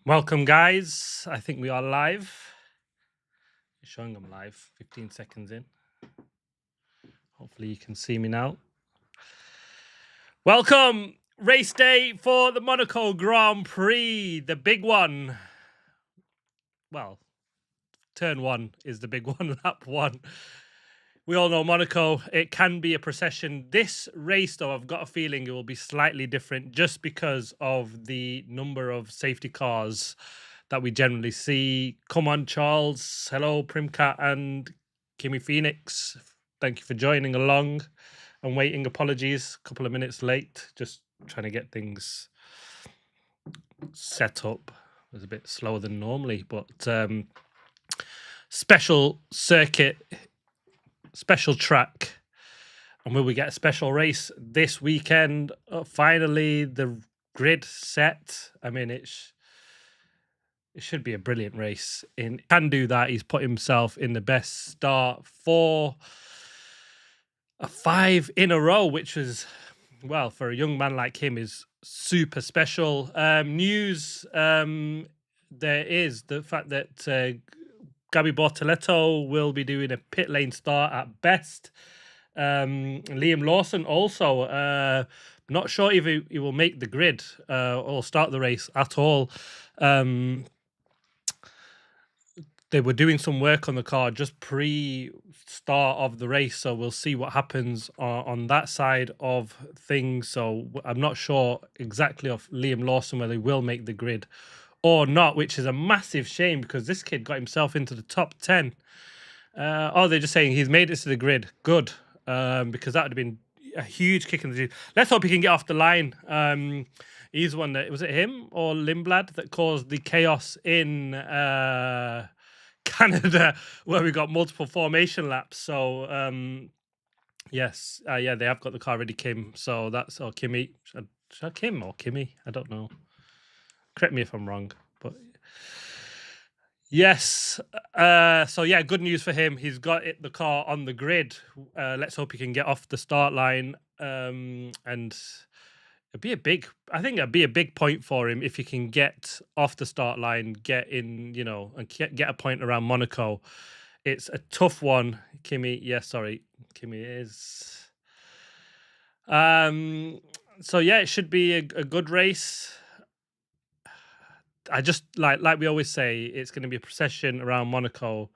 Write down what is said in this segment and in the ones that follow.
Welcome, guys. I think we are live. Showing them live, 15 seconds in. Hopefully, you can see me now. Welcome, race day for the Monaco Grand Prix, the big one. Well, turn one is the big one, lap one. We all know Monaco, it can be a procession. This race, though, I've got a feeling it will be slightly different just because of the number of safety cars that we generally see. Come on, Charles. Hello, Primcat and Kimmy Phoenix. Thank you for joining along and waiting. Apologies, a couple of minutes late. Just trying to get things set up. It was a bit slower than normally, but special circuit, special track. And will we get a special race this weekend? Finally, the grid set. I mean, it should be a brilliant race. Can do that. He's put himself in the best start for a 5 in a row, which was, well, for a young man like him, is super special. News, there is the fact that Gabi Bortoletto will be doing a pit lane start at best. Liam Lawson also, not sure if he will make the grid or start the race at all. They were doing some work on the car just pre-start of the race, so we'll see what happens on that side of things. So I'm not sure exactly of Liam Lawson whether he will make the grid or not, which is a massive shame because this kid got himself into the top 10. They're just saying he's made it to the grid. Good, because that would have been a huge kick in the teeth. Let's hope he can get off the line. He's one that, was it him or Lindblad that caused the chaos in Canada where we got multiple formation laps. So yes, yeah, they have got the car ready, Kim. So that's Kimmy. Should I Kim or Kimmy? I don't know. Correct me if I'm wrong, but yes. So yeah, good news for him. He's got the car on the grid. Let's hope he can get off the start line. And it'd be it'd be a big point for him if he can get off the start line, get in, and get a point around Monaco. It's a tough one. Kimmy, Kimmy is. So yeah, it should be a good race. I just like we always say, it's going to be a procession around Monaco.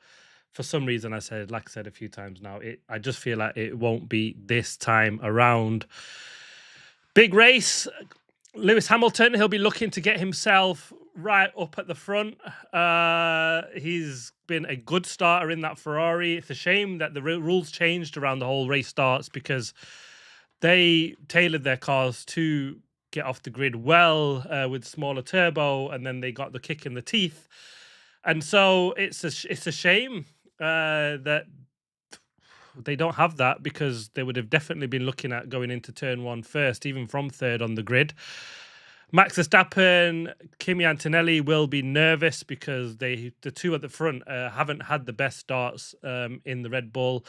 For some reason, like I said a few times now, I just feel like it won't be this time around. Big race. Lewis Hamilton, he'll be looking to get himself right up at the front. He's been a good starter in that Ferrari. It's a shame that the rules changed around the whole race starts because they tailored their cars to get off the grid well with smaller turbo, and then they got the kick in the teeth. And so it's a shame that they don't have that, because they would have definitely been looking at going into turn one first, even from third on the grid. Max Verstappen, Kimi Antonelli will be nervous because the two at the front haven't had the best starts in the Red Bull.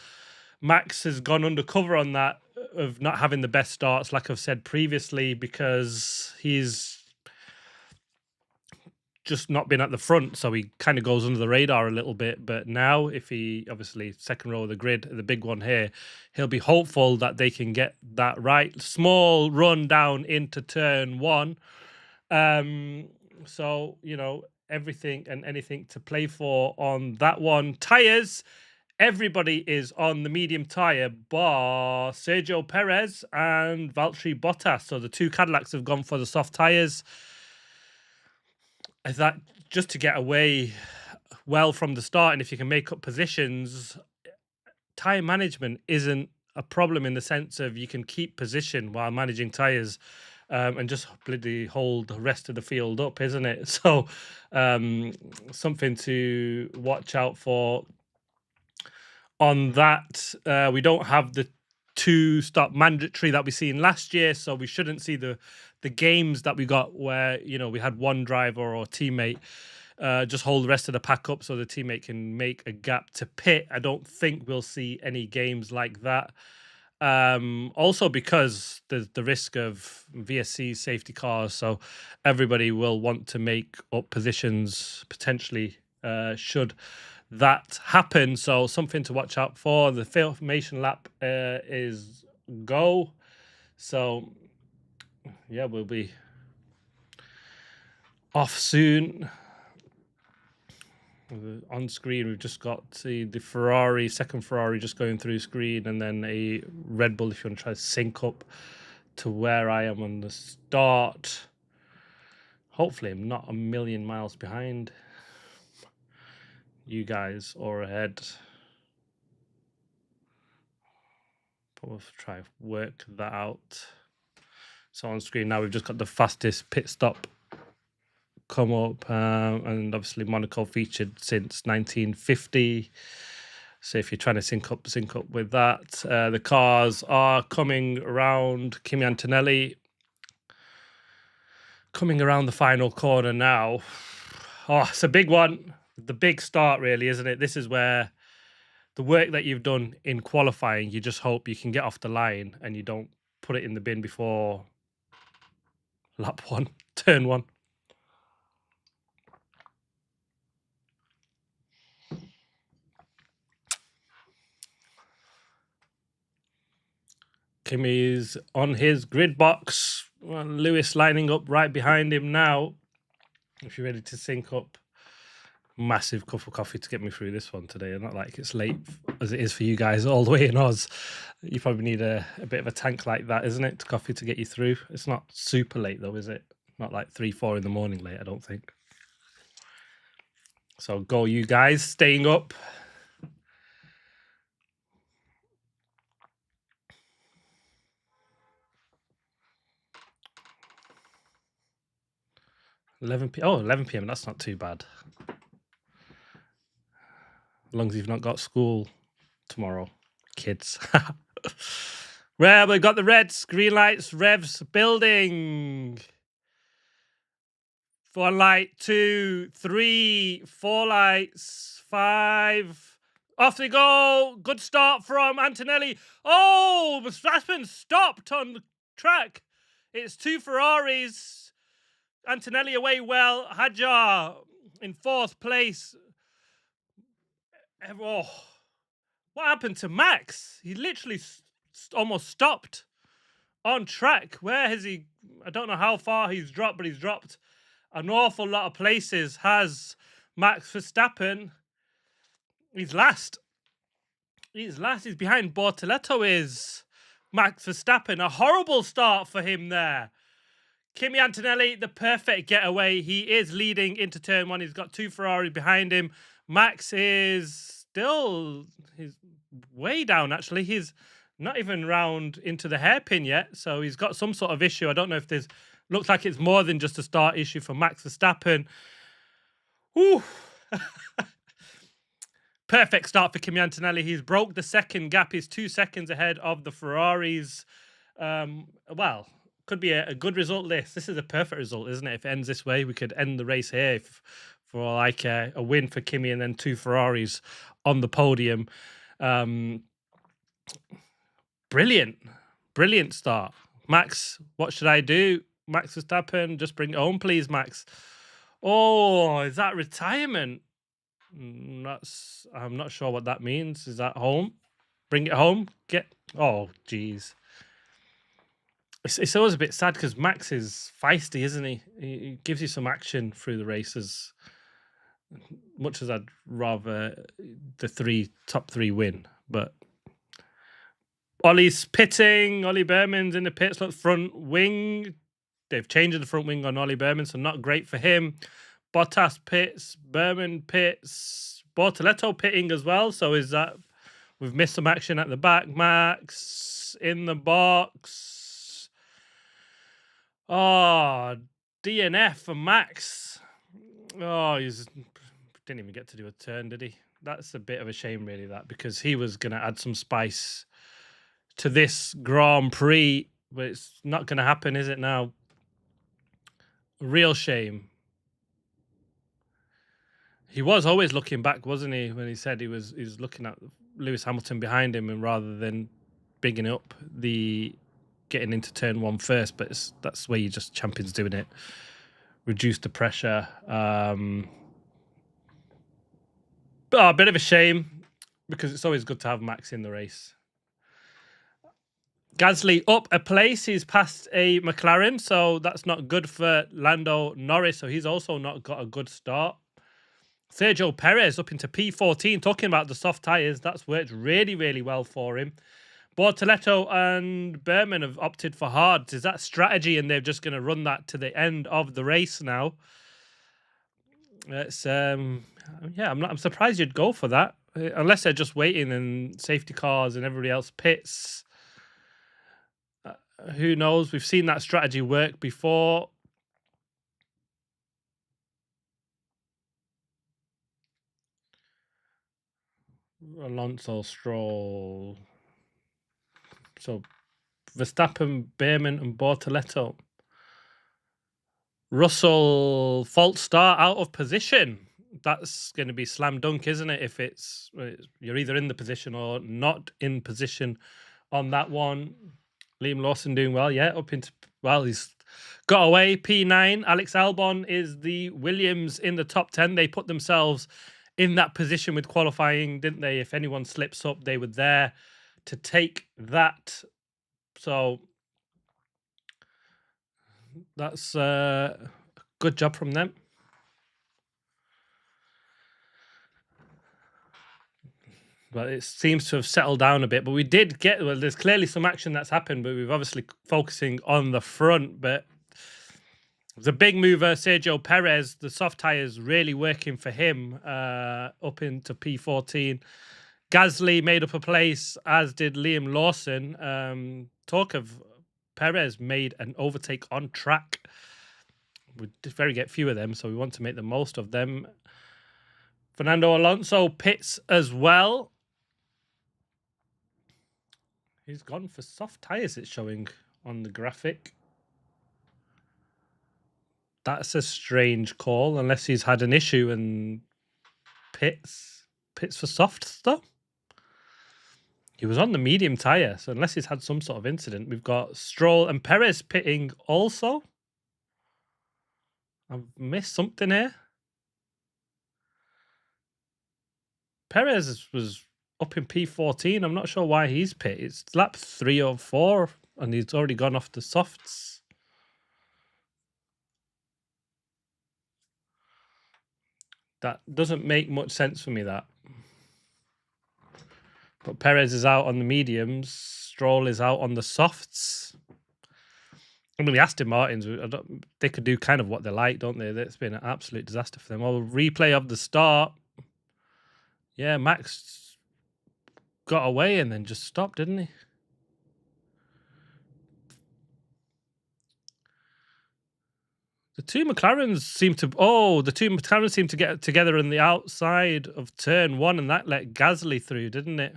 Max has gone undercover on that, of not having the best starts, like I've said previously, because he's just not been at the front, so he kind of goes under the radar a little bit. But now, if he, obviously second row of the grid, the big one here, he'll be hopeful that they can get that right. Small run down into turn one. So, everything and anything to play for on that one. Tires. Everybody is on the medium tyre, bar Sergio Perez and Valtteri Bottas. So the two Cadillacs have gone for the soft tyres. Is that just to get away well from the start? And if you can make up positions, tyre management isn't a problem, in the sense of you can keep position while managing tyres. And just bloody hold the rest of the field up, isn't it? So something to watch out for on that. We don't have the two-stop mandatory that we seen last year, so we shouldn't see the games that we got where, we had one driver or teammate just hold the rest of the pack up so the teammate can make a gap to pit. I don't think we'll see any games like that. Also because there's the risk of VSC safety cars, so everybody will want to make up positions potentially should that happen. So something to watch out for. The formation lap is go. So yeah, we'll be off soon. On screen, we've just got the Ferrari, second Ferrari just going through screen, and then a Red Bull if you want to try to sync up to where I am on the start. Hopefully, I'm not a million miles behind you guys or ahead. But we'll try to work that out. So on screen now, we've just got the fastest pit stop come up, and obviously Monaco featured since 1950. So if you're trying to sync up with that. The cars are coming around. Kimi Antonelli coming around the final corner now. Oh, it's a big one. The big start, really, isn't it? This is where the work that you've done in qualifying, you just hope you can get off the line and you don't put it in the bin before lap one, turn one. Kimi's on his grid box. Well, Lewis lining up right behind him now. If you're ready to sync up. Massive cup of coffee to get me through this one today. Not like it's late as it is for you guys all the way in Oz. You probably need a bit of a tank like that, isn't it? Coffee to get you through. It's not super late though, is it? Not like 3-4 in the morning late, I don't think. So go you guys, staying up. 11 p.m. Oh, 11 p.m. That's not too bad. As long as you've not got school tomorrow, kids. Well, we've got the reds, green lights, revs, building. 1 light, 2, 3, 4 lights, 5. Off they go. Good start from Antonelli. Oh, Verstappen stopped on the track. It's 2 Ferraris. Antonelli away well. Hadjar in 4th place. Oh, what happened to Max? He literally almost stopped on track. Where has he? I don't know how far he's dropped, but he's dropped an awful lot of places. Has Max Verstappen? He's last. He's last. He's behind Bortoleto. Is Max Verstappen? A horrible start for him there. Kimi Antonelli, the perfect getaway. He is leading into turn 1. He's got 2 Ferraris behind him. Max is he's way down, actually. He's not even round into the hairpin yet, so he's got some sort of issue. I don't know if there's... Looks like it's more than just a start issue for Max Verstappen. Ooh. Perfect start for Kimi Antonelli. He's broke the second gap. He's 2 seconds ahead of the Ferraris. Well... Could be a good result. This is a perfect result, isn't it? If it ends this way, we could end the race here for like a win for Kimi and then 2 Ferraris on the podium. Brilliant start. Max, what should I do? Max Verstappen, just bring it home, please, Max. Oh, is that retirement? I'm not sure what that means. Is that home? Bring it home. Oh, geez. It's always a bit sad because Max is feisty, isn't he? He gives you some action through the races. Much as I'd rather the top three win, but Ollie's pitting. Ollie Berman's in the pits. Look, front wing. They've changed the front wing on Ollie Berman, so not great for him. Bottas pits. Berman pits. Bortoleto pitting as well. So is that we've missed some action at the back? Max in the box. Oh, DNF for Max. Oh, he didn't even get to do a turn, did he? That's a bit of a shame, really, that, because he was going to add some spice to this Grand Prix, but it's not going to happen, is it now? Real shame. He was always looking back, wasn't he, when he said he was looking at Lewis Hamilton behind him, and rather than bigging up the getting into turn 1 first, but that's where you just champions doing it. Reduce the pressure. But a bit of a shame because it's always good to have Max in the race. Gasly up a place. He's passed a McLaren, so that's not good for Lando Norris. So he's also not got a good start. Sergio Perez up into P14. Talking about the soft tyres, that's worked really, really well for him. Bortoleto and Berman have opted for hards. Is that strategy, and they're just going to run that to the end of the race now? It's yeah, I'm surprised you'd go for that, unless they're just waiting and safety cars and everybody else pits. Who knows? We've seen that strategy work before. Alonso, Stroll. So Verstappen, Behrman, and Bortoleto. Russell, false start, out of position. That's going to be slam dunk, isn't it? If you're either in the position or not in position on that one. Liam Lawson doing well, yeah, up into, well, he's got away. P9. Alex Albon is the Williams in the top 10. They put themselves in that position with qualifying, didn't they? If anyone slips up, they were there to take that. So that's a good job from them. But it seems to have settled down a bit. But we did get, well, there's clearly some action that's happened, but we've obviously focusing on the front. But the big mover, Sergio Perez, the soft tyres really working for him up into P14. Gasly made up a place, as did Liam Lawson. Talk of Perez made an overtake on track. We very get few of them, so we want to make the most of them. Fernando Alonso pits as well. He's gone for soft tyres, it's showing on the graphic. That's a strange call, unless he's had an issue and pits for soft stuff. He was on the medium tyre, so unless he's had some sort of incident, we've got Stroll and Perez pitting also. I've missed something here. Perez was up in P14. I'm not sure why he's pit. It's lap 3 or 4, and he's already gone off the softs. That doesn't make much sense for me, that. But Perez is out on the mediums. Stroll is out on the softs. I mean, the Aston Martins, they could do kind of what they like, don't they? It's been an absolute disaster for them. Oh, replay of the start. Yeah, Max got away and then just stopped, didn't he? The two McLarens seem to get together on the outside of turn 1, and that let Gasly through, didn't it?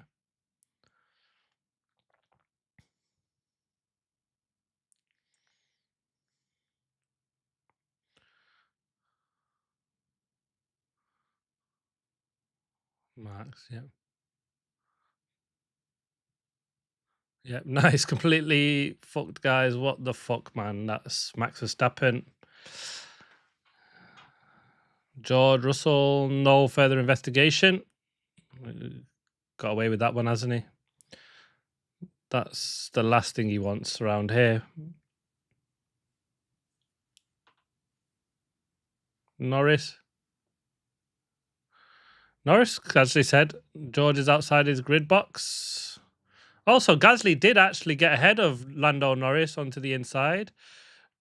Max, yeah. Yeah, nice. Completely fucked, guys. What the fuck, man? That's Max Verstappen. George Russell, no further investigation. Got away with that one, hasn't he? That's the last thing he wants around here. Norris, Gasly said George is outside his grid box. Also, Gasly did actually get ahead of Lando Norris onto the inside.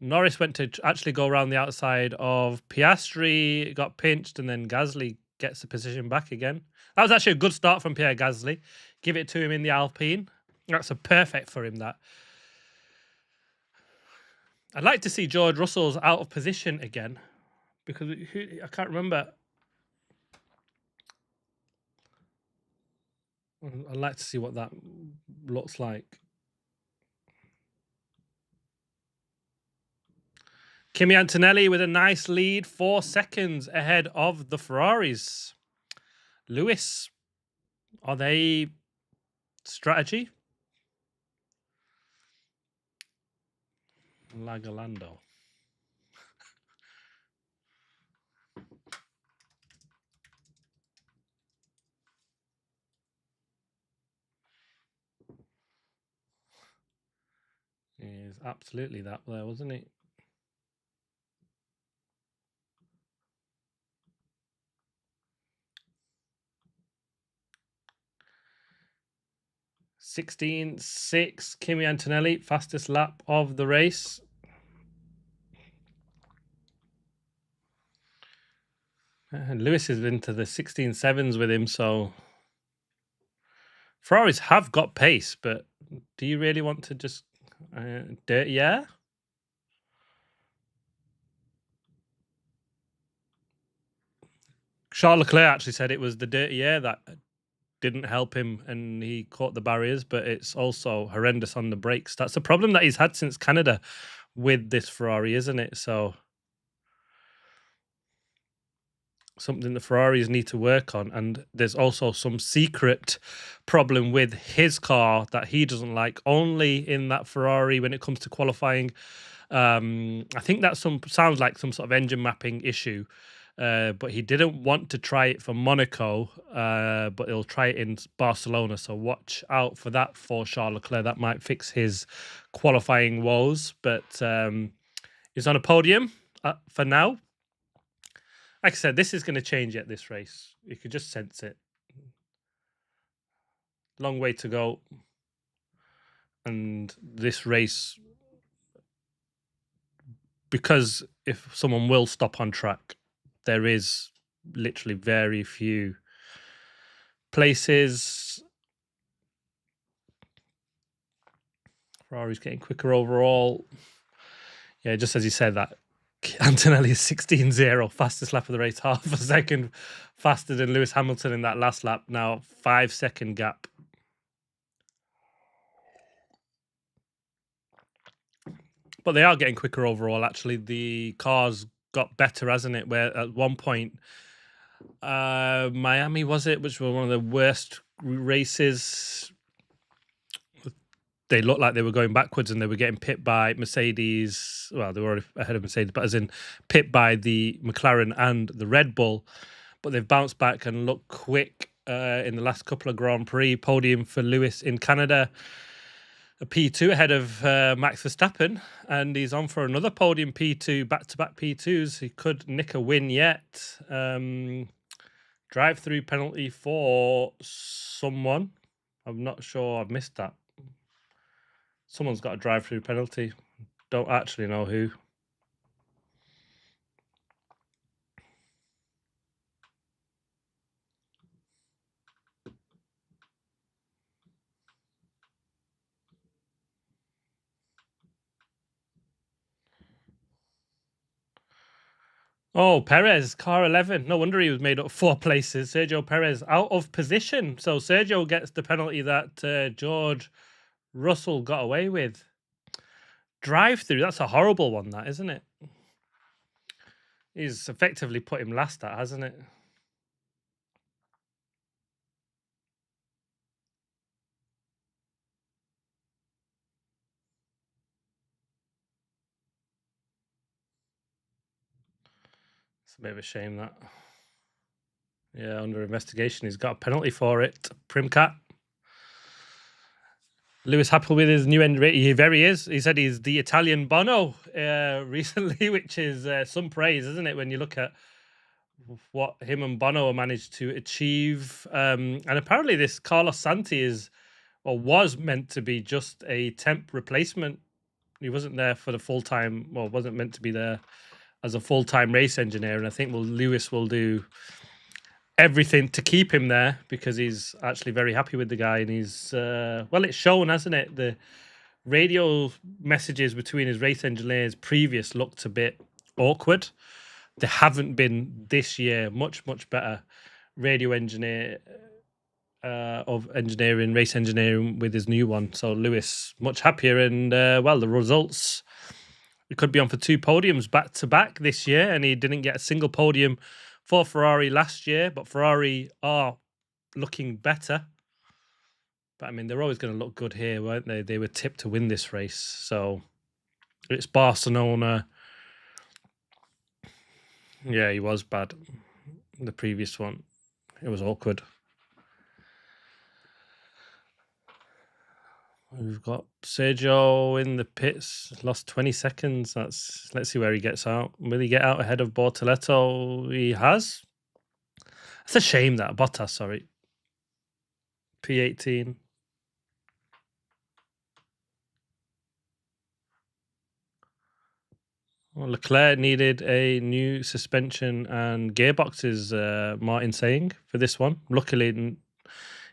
Norris went to actually go around the outside of Piastri, got pinched, and then Gasly gets the position back again. That was actually a good start from Pierre Gasly. Give it to him in the Alpine. That's a perfect for him, that. I'd like to see George Russell's out of position again, because I can't remember. I'd like to see what that looks like. Kimi Antonelli with a nice lead, 4 seconds ahead of the Ferraris. Lewis, are they strategy? Lagalando. Is absolutely that there, wasn't it? (16.6). Kimi Antonelli, fastest lap of the race. And Lewis is into the 16.7s with him, so Ferraris have got pace, but do you really want to just dirty air? Charles Leclerc actually said it was the dirty air that didn't help him and he caught the barriers, but it's also horrendous on the brakes. That's the problem that he's had since Canada with this Ferrari, isn't it? So something the Ferraris need to work on. And there's also some secret problem with his car that he doesn't like, only in that Ferrari when it comes to qualifying. I think that sounds like some sort of engine mapping issue. But he didn't want to try it for Monaco, but he'll try it in Barcelona. So watch out for that for Charles Leclerc. That might fix his qualifying woes. But he's on a podium for now. Like I said, this is going to change at this race. You could just sense it. Long way to go. And this race, because if someone will stop on track, there is literally very few places. Ferrari's getting quicker overall. Yeah, just as you said, that Antonelli is 16.0, fastest lap of the race, half a second faster than Lewis Hamilton in that last lap. Now 5-second gap. But they are getting quicker overall. Actually, the cars got better, hasn't it? Where at one point, Miami was it, which was one of the worst races. They looked like they were going backwards and they were getting pit by Mercedes. Well, they were already ahead of Mercedes, but as in pit by the McLaren and the Red Bull. But they've bounced back and looked quick in the last couple of Grand Prix. Podium for Lewis in Canada. A P2 ahead of Max Verstappen. And he's on for another podium P2, back-to-back P2s. He could nick a win yet. Drive-through penalty for someone. I'm not sure. I've missed that. Someone's got a drive-through penalty. Don't actually know who. Oh, Perez, car 11. No wonder he was made up 4 places. Sergio Perez out of position. So Sergio gets the penalty that George Russell got away with. Drive-through, that's a horrible one, that, isn't it? He's effectively put him last at, hasn't it? It's a bit of a shame, that. Yeah, under investigation. He's got a penalty for it. Primcat. Lewis happy with his new end rate. He very is. He said he's the Italian Bono recently, which is some praise, isn't it? When you look at what him and Bono managed to achieve. And apparently this Carlos Santi is, or was meant to be, just a temp replacement. He wasn't there for the full-time, well, wasn't meant to be there as a full-time race engineer. And I think Lewis will do everything to keep him there because he's actually very happy with the guy. And he's, well, it's shown, hasn't it? The radio messages between his race engineers previous looked a bit awkward. They haven't been this year. Much better radio engineer of engineering, race engineering with his new one. So Lewis much happier, and well, the results. He could be on for 2 podiums back to back this year, and he didn't get a single podium for Ferrari last year. But Ferrari are looking better. But I mean, they're always going to look good here, weren't they? They were tipped to win this race, so It's Barcelona. Yeah, he was bad. The previous one, it was awkward. We've got Sergio in the pits, lost 20 seconds. Let's see where he gets out. Will he get out ahead of Bortoletto? He has. It's a shame that Bottas, sorry. P18. Well, Leclerc needed a new suspension and gearboxes, Martin saying, for this one. Luckily,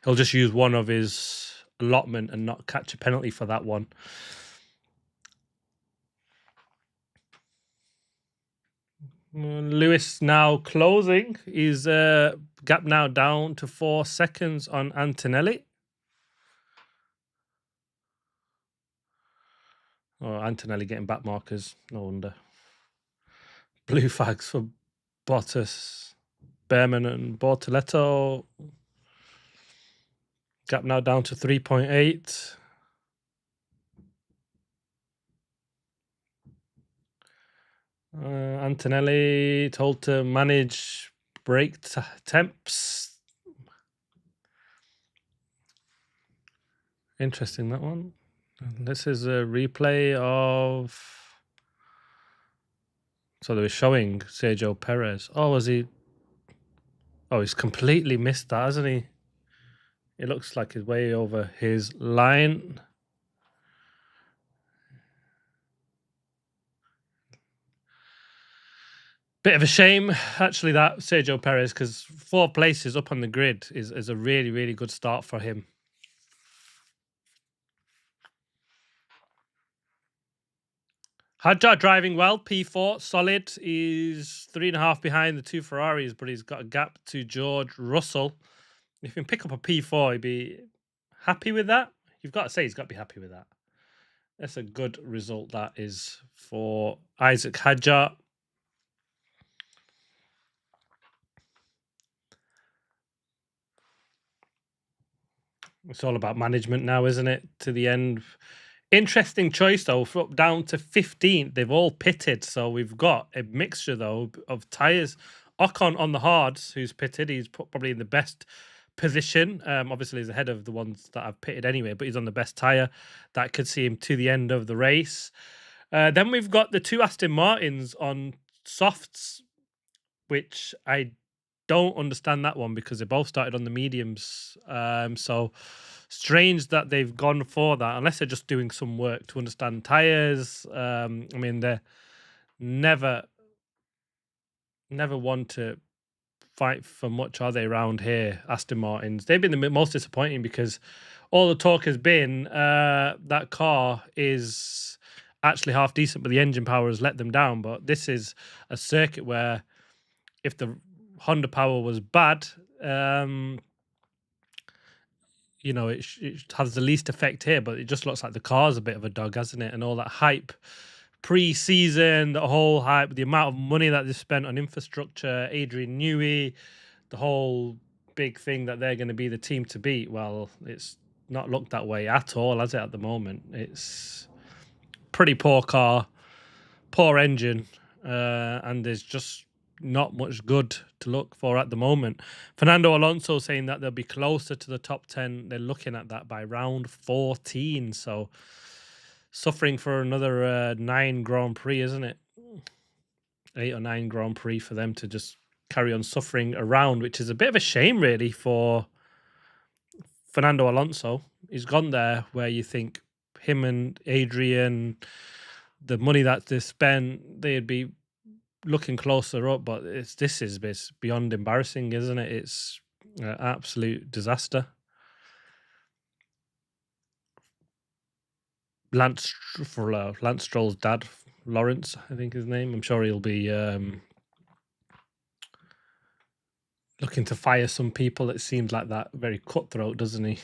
he'll just use one of his allotment and not catch a penalty for that one. Lewis now closing. His gap now down to 4 seconds on Antonelli. Oh, Antonelli getting back markers. No wonder. Blue flags for Bottas, Behrman and Bortoletto. Gap now down to 3.8. Antonelli told to manage brake temps. Interesting, that one. This is a replay of... So they were showing Sergio Perez. Oh, was he... Oh, he's completely missed that, hasn't he? It looks like he's way over his line. Bit of a shame, actually, that Sergio Perez, because 4 places up on the grid is a really, really good start for him. Hadjar driving well, P4, solid. He's 3.5 behind the 2 Ferraris, but he's got a gap to George Russell. If he can pick up a P4, he'd be happy with that. You've got to say he's got to be happy with that. That's a good result, that is, for Isaac Hadjar. It's all about management now, isn't it? To the end. Interesting choice, though, down to 15th. They've all pitted, so we've got a mixture, though, of tyres. Ocon on the hards, who's pitted. He's probably in the best position. Obviously, he's ahead of the ones that I've pitted anyway, but he's on the best tyre. That could see him to the end of the race. Then we've got the 2 Aston Martins on softs, which I don't understand that one because they both started on the mediums. So strange that they've gone for that, unless they're just doing some work to understand tyres. I mean, they're never want to fight for much, are they, around here, Aston Martins? They've been the most disappointing because all the talk has been that car is actually half decent, but the engine power has let them down. But this is a circuit where if the Honda power was bad, you know, it has the least effect here, but it just looks like the car's a bit of a dog, hasn't it? And all that hype pre-season, the whole hype, the amount of money that they spent on infrastructure, Adrian Newey, the whole big thing that they're going to be the team to beat. Well, it's not looked that way at all, has it, at the moment? It's pretty poor car, poor engine, and there's just not much good to look for at the moment. Fernando Alonso saying that they'll be closer to the top 10. They're looking at that by round 14. So suffering for another 9 Grand Prix, isn't it? 8 or 9 Grand Prix for them to just carry on suffering around, which is a bit of a shame, really, for Fernando Alonso. He's gone there where you think him and Adrian, the money that they spent, they'd be looking closer up, but this is beyond embarrassing, isn't it? It's an absolute disaster. Lance Stroll's dad, Lawrence, I think his name. I'm sure he'll be looking to fire some people. It seems like that, very cutthroat, doesn't he?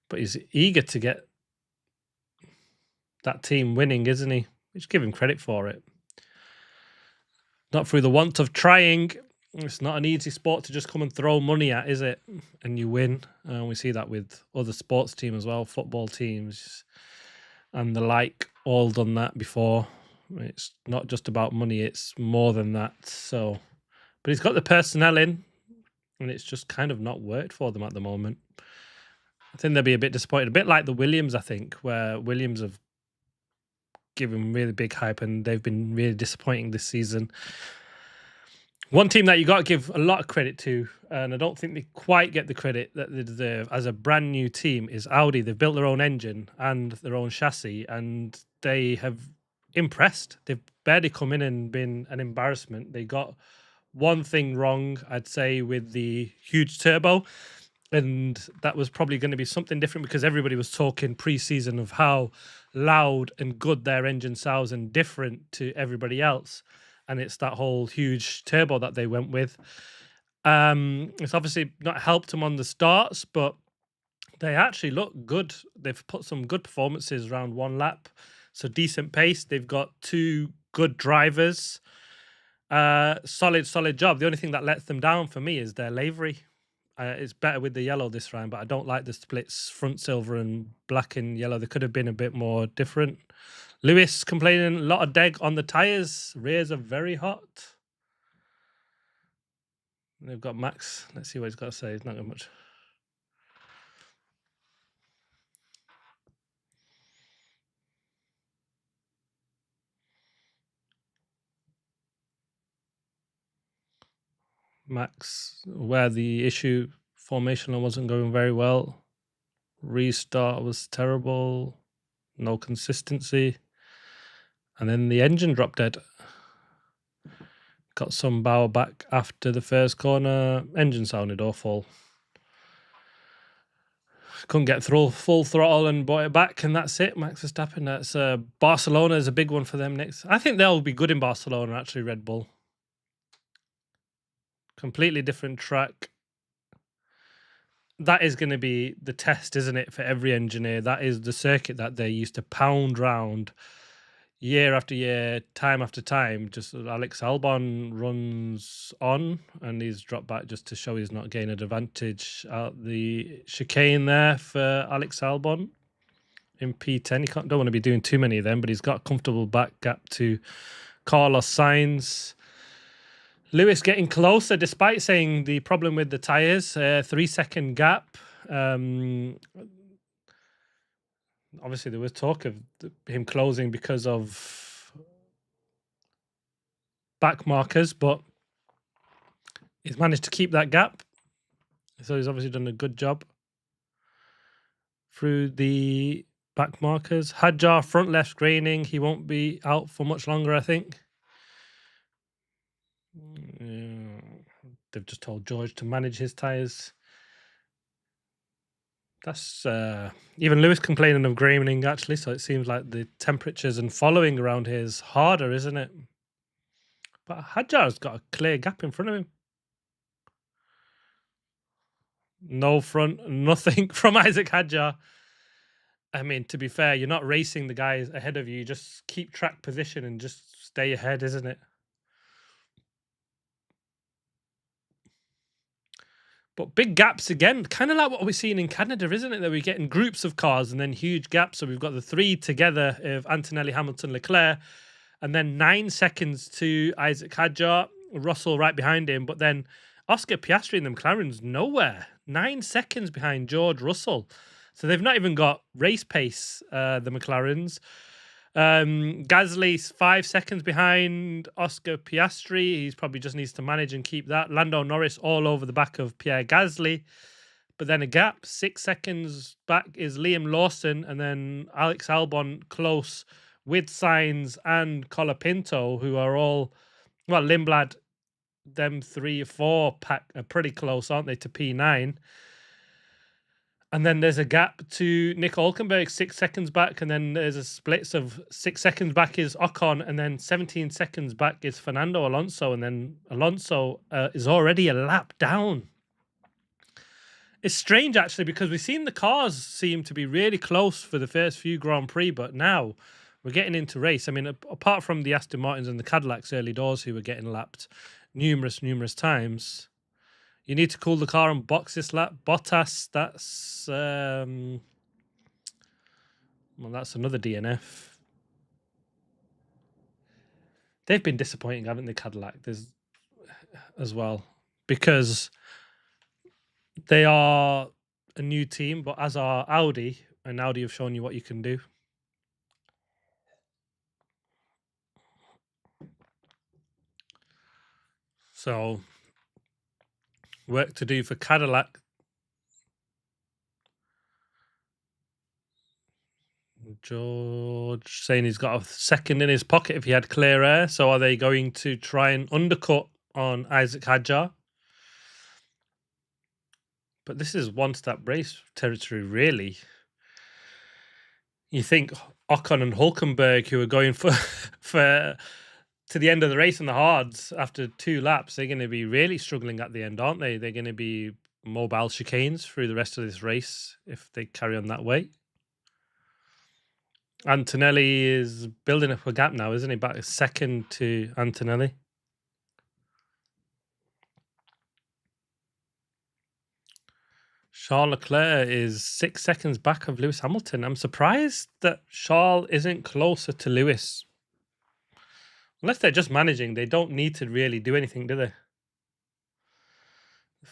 But he's eager to get that team winning, isn't he? We should give him credit for it. Not through the want of trying. It's not an easy sport to just come and throw money at, is it? And you win. We see that with other sports teams as well, football teams. and the like all done that before. It's not just about money, it's more than that. So, but he's got the personnel in, and it's just kind of not worked for them at the moment. I think they'll be a bit disappointed, a bit like the Williams, I think, where Williams have given really big hype and they've been really disappointing this season. One team that you got to give a lot of credit to, and I don't think they quite get the credit that they deserve as a brand new team, is Audi. They've built their own engine and their own chassis, and they have impressed. They've barely come in and been an embarrassment. They got one thing wrong, I'd say, with the huge turbo, and that was probably going to be something different because everybody was talking pre-season of how loud and good their engine sounds and different to everybody else. And it's that whole huge turbo that they went with. It's obviously not helped them on the starts, but they actually look good. They've put some good performances around one lap, so decent pace. They've got two good drivers. Solid job. The only thing that lets them down for me is their livery. It's better with the yellow this round, but I don't like the splits, front silver and black and yellow. They could have been a bit more different. Lewis complaining a lot of deg on the tyres. Rears are very hot. They've got Max. Let's see what he's got to say. It's not got much. Max, where the issue formational wasn't going very well. Restart was terrible. No consistency. And then the engine dropped dead. Got some power back after the first corner. Engine sounded awful. Couldn't get through full throttle and brought it back, and that's it. Max Verstappen. That's Barcelona is a big one for them next. I think they'll be good in Barcelona, actually, Red Bull. Completely different track. That is going to be the test, isn't it, for every engineer? That is the circuit that they used to pound round year after year, time after time. Just Alex Albon runs on, and he's dropped back just to show he's not gaining advantage out the chicane there for Alex Albon in P10. He don't want to be doing too many of them, but he's got a comfortable back gap to Carlos Sainz. Lewis getting closer, despite saying the problem with the tyres, 3-second gap. Obviously, there was talk of him closing because of back markers, but he's managed to keep that gap. So he's obviously done a good job through the back markers. Hadjar, front left graining. He won't be out for much longer, I think. Yeah. They've just told George to manage his tyres. That's even Lewis complaining of graining, actually, so it seems like the temperatures and following around here is harder, isn't it? But Hadjar's got a clear gap in front of him. No front, nothing from Isaac Hadjar. I mean, to be fair, you're not racing the guys ahead of you. You just keep track position and just stay ahead, isn't it? But big gaps again, kind of like what we're seeing in Canada, isn't it? That we're getting groups of cars and then huge gaps. So we've got the three together of Antonelli, Hamilton, Leclerc, and then 9 seconds to Isaac Hadjar, Russell right behind him. But then Oscar Piastri and the McLaren's nowhere. 9 seconds behind George Russell. So they've not even got race pace, the McLarens. Gasly's 5 seconds behind Oscar Piastri. He's probably just needs to manage and keep that. Lando Norris all over the back of Pierre Gasly. But then a gap, 6 seconds back is Liam Lawson, and then Alex Albon close with Sainz and Colapinto, who are all, well, Lindblad, them 3 or 4 pack are pretty close, aren't they, to P9. And then there's a gap to Nick Hulkenberg, 6 seconds back. And then there's a splits of 6 seconds back is Ocon. And then 17 seconds back is Fernando Alonso. And then Alonso is already a lap down. It's strange, actually, because we've seen the cars seem to be really close for the first few Grand Prix. But now we're getting into race. I mean, apart from the Aston Martins and the Cadillacs early doors who were getting lapped numerous times, you need to cool the car and box this lap. Bottas, that's Well, that's another DNF. They've been disappointing, haven't they, Cadillac? There's as well, because they are a new team, but as are Audi, and Audi have shown you what you can do. So, work to do for Cadillac. George saying he's got a second in his pocket if he had clear air. So, are they going to try and undercut on Isaac Hadjar? But this is one-step race territory, really. You think Ocon and Hulkenberg, who are going for to the end of the race in the hards after 2 laps, they're going to be really struggling at the end, aren't they? They're going to be mobile chicanes through the rest of this race if they carry on that way. Antonelli is building up a gap now, isn't he? Back second to Antonelli. Charles Leclerc is 6 seconds back of Lewis Hamilton. I'm surprised that Charles isn't closer to Lewis. Unless they're just managing, they don't need to really do anything, do they?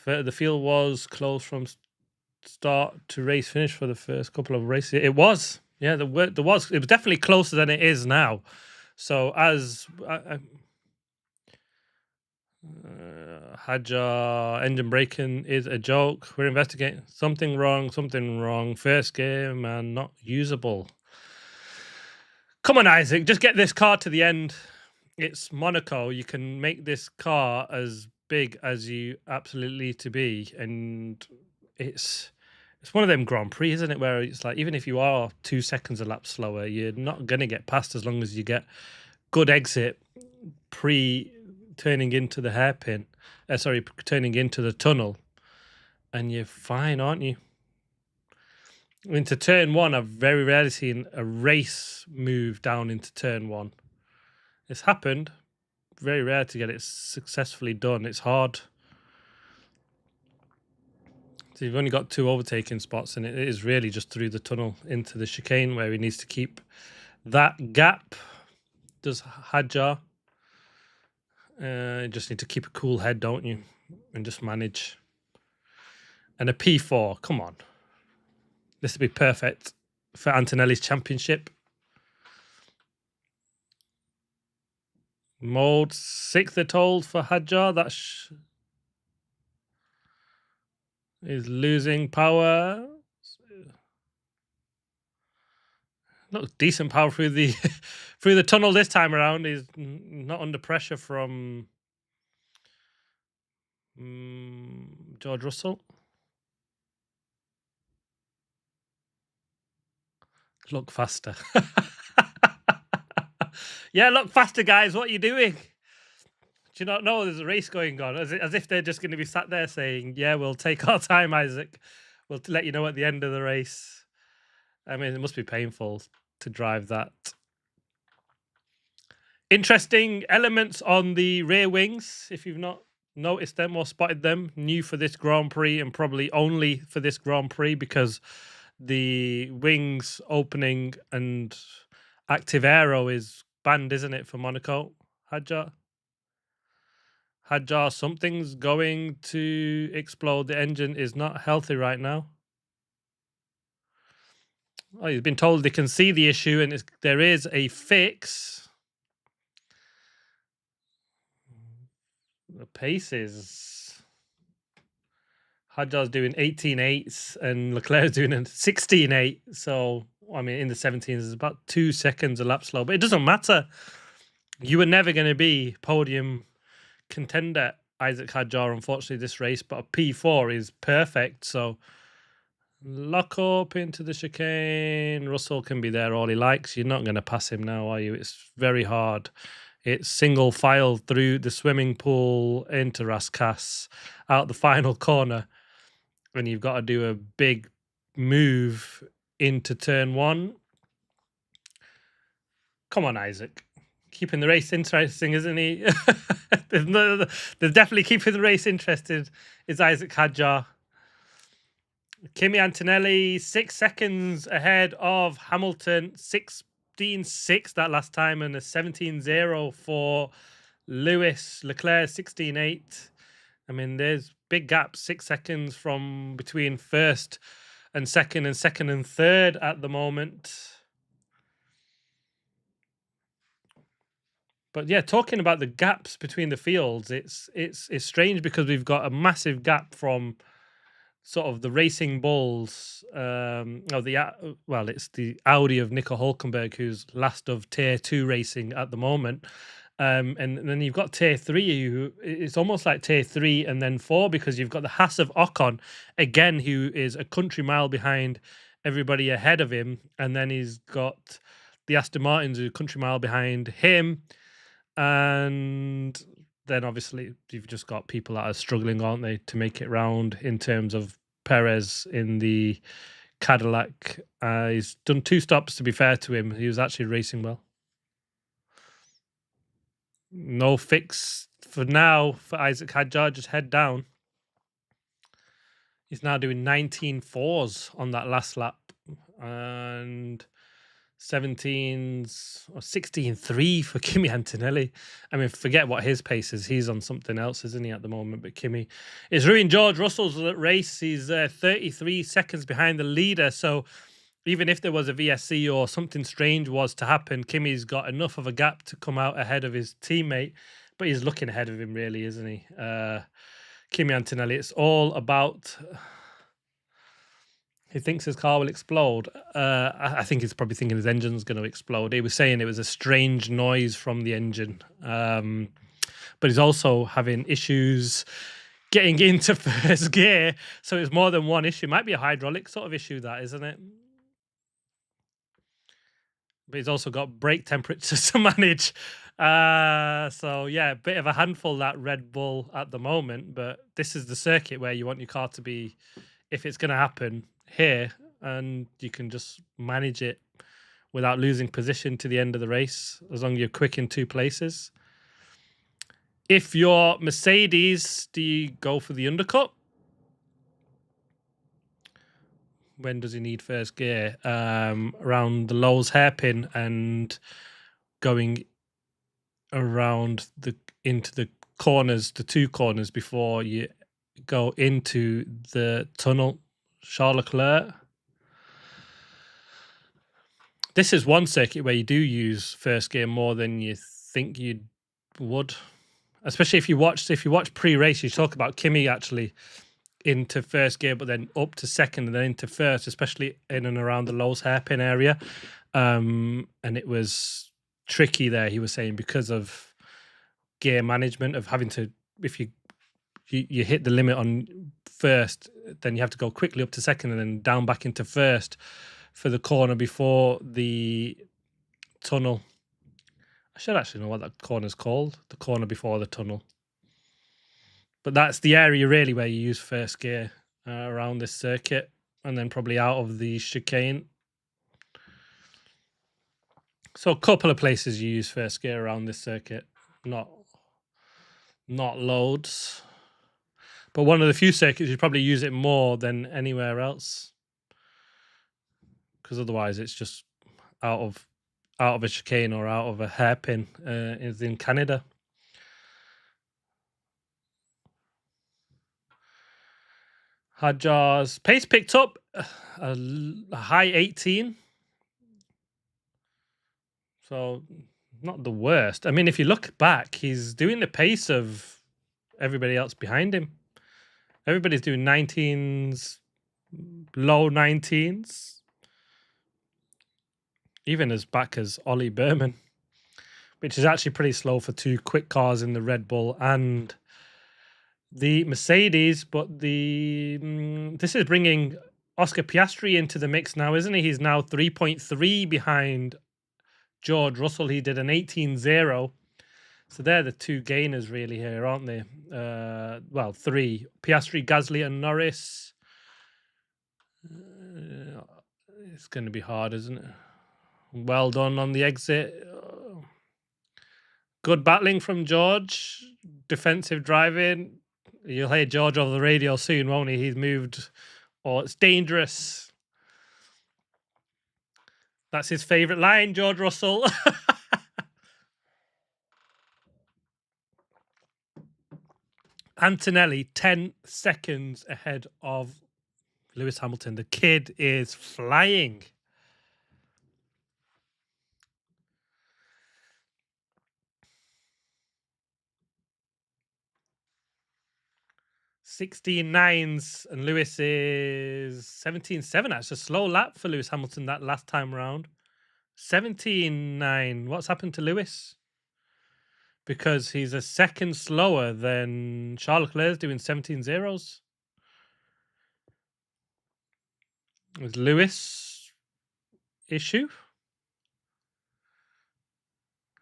The field was close from start to race finish for the first couple of races. It was, yeah, it was definitely closer than it is now. So as Hadjar engine braking is a joke. We're investigating something wrong. First game and not usable. Come on, Isaac, just get this car to the end. It's Monaco. You can make this car as big as you absolutely need to be, and it's one of them Grand Prix, isn't it? Where it's like, even if you are 2 seconds a lap slower, you're not going to get past as long as you get good exit turning into the hairpin. Turning into the tunnel, and you're fine, aren't you? Into turn 1, I've very rarely seen a race move down into turn 1. It's happened. Very rare to get it successfully done. It's hard. So you've only got 2 overtaking spots, and it is really just through the tunnel into the chicane where he needs to keep that gap. Does Hadjar. You just need to keep a cool head, don't you? And just manage. And a P4. Come on. This would be perfect for Antonelli's championship. Mode 6, they're told, for Hadjar. That is losing power. Look, decent power through the through the tunnel this time around. He's not under pressure from George Russell. Look faster. Yeah, look faster, guys. What are you doing? Do you not know there's a race going on? As if they're just going to be sat there saying, yeah, we'll take our time, Isaac. We'll let you know at the end of the race. I mean, it must be painful to drive that. Interesting elements on the rear wings, if you've not noticed them or spotted them. New for this Grand Prix, and probably only for this Grand Prix, because the wings opening and active aero is banned, isn't it, for Monaco? Hadjar, something's going to explode. The engine is not healthy right now. Oh, he's been told they can see the issue, and there is a fix. The paces. Hadjar's doing 18.8s and Leclerc's doing a 16.8. So, I mean, in the 17s, it's about 2 seconds a lap slow. But it doesn't matter. You were never going to be podium contender, Isaac Hadjar, unfortunately, this race. But a P4 is perfect. So, lock up into the chicane. Russell can be there all he likes. You're not going to pass him now, are you? It's very hard. It's single file through the swimming pool into Rascasse, out the final corner. And you've got to do a big move into turn 1. Come on, Isaac. Keeping the race interesting, isn't he? They're definitely keeping the race interested, is Isaac Hadjar. Kimi Antonelli 6 seconds ahead of Hamilton, 16.6 that last time, and a 17.0 for Lewis. Leclerc 16.8. I mean, there's big gaps, 6 seconds from between first and second and third at the moment. But yeah, talking about the gaps between the fields, it's strange because we've got a massive gap from sort of the Racing Bulls. It's the Audi of Nico Hulkenberg, who's last of Tier 2 racing at the moment. And then you've got Tier 3, who it's almost like Tier 3 and then 4, because you've got the Haas of Ocon, again, who is a country mile behind everybody ahead of him. And then he's got the Aston Martins, who are a country mile behind him. And then obviously you've just got people that are struggling, aren't they, to make it round in terms of Perez in the Cadillac. He's done 2 stops, to be fair to him. He was actually racing well. No fix for now for Isaac Hadjar, just head down. He's now doing 19.4s on that last lap. And 17s or 16.3 for Kimi Antonelli. I mean, forget what his pace is. He's on something else, isn't he, at the moment? But Kimi is ruining George Russell's race. He's 33 seconds behind the leader. So even if there was a VSC or something strange was to happen, Kimi's got enough of a gap to come out ahead of his teammate. But he's looking ahead of him, really, isn't he? Kimi Antonelli, it's all about... He thinks his car will explode. I think he's probably thinking his engine's going to explode. He was saying it was a strange noise from the engine. But he's also having issues getting into first gear. So it's more than one issue. Might be a hydraulic sort of issue, that, isn't it? But he's also got brake temperatures to manage. So, yeah, a bit of a handful, that Red Bull at the moment. But this is the circuit where you want your car to be, if it's going to happen here, and you can just manage it without losing position to the end of the race, as long as you're quick in 2 places. If you're Mercedes, do you go for the undercut? When does he need first gear? Around the Lowe's hairpin and going around into the corners, the 2 corners before you go into the tunnel. Charles Leclerc. This is one circuit where you do use first gear more than you think you would, especially if you watch pre-race. You talk about Kimi actually into first gear, but then up to second and then into first, especially in and around the Lowe's hairpin area. And it was tricky there, he was saying, because of gear management, of having to, if you hit the limit on first, then you have to go quickly up to second and then down back into first for the corner before the tunnel. I should actually know what that corner's called, the corner before the tunnel. But that's the area really where you use first gear around this circuit, and then probably out of the chicane. So a couple of places you use first gear around this circuit, not loads. But one of the few circuits you probably use it more than anywhere else, because otherwise it's just out of a chicane or out of a hairpin. Is in Canada. Hadjar's pace picked up a high 18. So not the worst. I mean, if you look back, he's doing the pace of everybody else behind him. Everybody's doing 19s, low 19s. Even as back as Ollie Berman, which is actually pretty slow for 2 quick cars in the Red Bull and the Mercedes. But this is bringing Oscar Piastri into the mix now, isn't he? He's now 3.3 behind George Russell. He did an 18.0. So they're the 2 gainers really here, aren't they? 3. Piastri, Gasly and Norris. It's going to be hard, isn't it? Well done on the exit. Good battling from George. Defensive driving. You'll hear George over the radio soon, won't he? He's moved or it's dangerous. That's his favourite line, George Russell. Antonelli, 10 seconds ahead of Lewis Hamilton. The kid is flying. (16.9s) and Lewis is 17.7. That's a slow lap for Lewis Hamilton that last time around. 17.9. What's happened to Lewis? Because he's a second slower than Charles Leclerc's doing 17.0s. Is Lewis issue?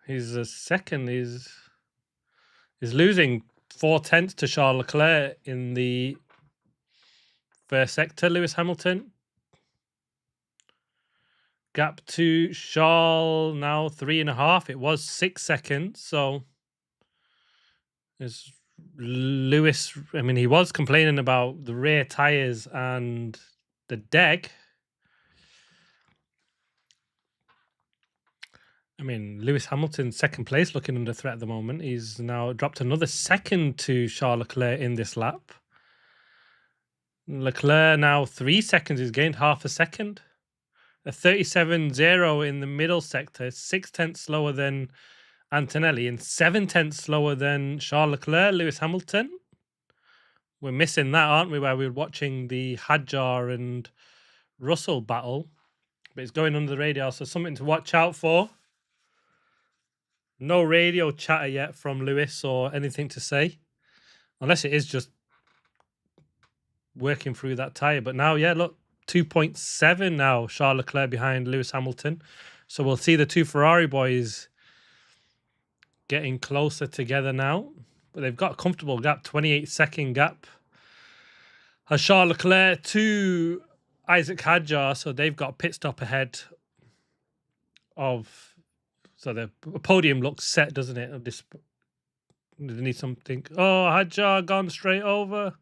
He's a second. He's losing 0.4 to Charles Leclerc in the first sector. Lewis Hamilton. Gap to Charles now 3.5. It was 6 seconds. So is Lewis. I mean, he was complaining about the rear tires and the deck. I mean, Lewis Hamilton, second place, looking under threat at the moment. He's now dropped another second to Charles Leclerc in this lap. Leclerc now 3 seconds. He's gained half a second. A 37.0 in the middle sector, 0.6 slower than Antonelli and 0.7 slower than Charles Leclerc. Lewis Hamilton. We're missing that, aren't we, where we're watching the Hadjar and Russell battle. But it's going under the radar, so something to watch out for. No radio chatter yet from Lewis or anything to say. Unless it is just working through that tyre. But now, yeah, look, 2.7 now, Charles Leclerc behind Lewis Hamilton. So we'll see the two Ferrari boys getting closer together now. But they've got a comfortable gap, 28-second gap. Has Charles Leclerc to Isaac Hadjar, so they've got a pit stop ahead of... So the podium looks set, doesn't it? They need something. Oh, Hadjar gone straight over.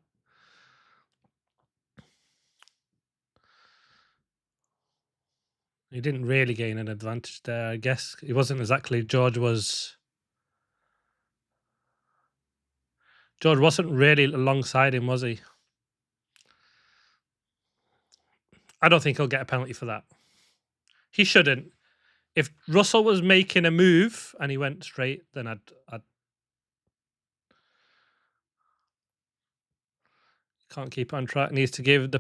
He didn't really gain an advantage there, I guess. He wasn't exactly... George wasn't really alongside him, was he? I don't think he'll get a penalty for that. He shouldn't. If Russell was making a move and he went straight, then I'd can't keep on track. Needs to give the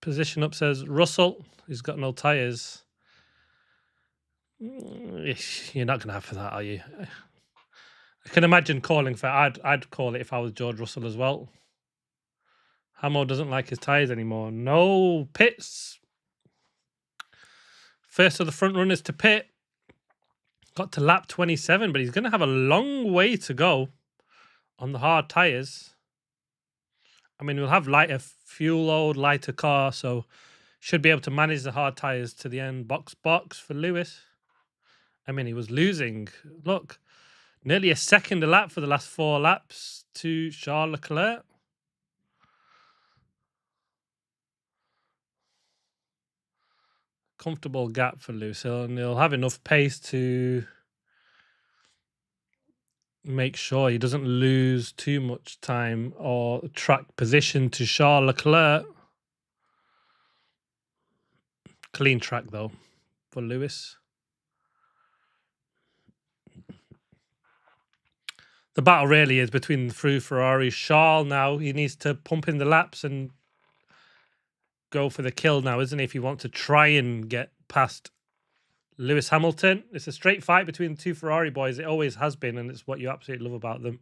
position up, says Russell. He's got no tyres. You're not going to have for that, are you? I can imagine calling for it. I'd call it if I was George Russell as well. Hamo doesn't like his tyres anymore. No pits. First of the front runners to pit. Got to lap 27, but he's going to have a long way to go on the hard tyres. I mean, we'll have lighter fuel load, lighter car, so should be able to manage the hard tyres to the end. Box for Lewis. I mean, he was losing. Look, nearly a second a lap for the last 4 laps to Charles Leclerc. Comfortable gap for Lewis, and he'll have enough pace to make sure he doesn't lose too much time or track position to Charles Leclerc. Clean track, though, for Lewis. The battle really is between the three Ferraris. Charles now, he needs to pump in the laps and go for the kill now, isn't he, if you want to try and get past Lewis Hamilton. It's a straight fight between the two Ferrari boys. It always has been, and it's what you absolutely love about them.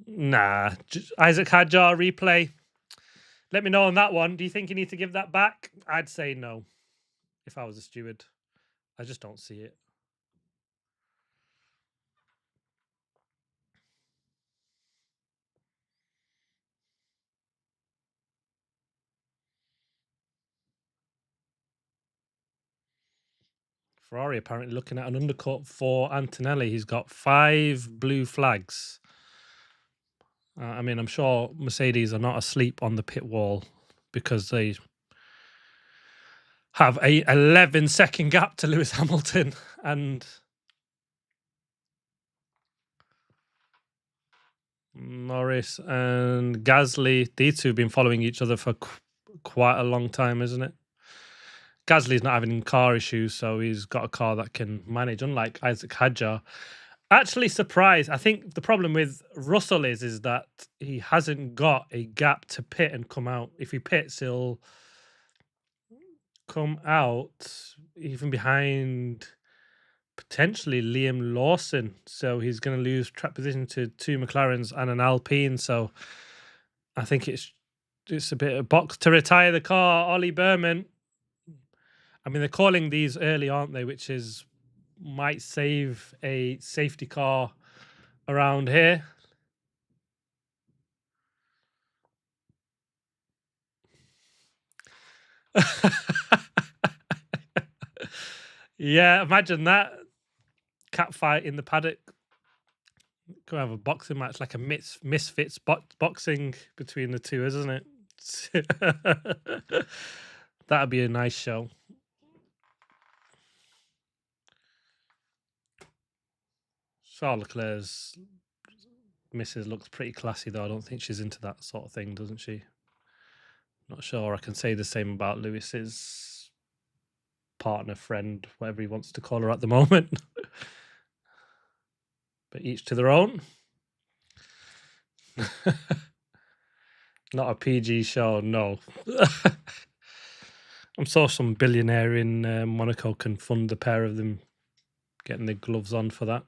Nah, Isaac Hadjar replay. Let me know on that one. Do you think you need to give that back? I'd say no if I was a steward. I just don't see it. Ferrari apparently looking at an undercut for Antonelli. He's got 5 blue flags. I mean, I'm sure Mercedes are not asleep on the pit wall. because they have a 11-second gap to Lewis Hamilton and Norris and Gasly. These two have been following each other for quite a long time, isn't it? Gasly's not having car issues, so he's got a car that can manage, unlike Isaac Hadjar. Actually surprised. I think the problem with Russell is that he hasn't got a gap to pit and come out. If he pits, he'll come out even behind potentially Liam Lawson. So he's going to lose track position to two McLarens and an Alpine. So I think it's a bit of box to retire the car. Ollie Berman. I mean, they're calling these early, aren't they? Which is might save a safety car around here. Yeah, imagine that cat fight in the paddock. Could have a boxing match, like a misfits boxing between the two, isn't it? That'd be a nice show. Charles Leclerc's missus looks pretty classy, though. I don't think she's into that sort of thing, doesn't she? Not sure I can say the same about Lewis's partner, friend, whatever he wants to call her at the moment. But each to their own. Not a PG show, no. I'm sure some billionaire in Monaco can fund the pair of them getting the gloves on for that.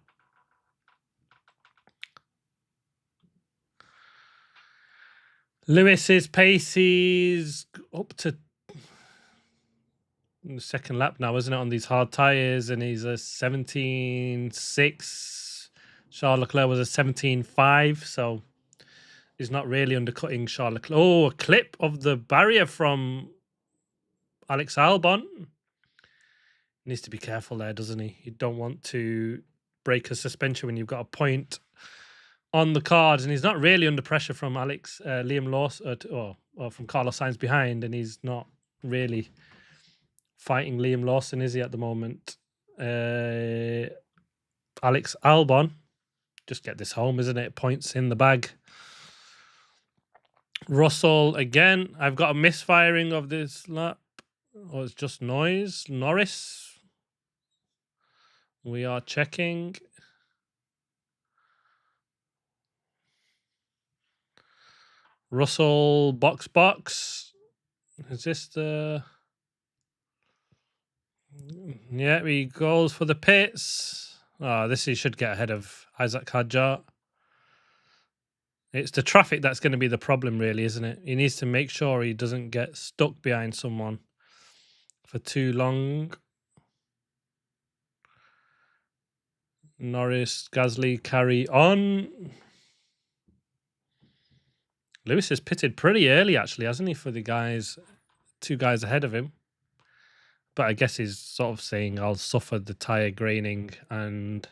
Lewis's pace is up to the second lap now, isn't it, on these hard tyres? And he's a 17.6. Charles Leclerc was a 17.5, so he's not really undercutting Charles Leclerc. Oh, a clip of the barrier from Alex Albon. Needs to be careful there, doesn't he? You don't want to break a suspension when you've got a point on the cards, and he's not really under pressure from Liam Lawson or from Carlos Sainz behind, and he's not really fighting Liam Lawson, is he, at the moment? Alex Albon, just get this home, isn't it? Points in the bag. Russell again. I've got a misfiring of this lap. Or it's just noise. Norris. We are checking. Russell box. Is this the... Yeah, he goes for the pits. Oh, this he should get ahead of Isaac Hadjar. It's the traffic that's going to be the problem, really, isn't it? He needs to make sure he doesn't get stuck behind someone for too long. Norris, Gasly carry on. Lewis has pitted pretty early, actually, hasn't he, for the two guys ahead of him? But I guess he's sort of saying, I'll suffer the tyre graining and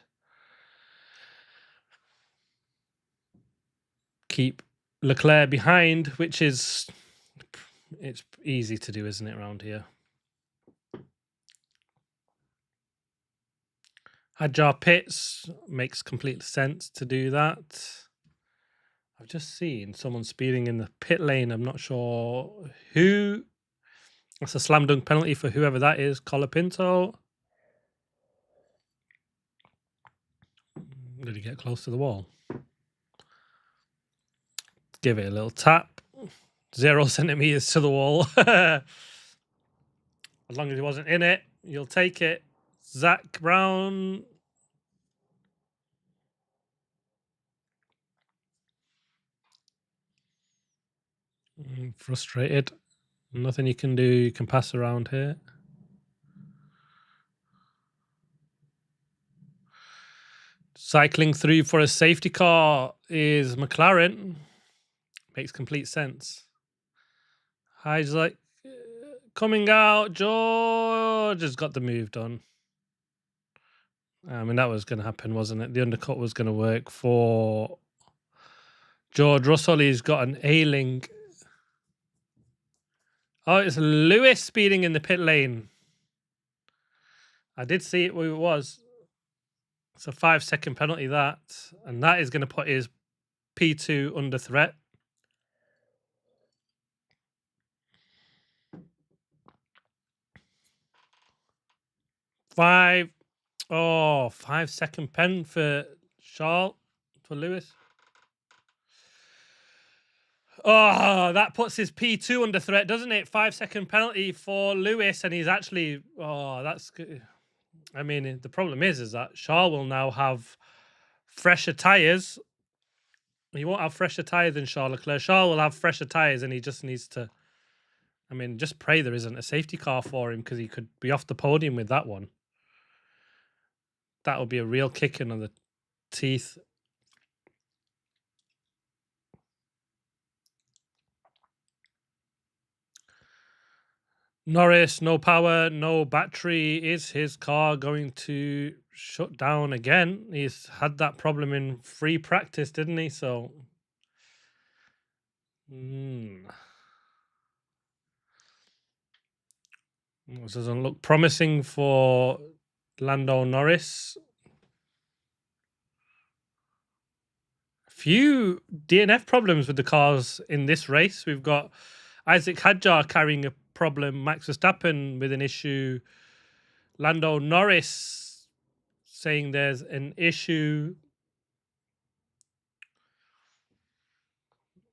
keep Leclerc behind, which is... It's easy to do, isn't it, around here? Hadjar pits, makes complete sense to do that. I've just seen someone speeding in the pit lane. I'm not sure who. That's a slam dunk penalty for whoever that is. Colapinto. Did he get close to the wall? Give it a little tap. 0 centimeters to the wall. As long as he wasn't in it, you'll take it. Zach Brown. Frustrated. Nothing you can do. You can pass around here. Cycling through for a safety car is McLaren. Makes complete sense. He's like coming out. George has got the move done. I mean, that was going to happen, wasn't it? The undercut was going to work for George Russell. He's got an ailing Oh, it's Lewis speeding in the pit lane. I did see it where it was. It's a 5-second penalty, that. And that is going to put his P2 under threat. Five. Oh, 5-second pen for Charles, for Lewis. Oh, that puts his P2 under threat, doesn't it? 5-second penalty for Lewis, and he's actually. Oh, that's good. I mean, the problem is that Charles will now have fresher tyres. He won't have fresher tyres than Charles Leclerc. Charles will have fresher tyres, and he just needs to. I mean, just pray there isn't a safety car for him, because he could be off the podium with that one. That would be a real kicking on the teeth. Norris, no power, no battery. Is his car going to shut down again? He's had that problem in free practice, didn't he? So, this doesn't look promising for Lando Norris. Few DNF problems with the cars in this race. We've got Isaac Hadjar carrying a problem, Max Verstappen with an issue, Lando Norris saying there's an issue.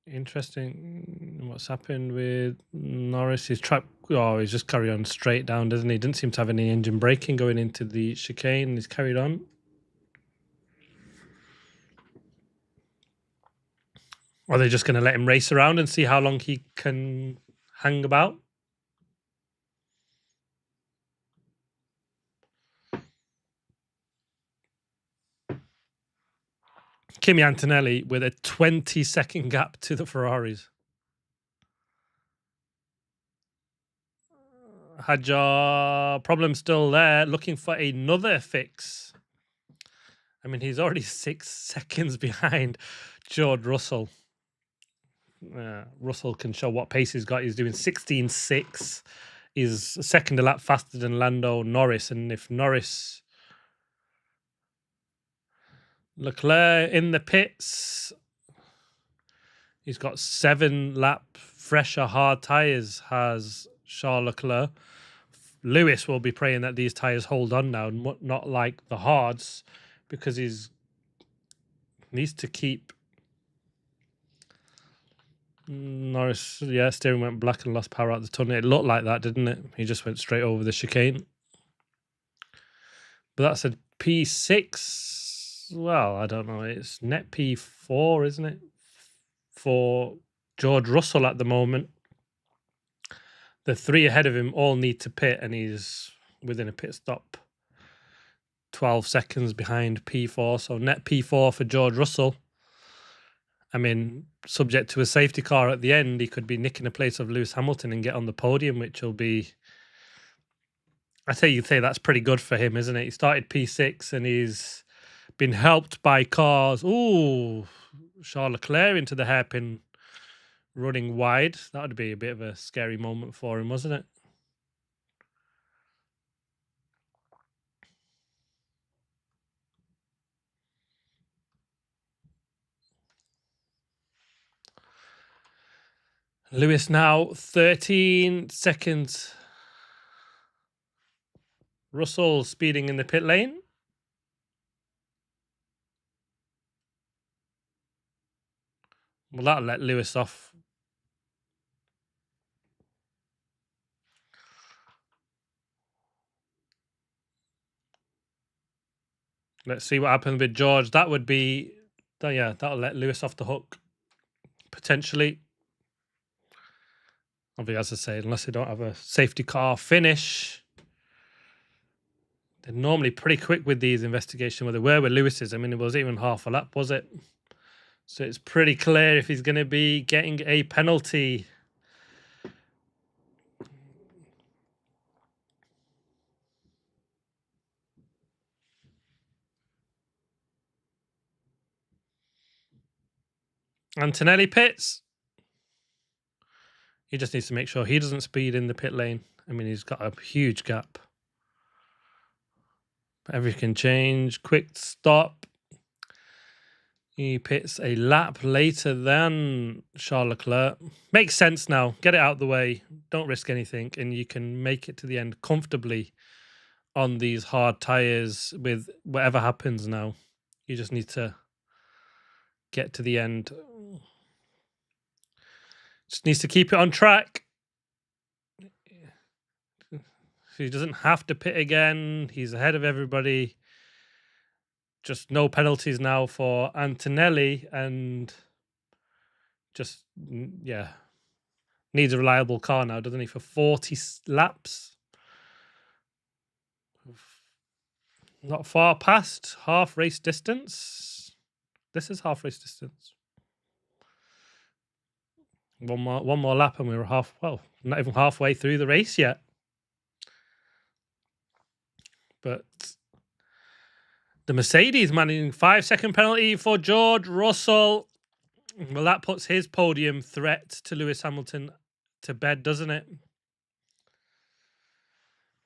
Interesting what's happened with Norris. His track, he's just carried on straight down, doesn't he? Didn't seem to have any engine braking going into the chicane. He's carried on. Are they just going to let him race around and see how long he can hang about? Kimi Antonelli with a 20-second gap to the Ferraris. Hadjar, problem still there, looking for another fix. I mean, he's already 6 seconds behind George Russell. Russell can show what pace he's got. He's doing 16.6. He's a second a lap faster than Lando Norris. And if Norris... Leclerc in the pits. He's got 7-lap fresher hard tyres, has Charles Leclerc. Lewis will be praying that these tyres hold on now, not like the hards, because he's needs to keep... Norris, steering went black and lost power out the tunnel. It looked like that, didn't it? He just went straight over the chicane. But that's a P6. Well, I don't know. It's net P4, isn't it? For George Russell at the moment. The 3 ahead of him all need to pit, and he's within a pit stop. 12 seconds behind P4. So net P4 for George Russell. I mean, subject to a safety car at the end, he could be nicking a place of Lewis Hamilton and get on the podium, which will be... you'd say that's pretty good for him, isn't it? He started P6 and he's been helped by cars. Ooh, Charles Leclerc into the hairpin, running wide. That would be a bit of a scary moment for him, wasn't it? Lewis now 13 seconds. Russell speeding in the pit lane. Well, that'll let Lewis off. Let's see what happens with George. That would be... that'll let Lewis off the hook, potentially. Obviously, as I say, unless they don't have a safety car finish. They're normally pretty quick with these investigations, where they were with Lewis's. I mean, it was even half a lap, was it? So it's pretty clear if he's going to be getting a penalty. Antonelli pits. He just needs to make sure he doesn't speed in the pit lane. I mean, he's got a huge gap. Everything can change. Quick stop. He pits a lap later than Charles Leclerc. Makes sense now. Get it out of the way. Don't risk anything. And you can make it to the end comfortably on these hard tyres with whatever happens now. You just need to get to the end. Just needs to keep it on track. He doesn't have to pit again. He's ahead of everybody. Just no penalties now for Antonelli, and just, yeah, needs a reliable car now, doesn't he, for 40 laps? Not far past half race distance. This is half race distance. One more lap and we were not even halfway through the race yet. But the Mercedes managing 5-second penalty for George Russell. Well, that puts his podium threat to Lewis Hamilton to bed, doesn't it?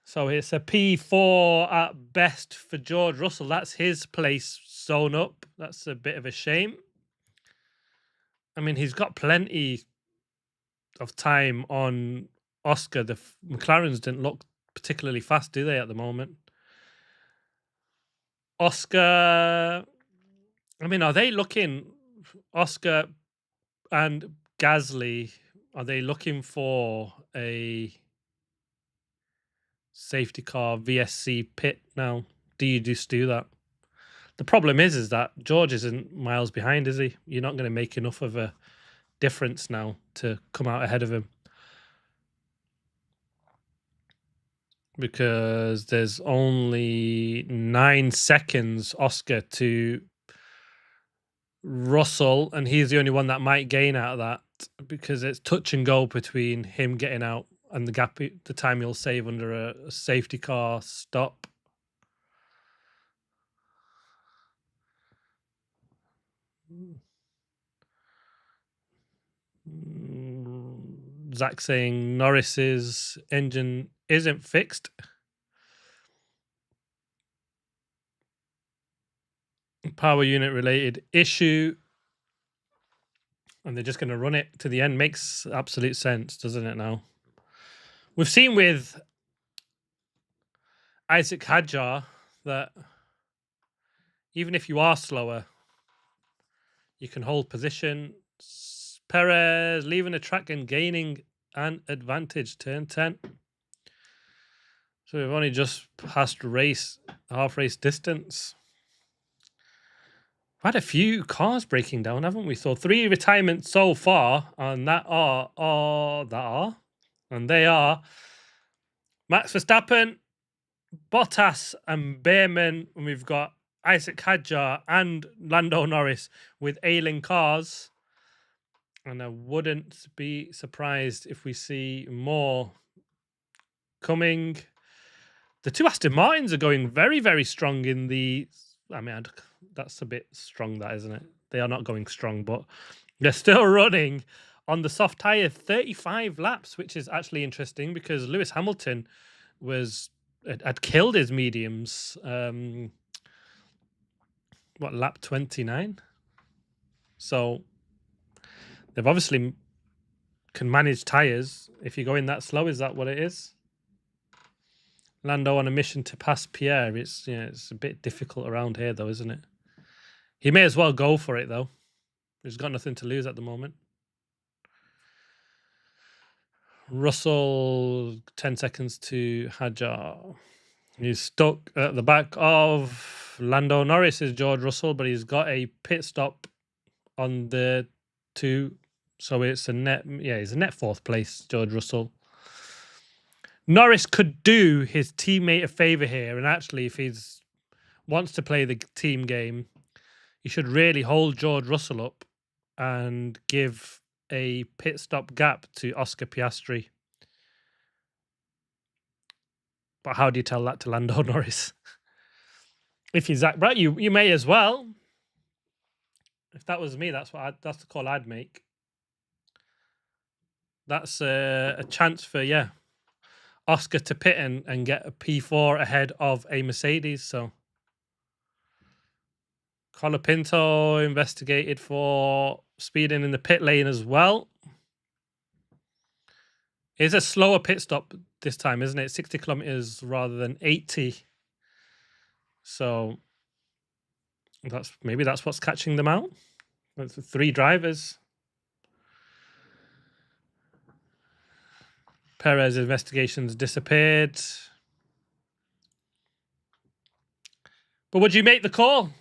So it's a P4 at best for George Russell. That's his place sewn up. That's a bit of a shame. I mean, he's got plenty of time on Oscar. The McLarens didn't look particularly fast, do they, at the moment? Oscar, I mean, are they looking, Oscar and Gasly, are they looking for a safety car VSC pit now? Do you just do that? The problem is that George isn't miles behind, is he? You're not going to make enough of a difference now to come out ahead of him, because there's only 9 seconds Oscar to Russell, and he's the only one that might gain out of that, because it's touch and go between him getting out and the gap, the time he'll save under a safety car stop. Zach saying Norris's engine isn't fixed. Power unit related issue. And they're just going to run it to the end. Makes absolute sense, doesn't it now? We've seen with Isaac Hadjar that even if you are slower, you can hold position. Perez leaving the track and gaining an advantage, turn 10. So we've only just passed half race distance. We've had a few cars breaking down, haven't we? So 3 retirements so far, and they are Max Verstappen, Bottas, and Behrman. And we've got Isaac Hadjar and Lando Norris with ailing cars. And I wouldn't be surprised if we see more coming. The 2 Aston Martins are going very, very strong in the... I mean, that's a bit strong, that, isn't it? They are not going strong, but they're still running on the soft tyre 35 laps, which is actually interesting because Lewis Hamilton had killed his mediums. Lap 29? So they've obviously can manage tyres. If you're going that slow, is that what it is? Lando on a mission to pass Pierre. It's a bit difficult around here, though, isn't it? He may as well go for it, though. He's got nothing to lose at the moment. Russell, 10 seconds to Hadjar. He's stuck at the back of Lando Norris, is George Russell, but he's got a pit stop on the 2. So it's he's a net 4th place, George Russell. Norris could do his teammate a favour here, and actually, if he wants to play the team game, he should really hold George Russell up and give a pit stop gap to Oscar Piastri. But how do you tell that to Lando Norris? If he's that right, you may as well. If that was me, that's the call I'd make. That's a chance for, yeah, Oscar to pit and get a P4 ahead of a Mercedes. So Colapinto investigated for speeding in the pit lane as well. It's a slower pit stop this time, isn't it? 60 kilometers rather than 80. So maybe that's what's catching them out. That's 3 drivers. Perez investigations disappeared. But would you make the call?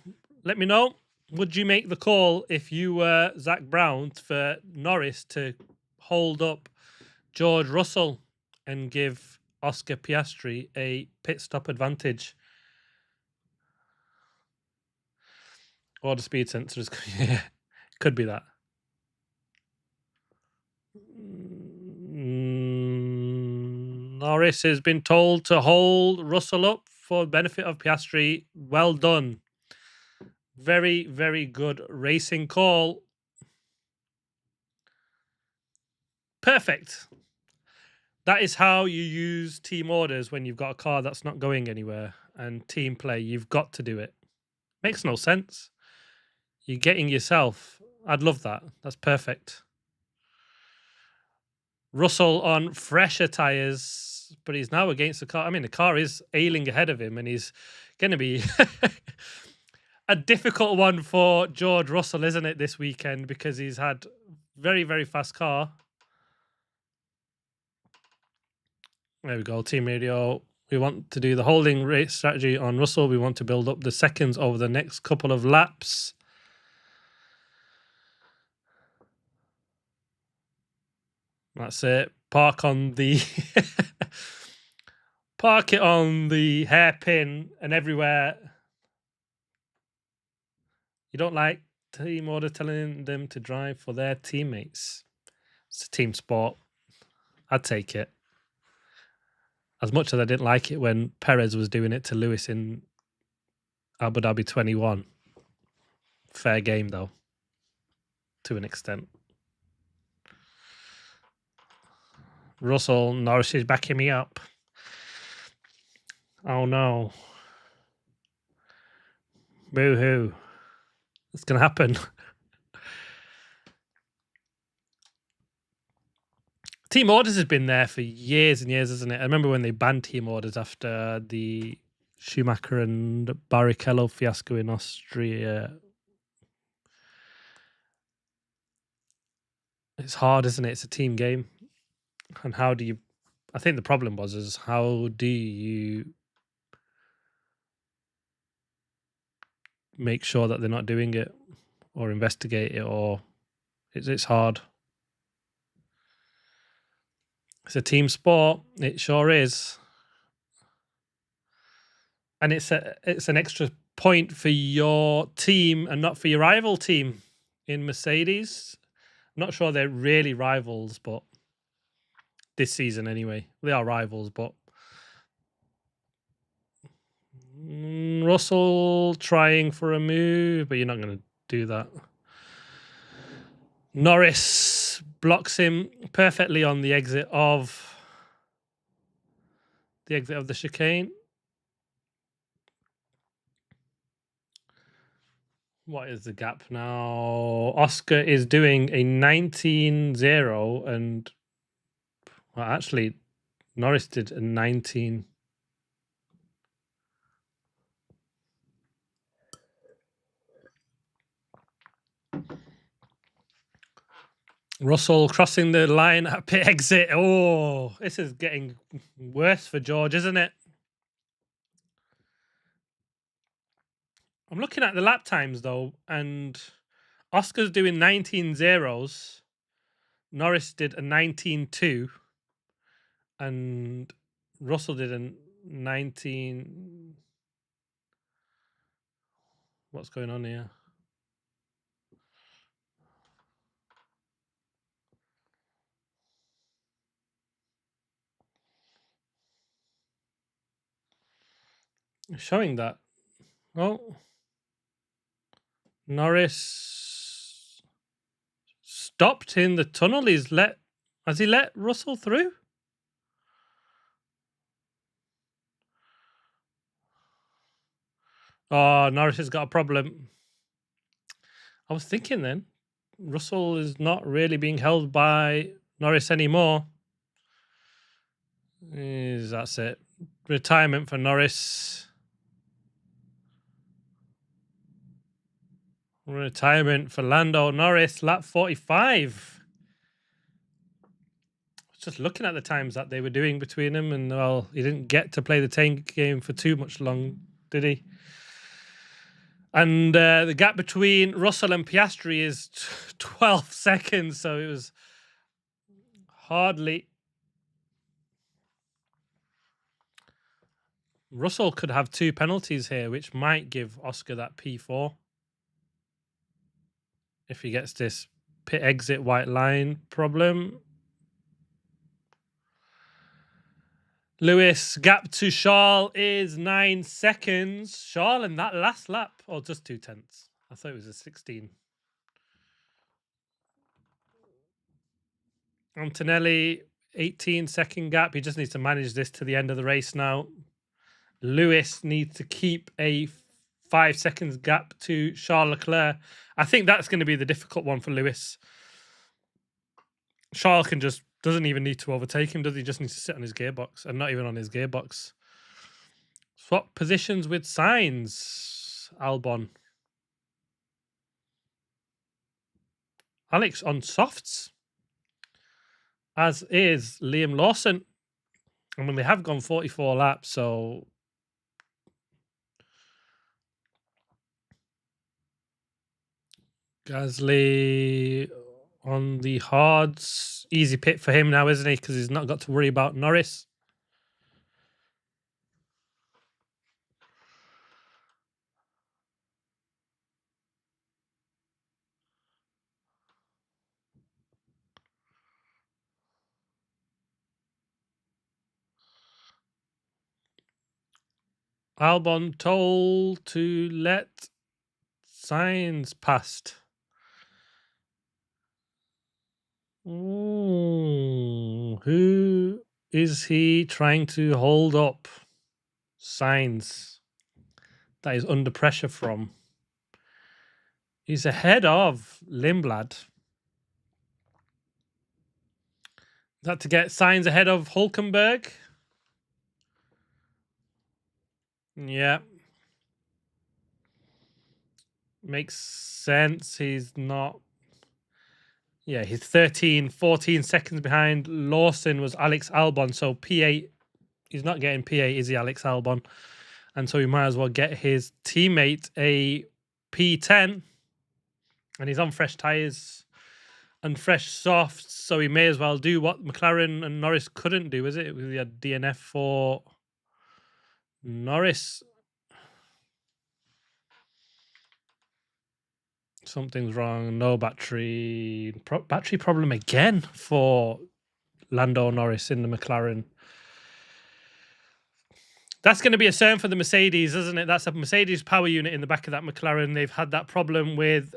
Let me know. Would you make the call if you were Zach Brown for Norris to hold up George Russell and give Oscar Piastri a pit stop advantage? Or the speed sensors. Yeah, could be that. Norris has been told to hold Russell up for the benefit of Piastri. Well done. Very, very good racing call. Perfect. That is how you use team orders when you've got a car that's not going anywhere, and team play. You've got to do it. Makes no sense. You're getting yourself. I'd love that. That's perfect. Russell on fresher tyres, but he's now against the car. I mean, the car is ailing ahead of him, and he's going to be a difficult one for George Russell, isn't it, this weekend? Because he's had very, very fast car. There we go, team radio. We want to do the holding race strategy on Russell. We want to build up the seconds over the next couple of laps. That's it. Park on the park it on the hairpin and everywhere. You don't like team order telling them to drive for their teammates. It's a team sport. I'd take it. As much as I didn't like it when Perez was doing it to Lewis in Abu Dhabi 21. Fair game, though, to an extent. Russell, Norris is backing me up. Oh, no. Boo-hoo. It's going to happen. Team orders has been there for years and years, isn't it? I remember when they banned team orders after the Schumacher and Barrichello fiasco in Austria. It's hard, isn't it? It's a team game. And how do you... I think the problem was how do you make sure that they're not doing it or investigate it, or it's hard. It's a team sport. It sure is. And it's an extra point for your team and not for your rival team in Mercedes. I'm not sure they're really rivals, but this season anyway. They are rivals, but Russell trying for a move, but you're not going to do that. Norris blocks him perfectly on the exit of the chicane. What is the gap now? Oscar is doing a 19.0 and well, actually Norris did a 19. Russell crossing the line at pit exit. Oh, this is getting worse for George, isn't it? I'm looking at the lap times though, and Oscar's doing 19.0s. Norris did a 19.2, and Russell did a 19. What's going on here? Showing that. Oh, Norris stopped in the tunnel. He's let Has he let Russell through? Oh, Norris has got a problem. I was thinking then, Russell is not really being held by Norris anymore. That's it. Retirement for Norris. Retirement for Lando Norris, lap 45. Just looking at the times that they were doing between them, and well, he didn't get to play the tank game for too much long, did he? And the gap between Russell and Piastri is 12 seconds, so it was hardly. Russell could have 2 penalties here, which might give Oscar that P4 if he gets this pit exit white line problem. Lewis gap to Charles is 9 seconds. Charles in that last lap, or just 2/10. I thought it was a 16. Antonelli, 18-second gap. He just needs to manage this to the end of the race now. Lewis needs to keep a 5 seconds gap to Charles Leclerc. I think that's going to be the difficult one for Lewis. Charles doesn't even need to overtake him, does he? Just needs to sit on his gearbox, and not even on his gearbox. Swap positions with Sainz. Albon. Alex on softs, as is Liam Lawson. I mean, they have gone 44 laps, so Gasly on the hards. Easy pit for him now, isn't he? Because he's not got to worry about Norris. Albon told to let Sainz past. Ooh, who is he trying to hold up? Sainz. That is under pressure from. He's ahead of Lindblad. Is that to get Sainz ahead of Hulkenberg? Yeah. Makes sense. He's not. Yeah, he's 13, 14 seconds behind. Lawson was Alex Albon. So P8, he's not getting P8, is he, Alex Albon? And so he might as well get his teammate a P10. And he's on fresh tyres and fresh softs. So he may as well do what McLaren and Norris couldn't do, is it? We had DNF for Norris. Something's wrong. No battery. Battery problem again for Lando Norris in the McLaren. That's going to be a concern for the Mercedes, isn't it? That's a Mercedes power unit in the back of that McLaren. They've had that problem with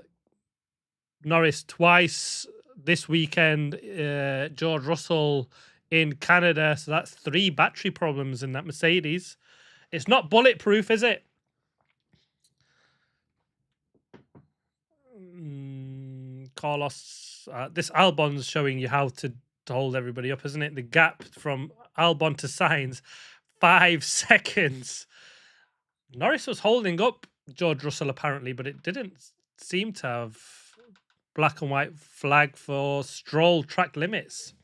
Norris twice this weekend. George Russell in Canada. So that's 3 battery problems in that Mercedes. It's not bulletproof, is it? Carlos, this Albon's showing you how to hold everybody up, isn't it? The gap from Albon to Sainz, 5 seconds. Norris was holding up George Russell apparently, but it didn't seem to have black and white flag for Stroll track limits.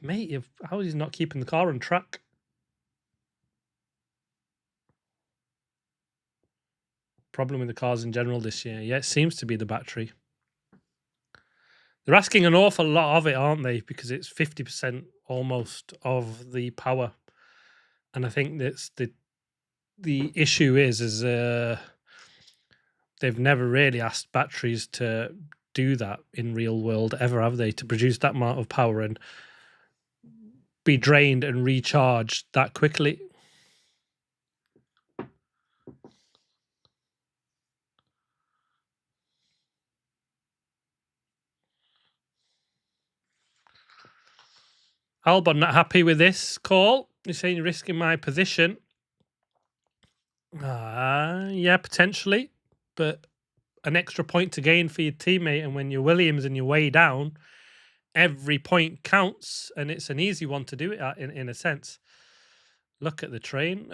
Mate, how is he not keeping the car on track? Problem with the cars in general this year. Yeah, it seems to be the battery. They're asking an awful lot of it, aren't they? Because it's 50% almost of the power. And I think that's the issue is they've never really asked batteries to do that in real world ever, have they? To produce that amount of power and be drained and recharged that quickly. Albon not happy with this call. He's saying you're risking my position. Yeah, potentially. But an extra point to gain for your teammate, and when you're Williams and you're way down, every point counts, and it's an easy one to do it at, in a sense. Look at the train.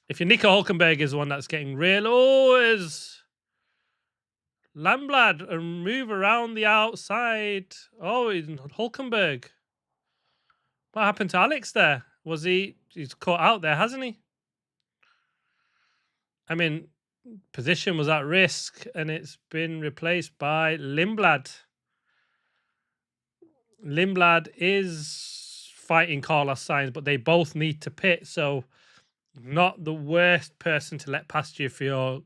If your Nico Hulkenberg is the one that's getting real, is Lamblad and move around the outside. Oh, Hulkenberg. What happened to Alex there? He's caught out there, hasn't he? I mean, position was at risk, and it's been replaced by Limblad. Limblad is fighting Carlos Sainz, but they both need to pit, so not the worst person to let past you for your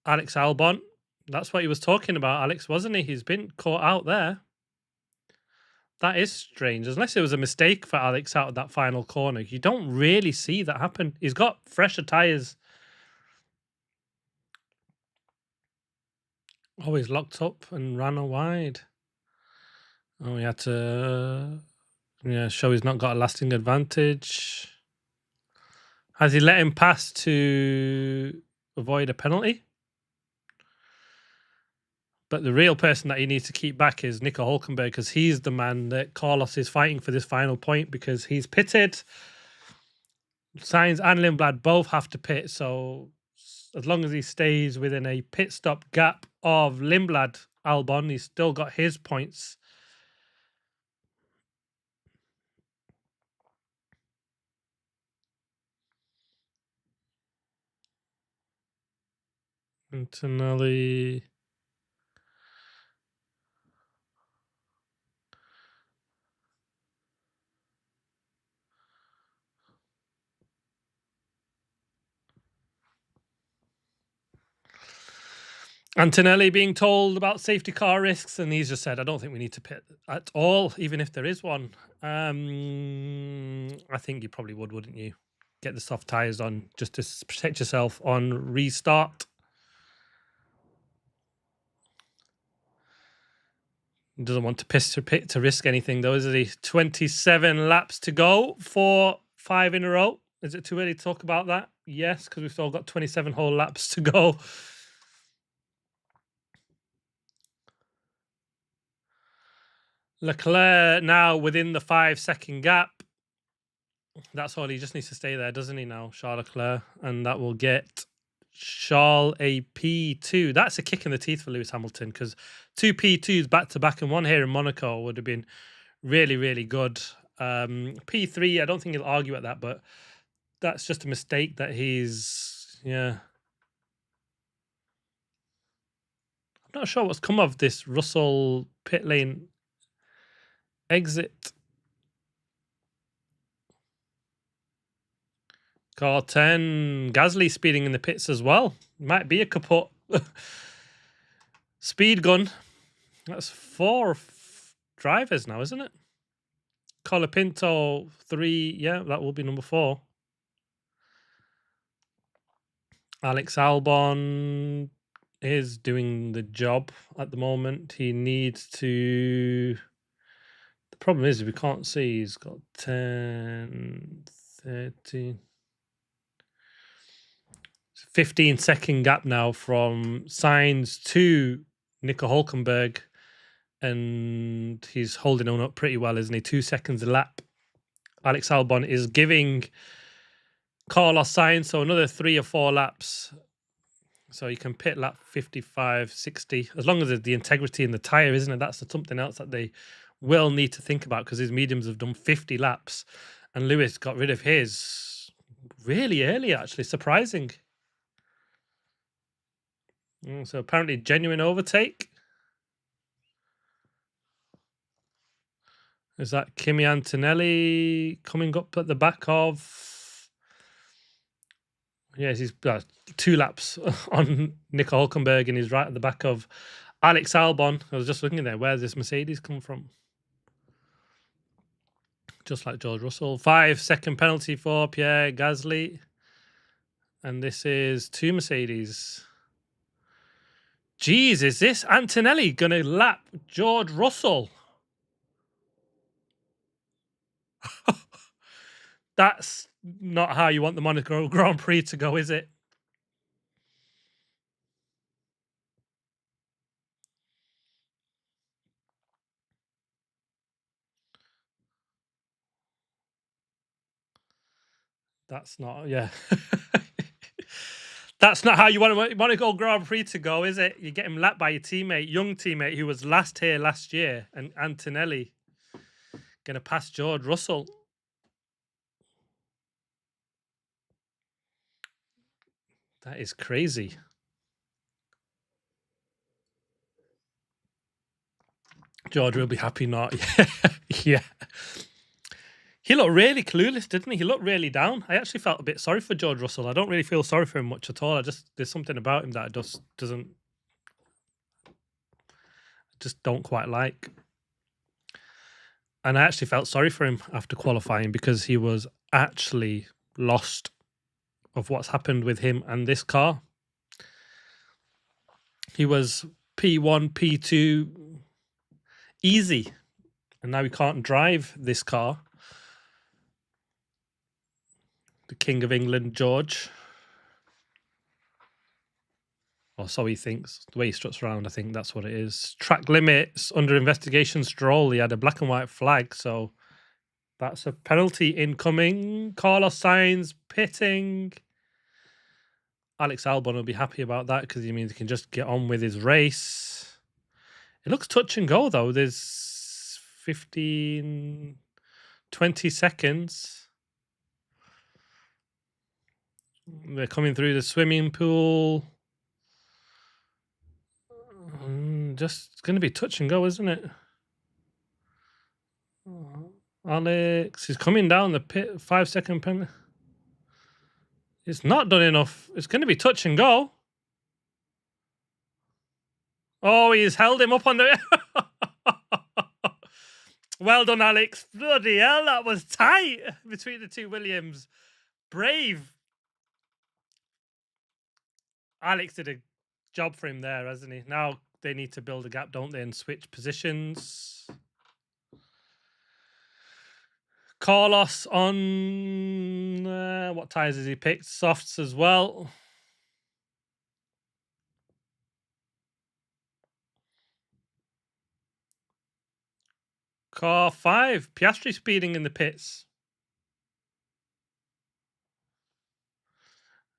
Alex Albon. That's what he was talking about, Alex, wasn't he? He's been caught out there. That is strange. Unless it was a mistake for Alex out of that final corner. You don't really see that happen. He's got fresher tyres. Oh, he's locked up and ran wide. Oh, he had to show he's not got a lasting advantage. Has he let him pass to avoid a penalty? But the real person that he needs to keep back is Nico Hulkenberg, because he's the man that Carlos is fighting for this final point, because he's pitted. Sainz and Lindblad both have to pit, so as long as he stays within a pit stop gap of Lindblad, Albon, he's still got his points. Antonelli. Antonelli being told about safety car risks, and he's just said, I don't think we need to pit at all, even if there is one. I think you probably would, wouldn't you? Get the soft tyres on just to protect yourself on restart. Doesn't want to risk anything, though, is he? 27 laps to go for 5 in a row. Is it too early to talk about that? Yes, because we've still got 27 whole laps to go. Leclerc now within the 5-second gap. That's all. He just needs to stay there, doesn't he, now, Charles Leclerc? And that will get Charles a P2. That's a kick in the teeth for Lewis Hamilton, because 2 P2s back-to-back and one here in Monaco would have been really, really good. P3, I don't think he'll argue at that, but that's just a mistake that he's... Yeah. I'm not sure what's come of this Russell pit lane exit. Car 10, Gasly speeding in the pits as well. Might be a kaput. Speed gun. That's 4 drivers now, isn't it? Colapinto 3. Yeah, that will be number 4. Alex Albon is doing the job at the moment. He needs to... The problem is we can't see. He's got 10, 13... 15-second gap now from Sainz to Nico Hulkenberg, and he's holding on up pretty well, isn't he? 2 seconds a lap. Alex Albon is giving Carlos Sainz so another 3 or 4 laps, so you can pit lap 55, 60, as long as there's the integrity in the tyre, isn't it? That's something else that they will need to think about, because his mediums have done 50 laps, and Lewis got rid of his really early, actually. Surprising. So apparently genuine overtake. Is that Kimi Antonelli coming up at the back of... Yes, he's 2 laps on Nico Hulkenberg, and he's right at the back of Alex Albon. I was just looking there. Where's this Mercedes come from? Just like George Russell. 5-second penalty for Pierre Gasly. And this is 2 Mercedes. Jeez, is this Antonelli going to lap George Russell? That's not how you want the Monaco Grand Prix to go, is it? That's not, yeah. That's not how you want Monaco Grand Prix to go, is it? You get him lapped by your teammate, young teammate who was last here last year, and Antonelli going to pass George Russell. That is crazy. George will be happy not. Yeah. He looked really clueless, didn't he? He looked really down. I actually felt a bit sorry for George Russell. I don't really feel sorry for him much at all. There's something about him that I just don't quite like. And I actually felt sorry for him after qualifying because he was actually lost of what's happened with him and this car. He was P1, P2 easy, and now he can't drive this car. The King of England, George. Or so he thinks. The way he struts around, I think that's what it is. Track limits, under investigation, Stroll. He had a black and white flag, so that's a penalty incoming. Carlos Sainz pitting. Alex Albon will be happy about that because he means he can just get on with his race. It looks touch and go, though. There's 15, 20 seconds. They're coming through the swimming pool. Just it's going to be touch and go, isn't it? Alex, he's coming down the pit. 5-second penalty. It's not done enough. It's going to be touch and go. Oh, he's held him up on the... Well done, Alex. Bloody hell, that was tight between the two Williams. Brave. Alex did a job for him there, hasn't he? Now they need to build a gap, don't they, and switch positions. Carlos on... what tyres has he picked? Softs as well. Car 5. Piastri speeding in the pits.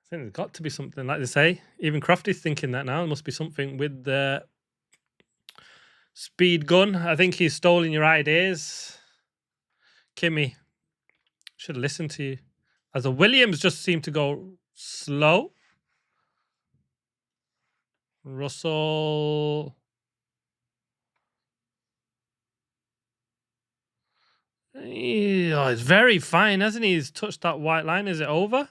I think there's got to be something, like they say. Even Crofty's thinking that now. There must be something with the speed gun. I think he's stolen your ideas. Kimmy, should have listened to you. As the Williams just seemed to go slow. Russell. Oh, it's very fine, hasn't he? He's touched that white line. Is it over?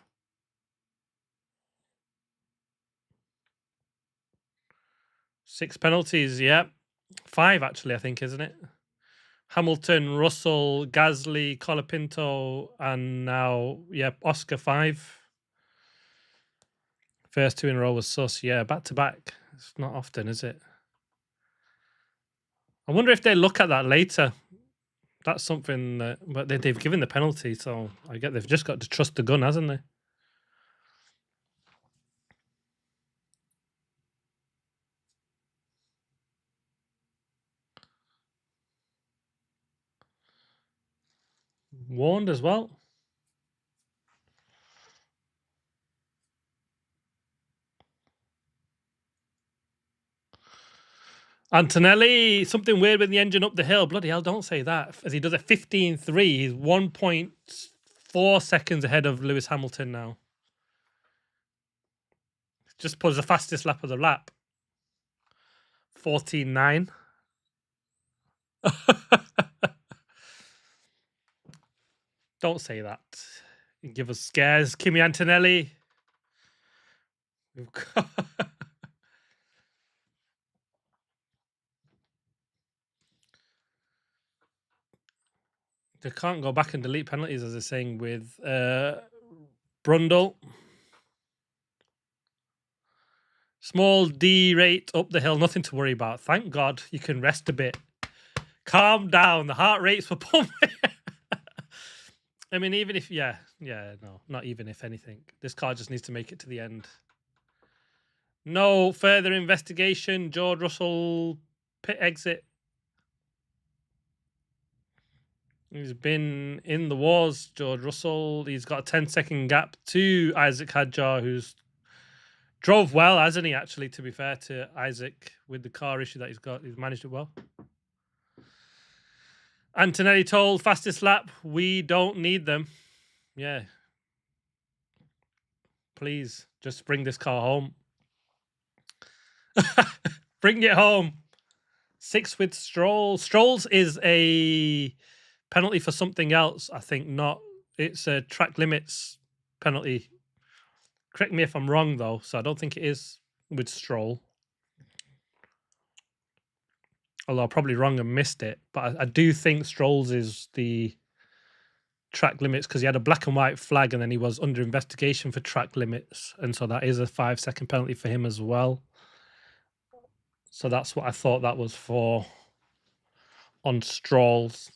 Six penalties, yeah. 5, actually, I think, isn't it? Hamilton, Russell, Gasly, Colapinto, and now, yeah, Oscar 5. First 2 in a row was sus. Yeah, back-to-back. It's not often, is it? I wonder if they look at that later. That's something that... But they've given the penalty, so I get they've just got to trust the gun, hasn't they? Warned as well. Antonelli, something weird with the engine up the hill. Bloody hell, don't say that. As he does a 15.3, he's 1.4 seconds ahead of Lewis Hamilton now. Just put the fastest lap of the lap. 14.9. Don't say that. You give us scares. Kimi Antonelli. We've got... They can't go back and delete penalties, as they're saying with Brundle. Small D rate up the hill, nothing to worry about. Thank God you can rest a bit. Calm down. The heart rates were pumping. I mean, even if, no, not even if anything. This car just needs to make it to the end. No further investigation. George Russell pit exit. He's been in the wars, George Russell. He's got a 10-second gap to Isaac Hadjar, who's drove well, hasn't he, actually, to be fair to Isaac, with the car issue that he's got. He's managed it well. Antonelli told fastest lap, we don't need them. Yeah. Please, just bring this car home. Bring it home. 6 with Stroll. Stroll's is a penalty for something else, I think, not. It's a track limits penalty. Correct me if I'm wrong, though. So I don't think it is with Stroll. Although I'm probably wrong and missed it. But I do think Stroll's is the track limits because he had a black and white flag and then he was under investigation for track limits. And so that is a 5-second penalty for him as well. So that's what I thought that was for on Stroll's.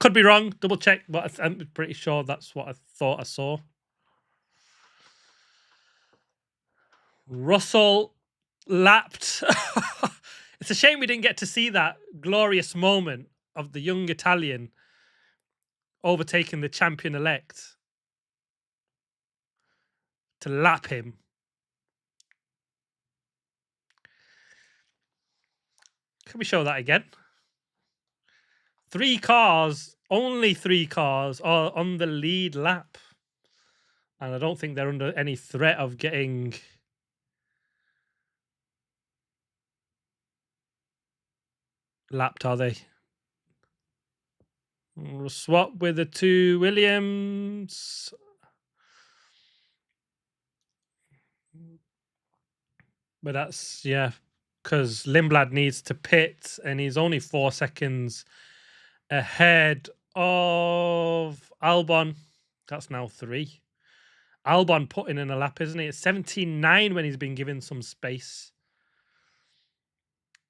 Could be wrong, double check, but I'm pretty sure that's what I thought I saw. Russell lapped. It's a shame we didn't get to see that glorious moment of the young Italian overtaking the champion-elect to lap him. Can we show that again? 3 cars, only 3 cars are on the lead lap. And I don't think they're under any threat of getting lapped, are they? We'll swap with the 2 Williams. But that's, yeah, because Lindblad needs to pit and he's only 4 seconds ahead of Albon. That's now 3. Albon putting in a lap, isn't he? It's 17.9 when he's been given some space.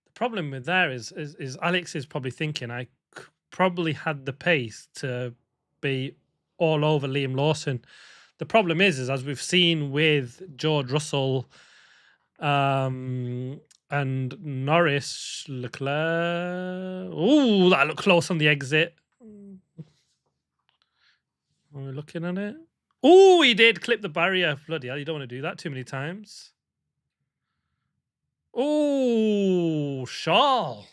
The problem with there is Alex is probably thinking I probably had the pace to be all over Liam Lawson. The problem is as we've seen with George Russell and Norris, Leclerc. Oh, that looked close on the exit. Are we looking at it? Oh, he did clip the barrier. Bloody hell, you don't want to do that too many times. Oh, Charles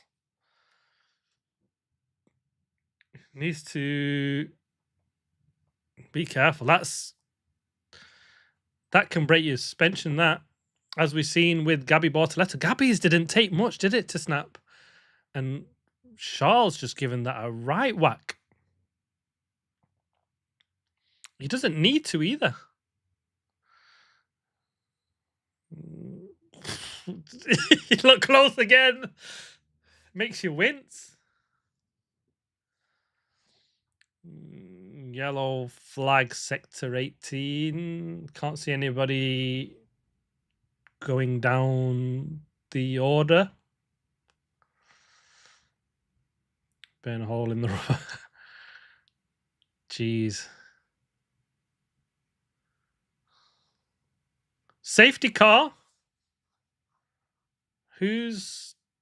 needs to be careful. That can break your suspension, that. As we've seen with Gabby Bortoleto. Gabby's didn't take much, did it, to snap? And Charles just given that a right whack. He doesn't need to either. You look close again. Makes you wince. Yellow flag, sector 18. Can't see anybody going down the order. Burn a hole in the rubber. Jeez. Safety car.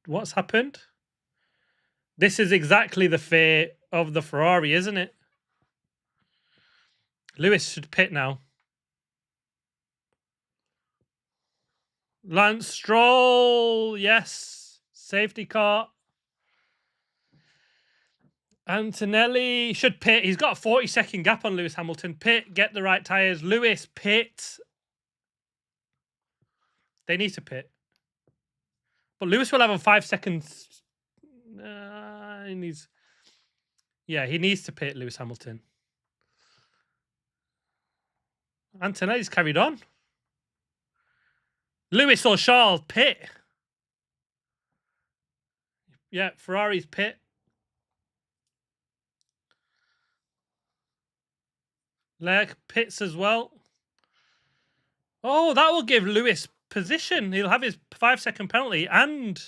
What's happened? This is exactly the fate of the Ferrari, isn't it? Lewis should pit now. Lance Stroll, yes. Safety car. Antonelli should pit. He's got a 40-second gap on Lewis Hamilton. Pit, get the right tyres. Lewis, pit. They need to pit. But Lewis will have a 5 seconds. He needs to pit, Lewis Hamilton. Antonelli's carried on. Lewis or Charles, pit. Yeah, Ferrari's pit. Leclerc pits as well. Oh, that will give Lewis position. He'll have his 5-second penalty, and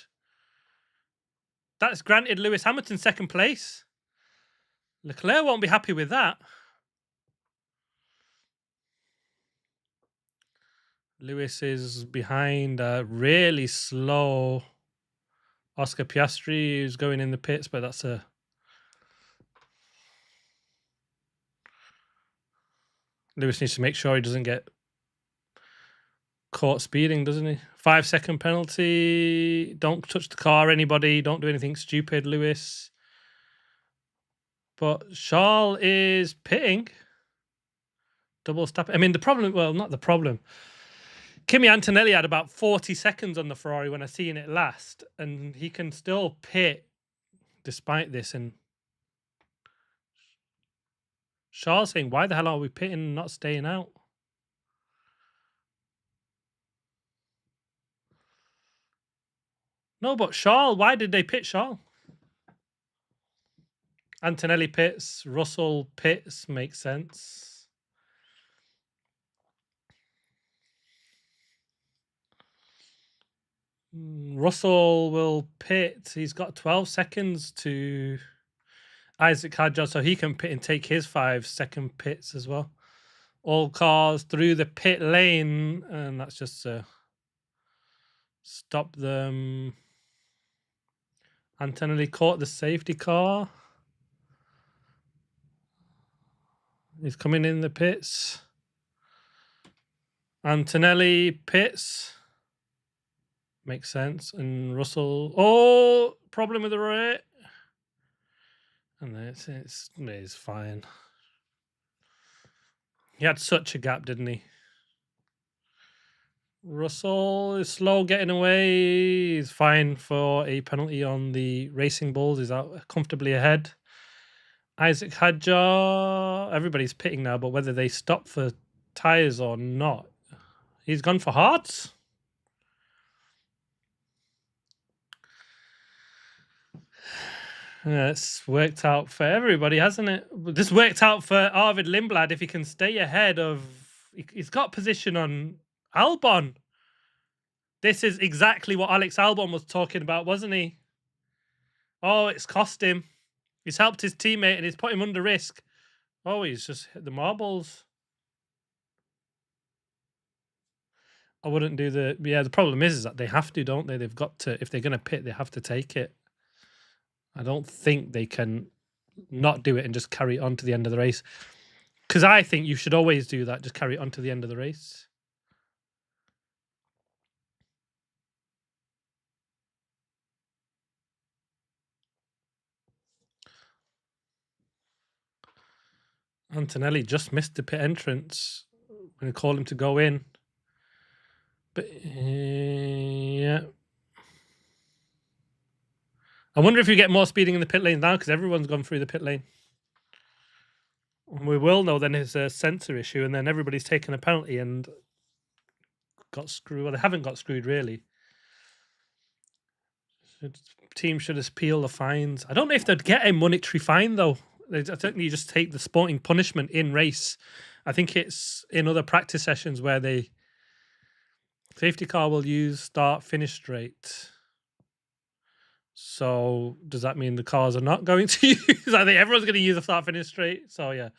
that's granted Lewis Hamilton second place. Leclerc won't be happy with that. Lewis is behind a really slow Oscar Piastri, who's going in the pits, but that's a... Lewis needs to make sure he doesn't get caught speeding, doesn't he? 5-second penalty. Don't touch the car, anybody. Don't do anything stupid, Lewis. But Charles is pitting. Double stop. I mean, the problem, well, not the problem. Kimi Antonelli had about 40 seconds on the Ferrari when I seen it last, and he can still pit despite this. And Charles saying, why the hell are we pitting and not staying out? No, but Charles, why did they pit Charles? Antonelli pits, Russell pits, makes sense. Russell will pit. He's got 12 seconds to Isaac Hadjar, so he can pit and take his 5-second pits as well. All cars through the pit lane, and that's just stop them. Antonelli caught the safety car. He's coming in the pits. Antonelli pits. Makes sense. And Russell, oh, problem with the rate. And it's fine. He had such a gap, didn't he? Russell is slow getting away. He's fine for a penalty on the Racing Bulls. He's out comfortably ahead. Isaac Hadjar, everybody's pitting now, but whether they stop for tyres or not, he's gone for hards. Yeah, it's worked out for everybody, hasn't it? This worked out for Arvid Lindblad if he can stay ahead of... He's got position on Albon. This is exactly what Alex Albon was talking about, wasn't he? Oh, it's cost him. He's helped his teammate and he's put him under risk. Oh, he's just hit the marbles. I wouldn't do the... Yeah, the problem is that they have to, don't they? They've got to... If they're going to pit, they have to take it. I don't think they can not do it and just carry it on to the end of the race. Because I think you should always do that. Just carry it on to the end of the race. Antonelli just missed the pit entrance. I'm going to call him to go in. But, yeah. I wonder if you get more speeding in the pit lane now because everyone's gone through the pit lane. And we will know then it's a sensor issue and then everybody's taken a penalty and got screwed. Well, they haven't got screwed, really. The team should appeal the fines. I don't know if they'd get a monetary fine, though. I think you just take the sporting punishment in race. I think it's in other practice sessions where they... Safety car will use start-finish straight. So does that mean the cars are not going to use? I think everyone's going to use a start finish straight. So yeah,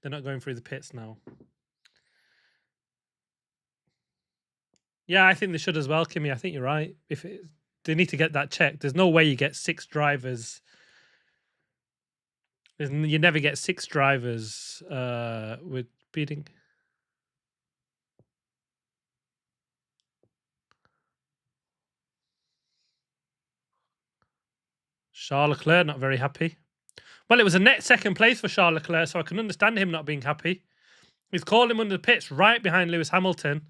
they're not going through the pits now. Yeah, I think they should as well, Kimmy. I think you're right. They need to get that checked. There's no way you get 6 drivers. You never get 6 drivers with speeding. Charles Leclerc not very happy. Well, it was a net second place for Charles Leclerc, so I can understand him not being happy. He's called him under the pits right behind Lewis Hamilton,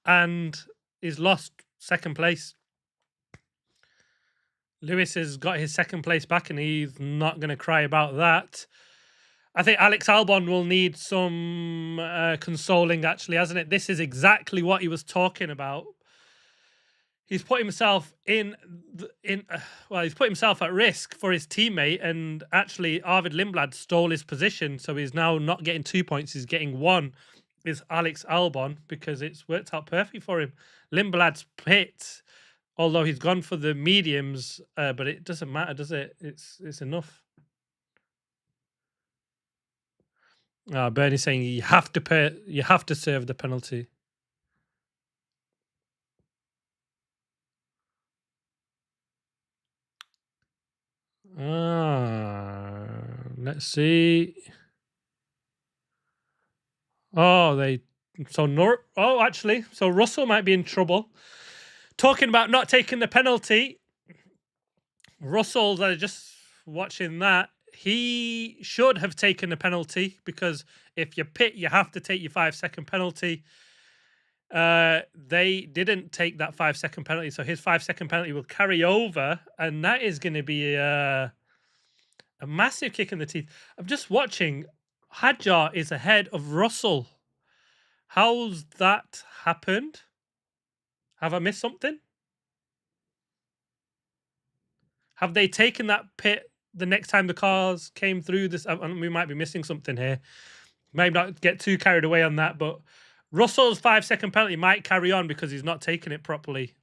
and he's lost second place. Lewis has got his second place back, and he's not going to cry about that. I think Alex Albon will need some consoling, actually, hasn't it? This is exactly what he was talking about. He's put himself he's put himself at risk for his teammate, and actually Arvid Lindblad stole his position, so he's now not getting 2 points, he's getting 1. Is Alex Albon, because it's worked out perfectly for him. Lindblad's pit, although he's gone for the mediums, but it doesn't matter, does it? It's enough. Bernie's saying you have to serve the penalty. Let's see. Actually, so Russell might be in trouble. Talking about not taking the penalty, Russell's just watching that. He should have taken the penalty because if you pit, you have to take your 5-second penalty. They didn't take that 5-second penalty, so his 5-second penalty will carry over, and that is going to be a massive kick in the teeth. I'm just watching. Hadjar is ahead of Russell. How's that happened? Have I missed something? Have they taken that pit the next time the cars came through this? We might be missing something here. Maybe not get too carried away on that, but Russell's 5-second penalty might carry on because he's not taking it properly.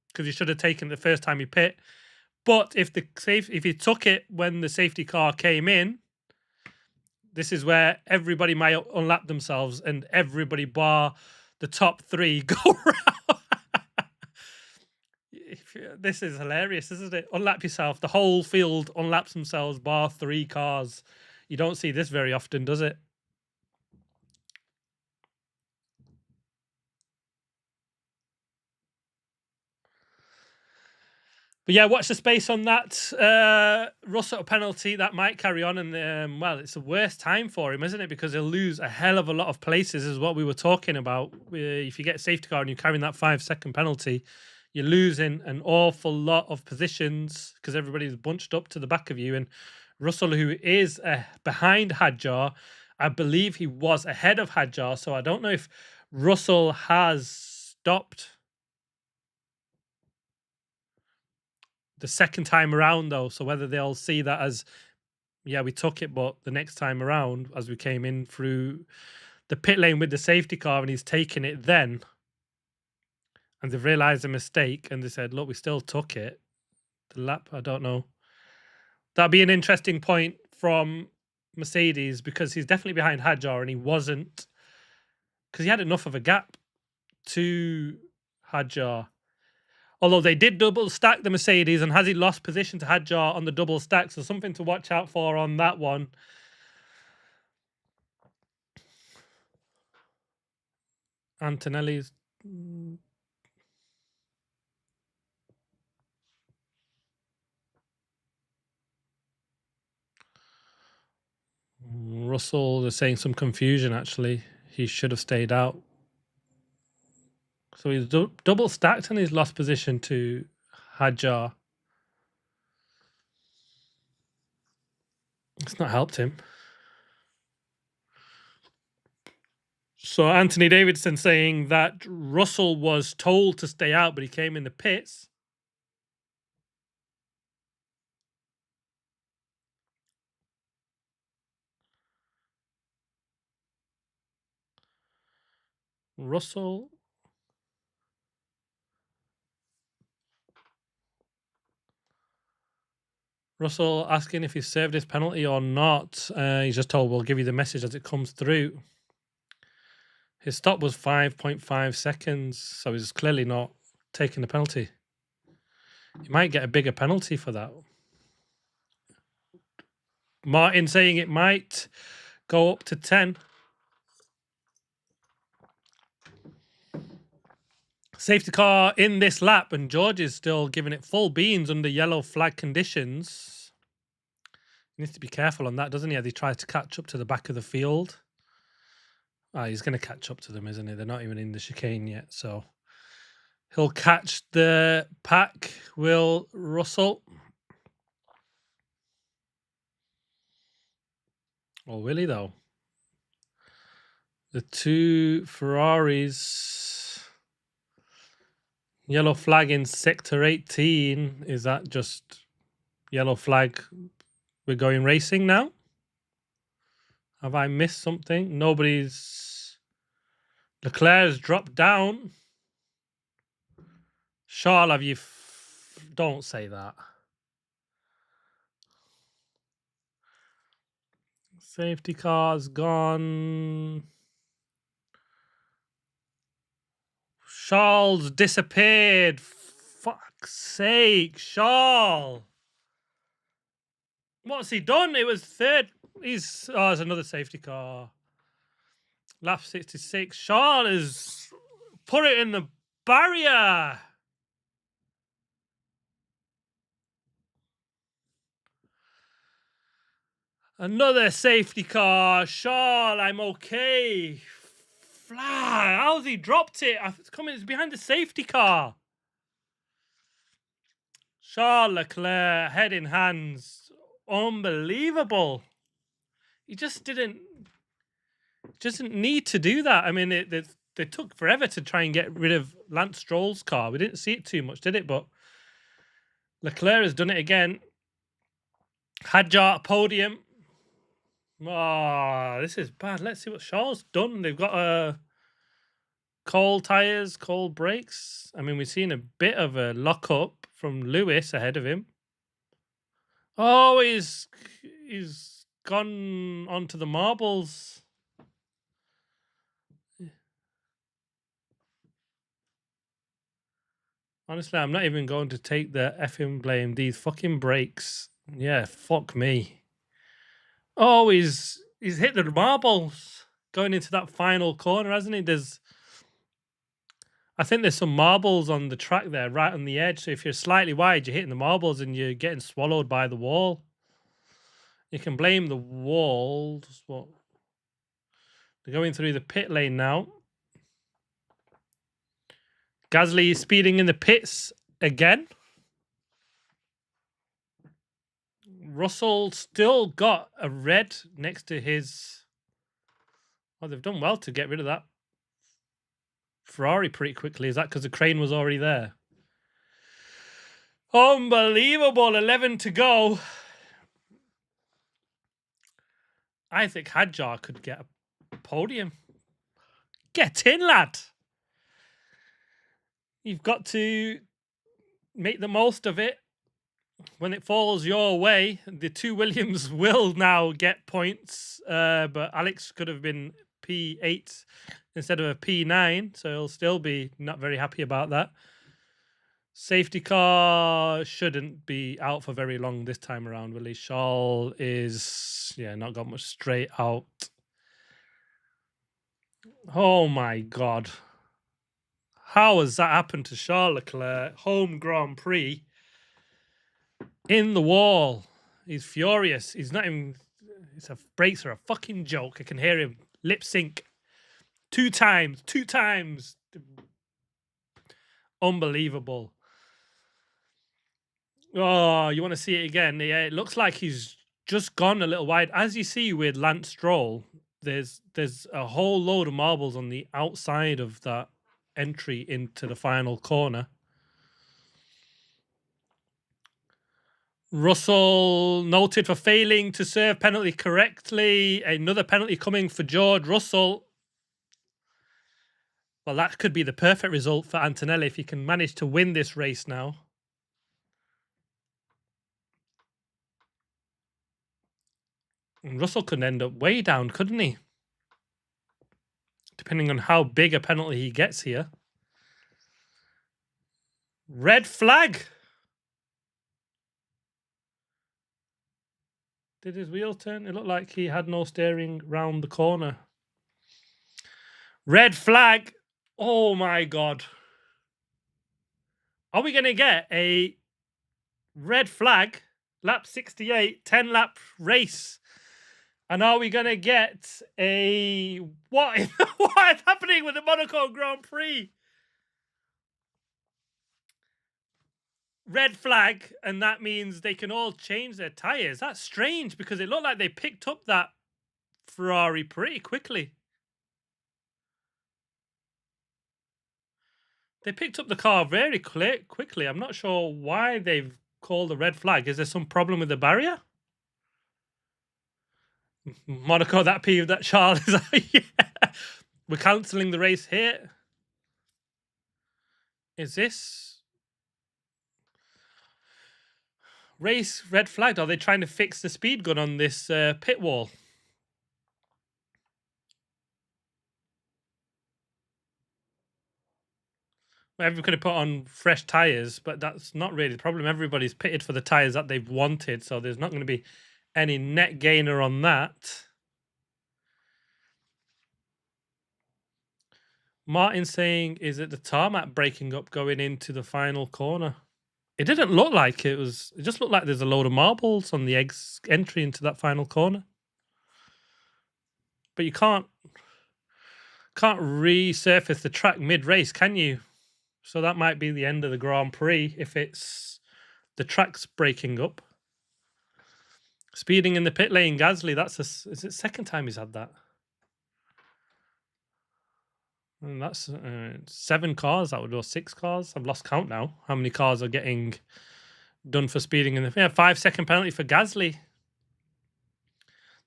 Because he should have taken it the first time he pit. But if he took it when the safety car came in, this is where everybody might unlap themselves, and everybody bar the top 3 go around. This is hilarious, isn't it? Unlap yourself. The whole field unlaps themselves, bar 3 cars. You don't see this very often, does it? But yeah, watch the space on that Russell penalty. That might carry on, and well, it's the worst time for him, isn't it? Because he'll lose a hell of a lot of places, is what we were talking about. If you get a safety car and you're carrying that 5-second penalty, you're losing an awful lot of positions because everybody's bunched up to the back of you. And Russell, who is behind Hadjar, I believe he was ahead of Hadjar, so I don't know if Russell has stopped the second time around, though. So whether they'll see that as, yeah, we took it, but the next time around, as we came in through the pit lane with the safety car and he's taken it then, and they've realised a mistake and they said, look, we still took it. The lap, I don't know. That'd be an interesting point from Mercedes because he's definitely behind Hadjar and he wasn't, because he had enough of a gap to Hadjar. Although they did double stack the Mercedes, and has he lost position to Hadjar on the double stack? So something to watch out for on that one. Antonelli's. Russell is saying some confusion, actually. He should have stayed out. So he's double stacked and he's lost position to Hadjar. It's not helped him. So Anthony Davidson saying that Russell was told to stay out, but he came in the pits. Russell asking if he served his penalty or not. He's just told, we'll give you the message as it comes through. His stop was 5.5 seconds, so he's clearly not taking the penalty. He might get a bigger penalty for that. Martin saying it might go up to 10. Safety car in this lap, and George is still giving it full beans under yellow flag conditions. He needs to be careful on that, doesn't he, as he tries to catch up to the back of the field. He's going to catch up to them, isn't he? They're not even in the chicane yet, so he'll catch the pack, will Russell. Or will he, though? The 2 Ferraris. Yellow flag in sector 18. Is that just yellow flag? We're going racing now? Have I missed something? Nobody's. Leclerc's dropped down. Charles, have you. Don't say that. Safety car's gone. Charles disappeared. Fuck's sake, Charles. What's he done? It was third. There's another safety car. Lap 66. Charles has put it in the barrier. Another safety car. Charles, I'm okay. Fly. How's he dropped it? It's coming. It's behind the safety car. Charles Leclerc, head in hands. Unbelievable. He just didn't need to do that. I mean, they took forever to try and get rid of Lance Stroll's car. We didn't see it too much, did it? But Leclerc has done it again. Hadjar podium. Oh, this is bad. Let's see what Charles done. They've got cold tires, cold brakes. I mean, we've seen a bit of a lock-up from Lewis ahead of him. Oh, he's gone onto the marbles. Honestly, I'm not even going to take the effing blame. These fucking brakes. Yeah, fuck me. Oh, he's hit the marbles going into that final corner, hasn't he? I think there's some marbles on the track there, right on the edge. So if you're slightly wide, you're hitting the marbles and you're getting swallowed by the wall. You can blame the walls. What? They're going through the pit lane now. Gasly is speeding in the pits again. Russell still got a red next to his... Oh, they've done well to get rid of that Ferrari pretty quickly. Is that because the crane was already there? Unbelievable. 11 to go. I think Hadjar could get a podium. Get in, lad. You've got to make the most of it. When it falls your way, the two Williams will now get points. But Alex could have been P8 instead of a P9, so he'll still be not very happy about that. Safety car shouldn't be out for very long this time around, really. Charles is, not got much straight out. Oh my God. How has that happened to Charles Leclerc? Home Grand Prix. In the wall. He's furious. He's not even... Brakes are a fucking joke. I can hear him lip sync. Two times. Unbelievable. Oh, you want to see it again? Yeah, it looks like he's just gone a little wide. As you see with Lance Stroll, there's a whole load of marbles on the outside of that entry into the final corner. Russell noted for failing to serve penalty correctly. Another penalty coming for George Russell. Well, that could be the perfect result for Antonelli if he can manage to win this race now. And Russell could end up way down, couldn't he? Depending on how big a penalty he gets here. Red flag. Did his wheel turn? It looked like he had no steering round the corner. Red flag. Oh my God. Are we going to get a red flag, lap 68, 10-lap race? And are we going to get a... What is happening with the Monaco Grand Prix? Red flag, and that means they can all change their tyres. That's strange because it looked like they picked up that Ferrari pretty quickly. They picked up the car very quickly. I'm not sure why they've called a red flag. Is there some problem with the barrier? Monaco, that peeved that Charles is... Yeah. We're cancelling the race here. Is this... Race red flagged? Are they trying to fix the speed gun on this pit wall? Everybody could have put on fresh tyres, but that's not really the problem. Everybody's pitted for the tyres that they've wanted, so there's not going to be any net gainer on that. Martin saying, is it the tarmac breaking up going into the final corner? It didn't look like it was. It just looked like there's a load of marbles on the entry into that final corner. But you can't resurface the track mid-race, can you? So that might be the end of the Grand Prix if it's the track's breaking up. Speeding in the pit lane, Gasly. Is it second time he's had that? And that's 7 cars. That would be 6 cars. I've lost count now. How many cars are getting done for speeding in the 5-second penalty for Gasly.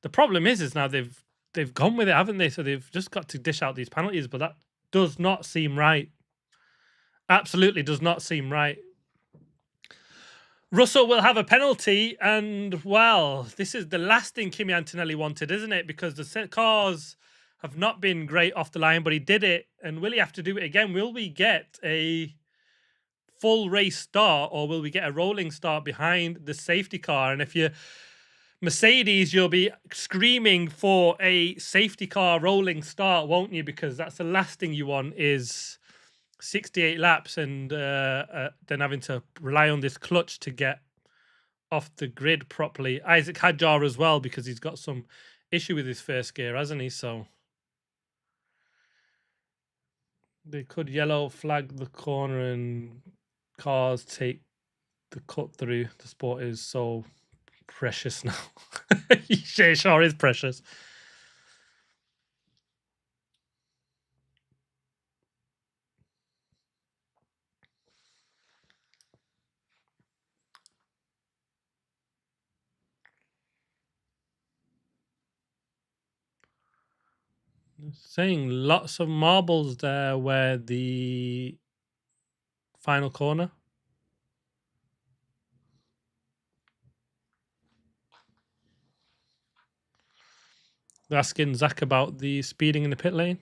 The problem is now they've gone with it, haven't they? So they've just got to dish out these penalties, but that does not seem right. Absolutely does not seem right. Russell will have a penalty, and well, this is the last thing Kimi Antonelli wanted, isn't it? Because the cars have not been great off the line, but he did it, and will he have to do it again? Will we get a full race start, or will we get a rolling start behind the safety car? And if you're Mercedes, you'll be screaming for a safety car rolling start, won't you? Because that's the last thing you want is 68 laps and then having to rely on this clutch to get off the grid properly. Isaac Hadjar as well, because he's got some issue with his first gear, hasn't he? So they could yellow flag the corner and cars take the cut through. The sport is so precious now. It sure is precious. Saying lots of marbles there where the final corner. They're asking Zach about the speeding in the pit lane.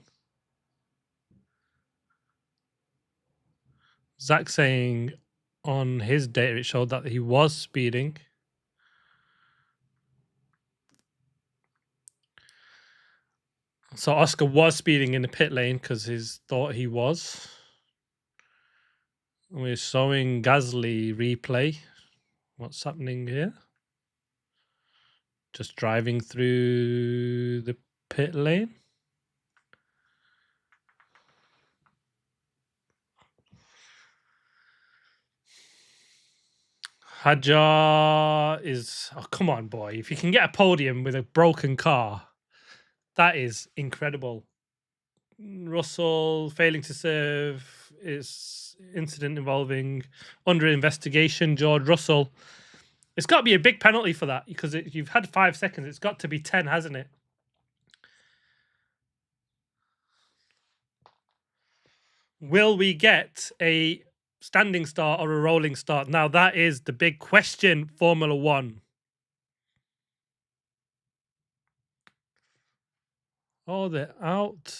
Zach saying on his data it showed that he was speeding. So Oscar was speeding in the pit lane because he thought he was. We're showing Gasly replay. What's happening here? Just driving through the pit lane. Hadjar is... Oh, come on, boy. If you can get a podium with a broken car, that is incredible. Russell failing to serve is incident involving under investigation. George Russell. It's got to be a big penalty for that because you've had 5 seconds. It's got to be 10, hasn't it? Will we get a standing start or a rolling start? Now, that is the big question, Formula One. Oh, they're out.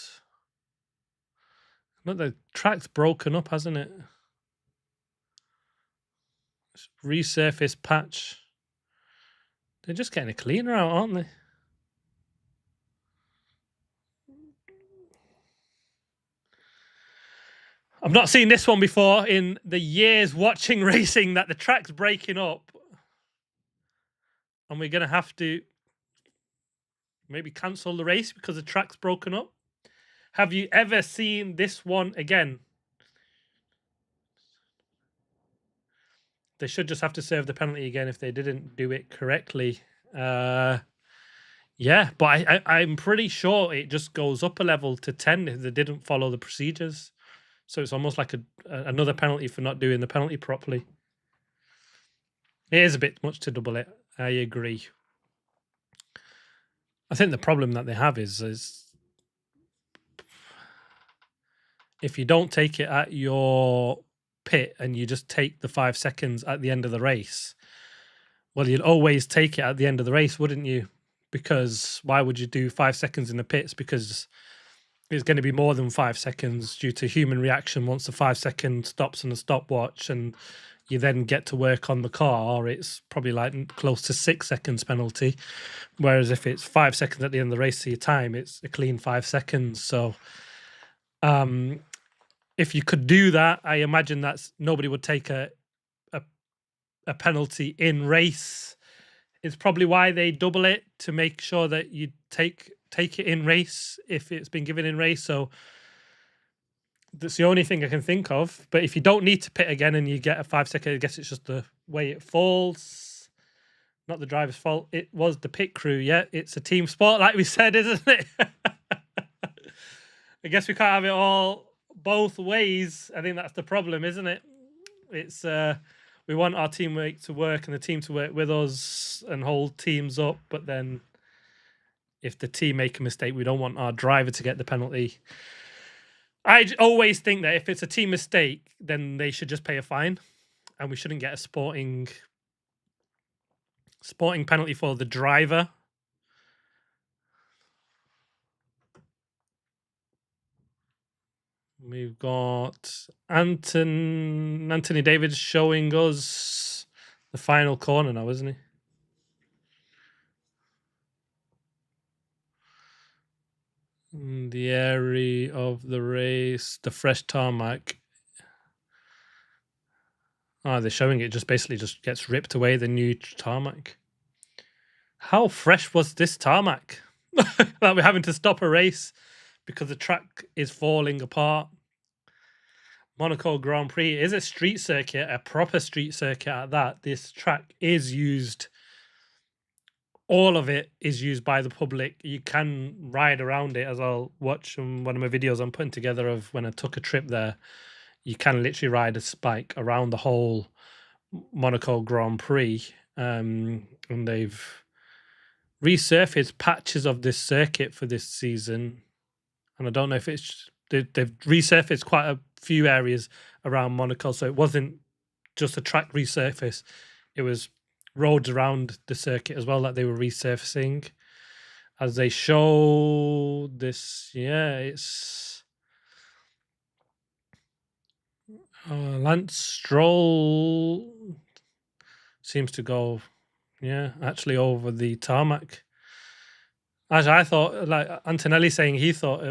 Look, the track's broken up, hasn't it? Resurface patch. They're just getting a cleaner out, aren't they? I've not seen this one before in the years watching racing, that the track's breaking up. And we're going to have to maybe cancel the race because the track's broken up. Have you ever seen this one again? They should just have to serve the penalty again if they didn't do it correctly. Yeah, but I'm pretty sure it just goes up a level to 10 if they didn't follow the procedures. So it's almost like another penalty for not doing the penalty properly. It is a bit much to double it. I agree. I think the problem that they have is if you don't take it at your pit and you just take the 5 seconds at the end of the race, well, you'd always take it at the end of the race, wouldn't you? Because why would you do 5 seconds in the pits? Because it's going to be more than 5 seconds due to human reaction. Once the 5 second stops on the stopwatch and you then get to work on the car, it's probably like close to 6 seconds penalty. Whereas if it's 5 seconds at the end of the race to your time, it's a clean 5 seconds. So if you could do that, I imagine that's nobody would take a penalty in race. It's probably why they double it, to make sure that you take it in race if it's been given in race. So that's the only thing I can think of. But if you don't need to pit again and you get a 5 second, I guess it's just the way it falls. Not the driver's fault. It was the pit crew. Yeah, it's a team sport, like we said, isn't it? I guess we can't have it all both ways. I think that's the problem, isn't it? It's we want our teamwork to work and the team to work with us and hold teams up. But then if the team make a mistake, we don't want our driver to get the penalty. I always think that if it's a team mistake, then they should just pay a fine, and we shouldn't get a sporting penalty for the driver. We've got Anthony David showing us the final corner now, isn't he? In the area of the race, the fresh tarmac. Oh, they're showing it just basically just gets ripped away, the new tarmac. How fresh was this tarmac? That we're having to stop a race because the track is falling apart. Monaco Grand Prix is a street circuit, a proper street circuit at that. This track is used, all of it is used by the public. You can ride around it, as I'll watch on one of my videos I'm putting together of when I took a trip there. You can literally ride a bike around the whole Monaco Grand Prix. And they've resurfaced patches of this circuit for this season. And I don't know if it's, they've resurfaced quite a few areas around Monaco. So it wasn't just a track resurface. It was roads around the circuit as well that they were resurfacing. As they show this, yeah, it's Lance Stroll seems to go, yeah, actually over the tarmac. As I thought, like Antonelli saying he thought,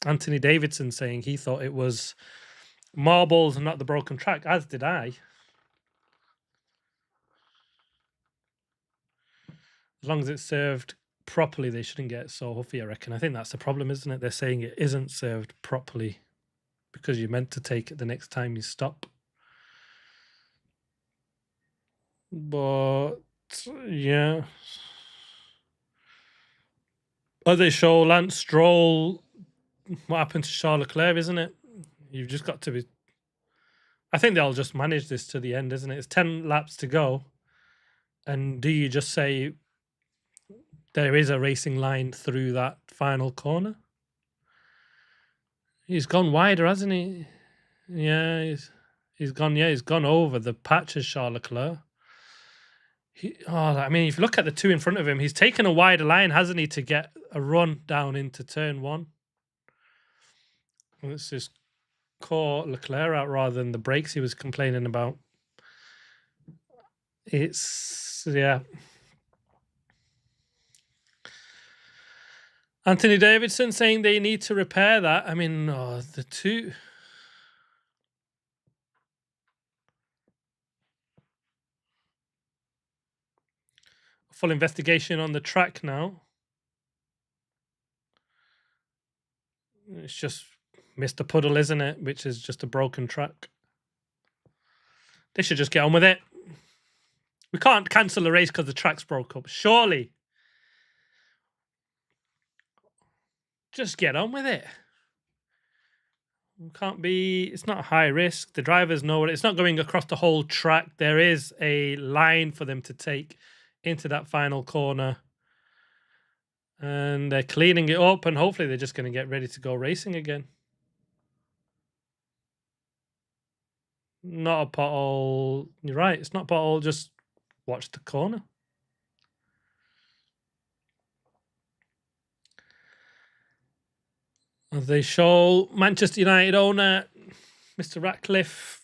Anthony Davidson saying he thought it was marbles and not the broken track, as did I. As long as it's served properly, they shouldn't get so huffy, I reckon. I think that's the problem, isn't it? They're saying it isn't served properly because you're meant to take it the next time you stop. But yeah. Oh, they show Lance Stroll, what happened to Charles Leclerc, isn't it? You've just got to be... I think they'll just manage this to the end, isn't it? It's 10 laps to go. And do you just say there is a racing line through that final corner? He's gone wider, hasn't he? Yeah, he's gone. Yeah, he's gone over the patch of Charles Leclerc. I mean, if you look at the two in front of him, he's taken a wider line, hasn't he, to get a run down into turn one. Let's just caught Leclerc out rather than the brakes he was complaining about. It's, yeah. Anthony Davidson saying they need to repair that. I mean, the two... Full investigation on the track now. It's just Mr. Puddle, isn't it? Which is just a broken track. They should just get on with it. We can't cancel the race because the track's broke up. Surely. Just get on with it. Can't be... It's not high risk. The drivers know it. It's not going across the whole track. There is a line for them to take into that final corner. And they're cleaning it up, and hopefully they're just going to get ready to go racing again. Not a pothole. You're right. It's not a pothole. Just watch the corner. As they show Manchester United owner, Mr. Ratcliffe.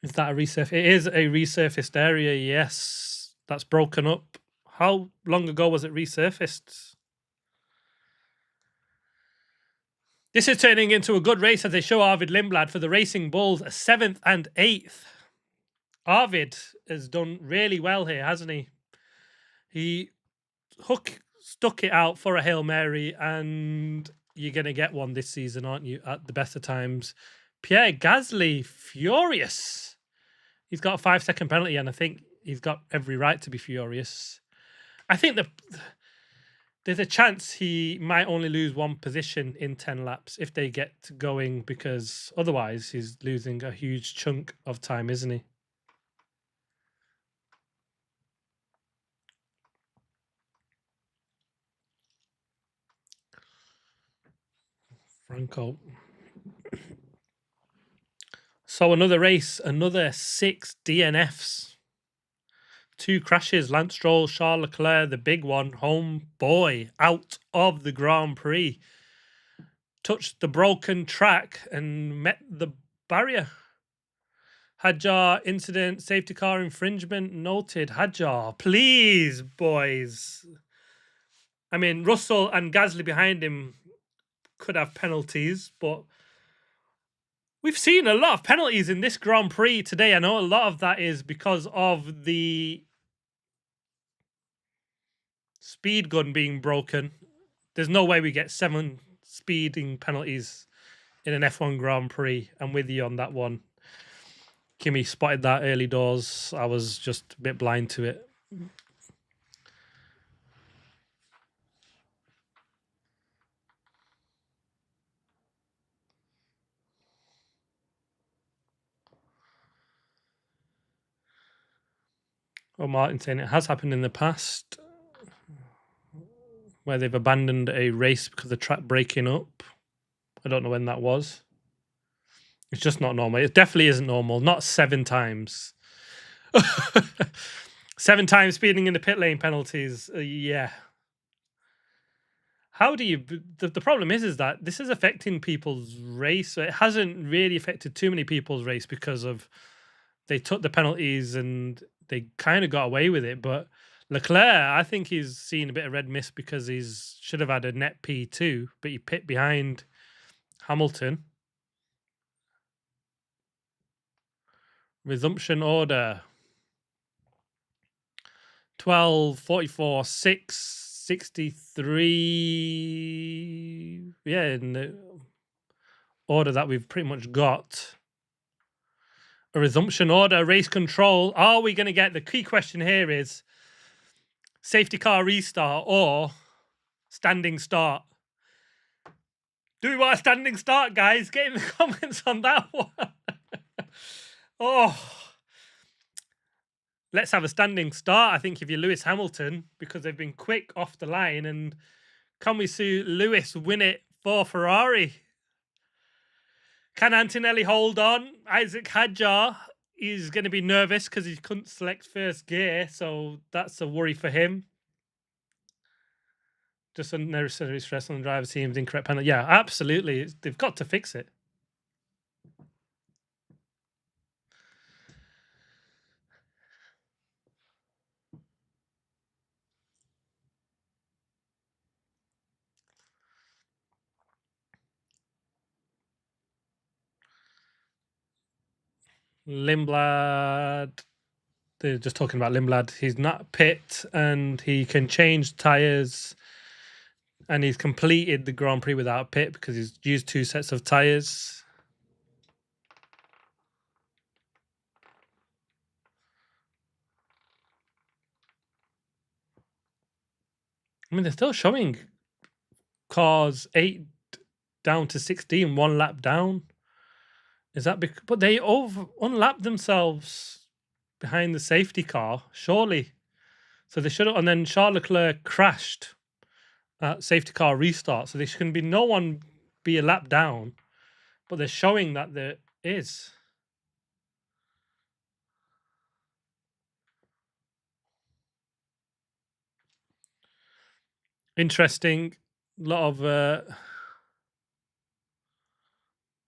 Is that a resurface? It is a resurfaced area, yes. That's broken up. How long ago was it resurfaced? This is turning into a good race as they show Arvid Lindblad for the Racing Bulls, 7th and 8th. Arvid has done really well here, hasn't he? He stuck it out for a Hail Mary, and you're going to get one this season, aren't you, at the best of times. Pierre Gasly, furious. He's got a 5-second penalty, and I think he's got every right to be furious. I think there's a chance he might only lose one position in 10 laps if they get going, because otherwise he's losing a huge chunk of time, isn't he? Franco. So another race, another 6 DNFs. 2 crashes, Lance Stroll, Charles Leclerc, the big one, home boy, out of the Grand Prix. Touched the broken track and met the barrier. Hadjar incident, safety car infringement noted. Hadjar, please, boys. I mean, Russell and Gasly behind him could have penalties, but we've seen a lot of penalties in this Grand Prix today. I know a lot of that is because of the speed gun being broken. There's no way we get 7 speeding penalties in an F1 Grand Prix. I'm with you on that one. Kimi spotted that early doors. I was just a bit blind to it. Oh, Martin saying it has happened in the past where they've abandoned a race because of the track breaking up. I don't know when that was. It's just not normal. It definitely isn't normal. Not 7 times. 7 times speeding in the pit lane penalties. Yeah. How do you... The problem is that this is affecting people's race. It hasn't really affected too many people's race because of... They took the penalties and they kind of got away with it. But Leclerc, I think he's seen a bit of red mist because he's should have had a net P2, but he pit behind Hamilton. Resumption order. 12, 44, 6, 63. Yeah, in the order that we've pretty much got. A resumption order, race control. Are we going to get... The key question here is safety car restart or standing start? Do we want a standing start, guys? Get in the comments on that one. Oh, let's have a standing start. I think if you're Lewis Hamilton, because they've been quick off the line, and can we see Lewis win it for Ferrari? Can Antonelli hold on? Isaac Hadjar is going to be nervous because he couldn't select first gear, so that's a worry for him. Just unnecessary stress on the driver team's incorrect penalty. Yeah, absolutely. They've got to fix it. Lindblad. They're just talking about Lindblad. He's not pit and he can change tyres. And he's completed the Grand Prix without pit because he's used 2 sets of tyres. I mean, they're still showing cars 8 down to 16, 1 lap down. Is that because... But they unlapped themselves behind the safety car, surely. So they should have... And then Charles Leclerc crashed at safety car restart. So there can be no one be a lap down. But they're showing that there is. Interesting. A lot of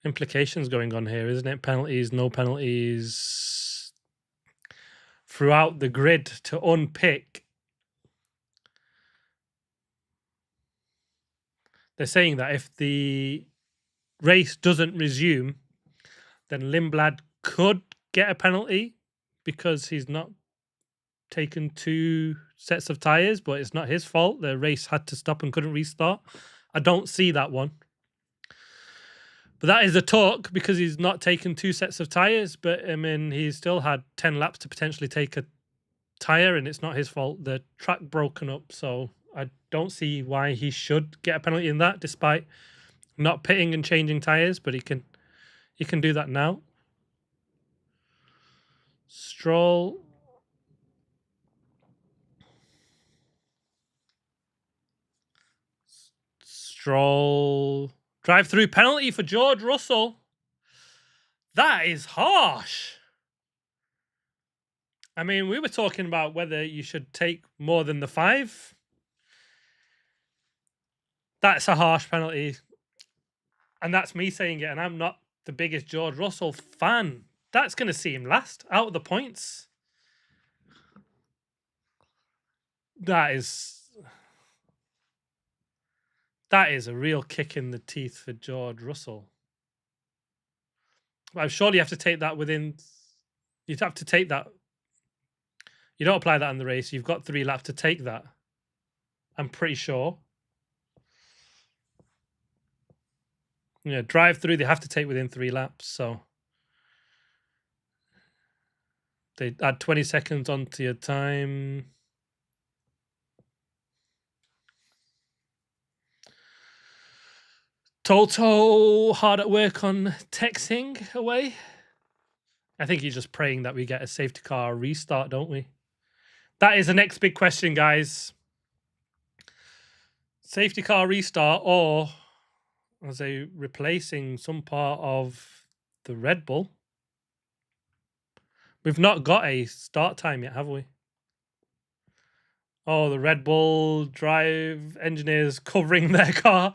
implications going on here, isn't it? Penalties, no penalties throughout the grid to unpick. They're saying that if the race doesn't resume, then Lindblad could get a penalty because he's not taken 2 sets of tyres, but it's not his fault. The race had to stop and couldn't restart. I don't see that one. But that is a talk because he's not taken 2 sets of tyres. But I mean, he's still had 10 laps to potentially take a tyre, and it's not his fault. The track broken up, so I don't see why he should get a penalty in that, despite not pitting and changing tyres. But he can do that now. Stroll. Drive-through penalty for George Russell. That is harsh. I mean, we were talking about whether you should take more than the 5. That's a harsh penalty. And that's me saying it, and I'm not the biggest George Russell fan. That's going to see him last out of the points. That is a real kick in the teeth for George Russell. Well, surely you have to take that within... You'd have to take that... You don't apply that in the race. You've got 3 laps to take that. I'm pretty sure. Yeah, drive through, they have to take within 3 laps, so... They add 20 seconds onto your time. Toto hard at work on texting away. I think he's just praying that we get a safety car restart, don't we? That is the next big question, guys. Safety car restart, or are they replacing some part of the Red Bull? We've not got a start time yet, have we? Oh, the Red Bull drive engineers covering their car.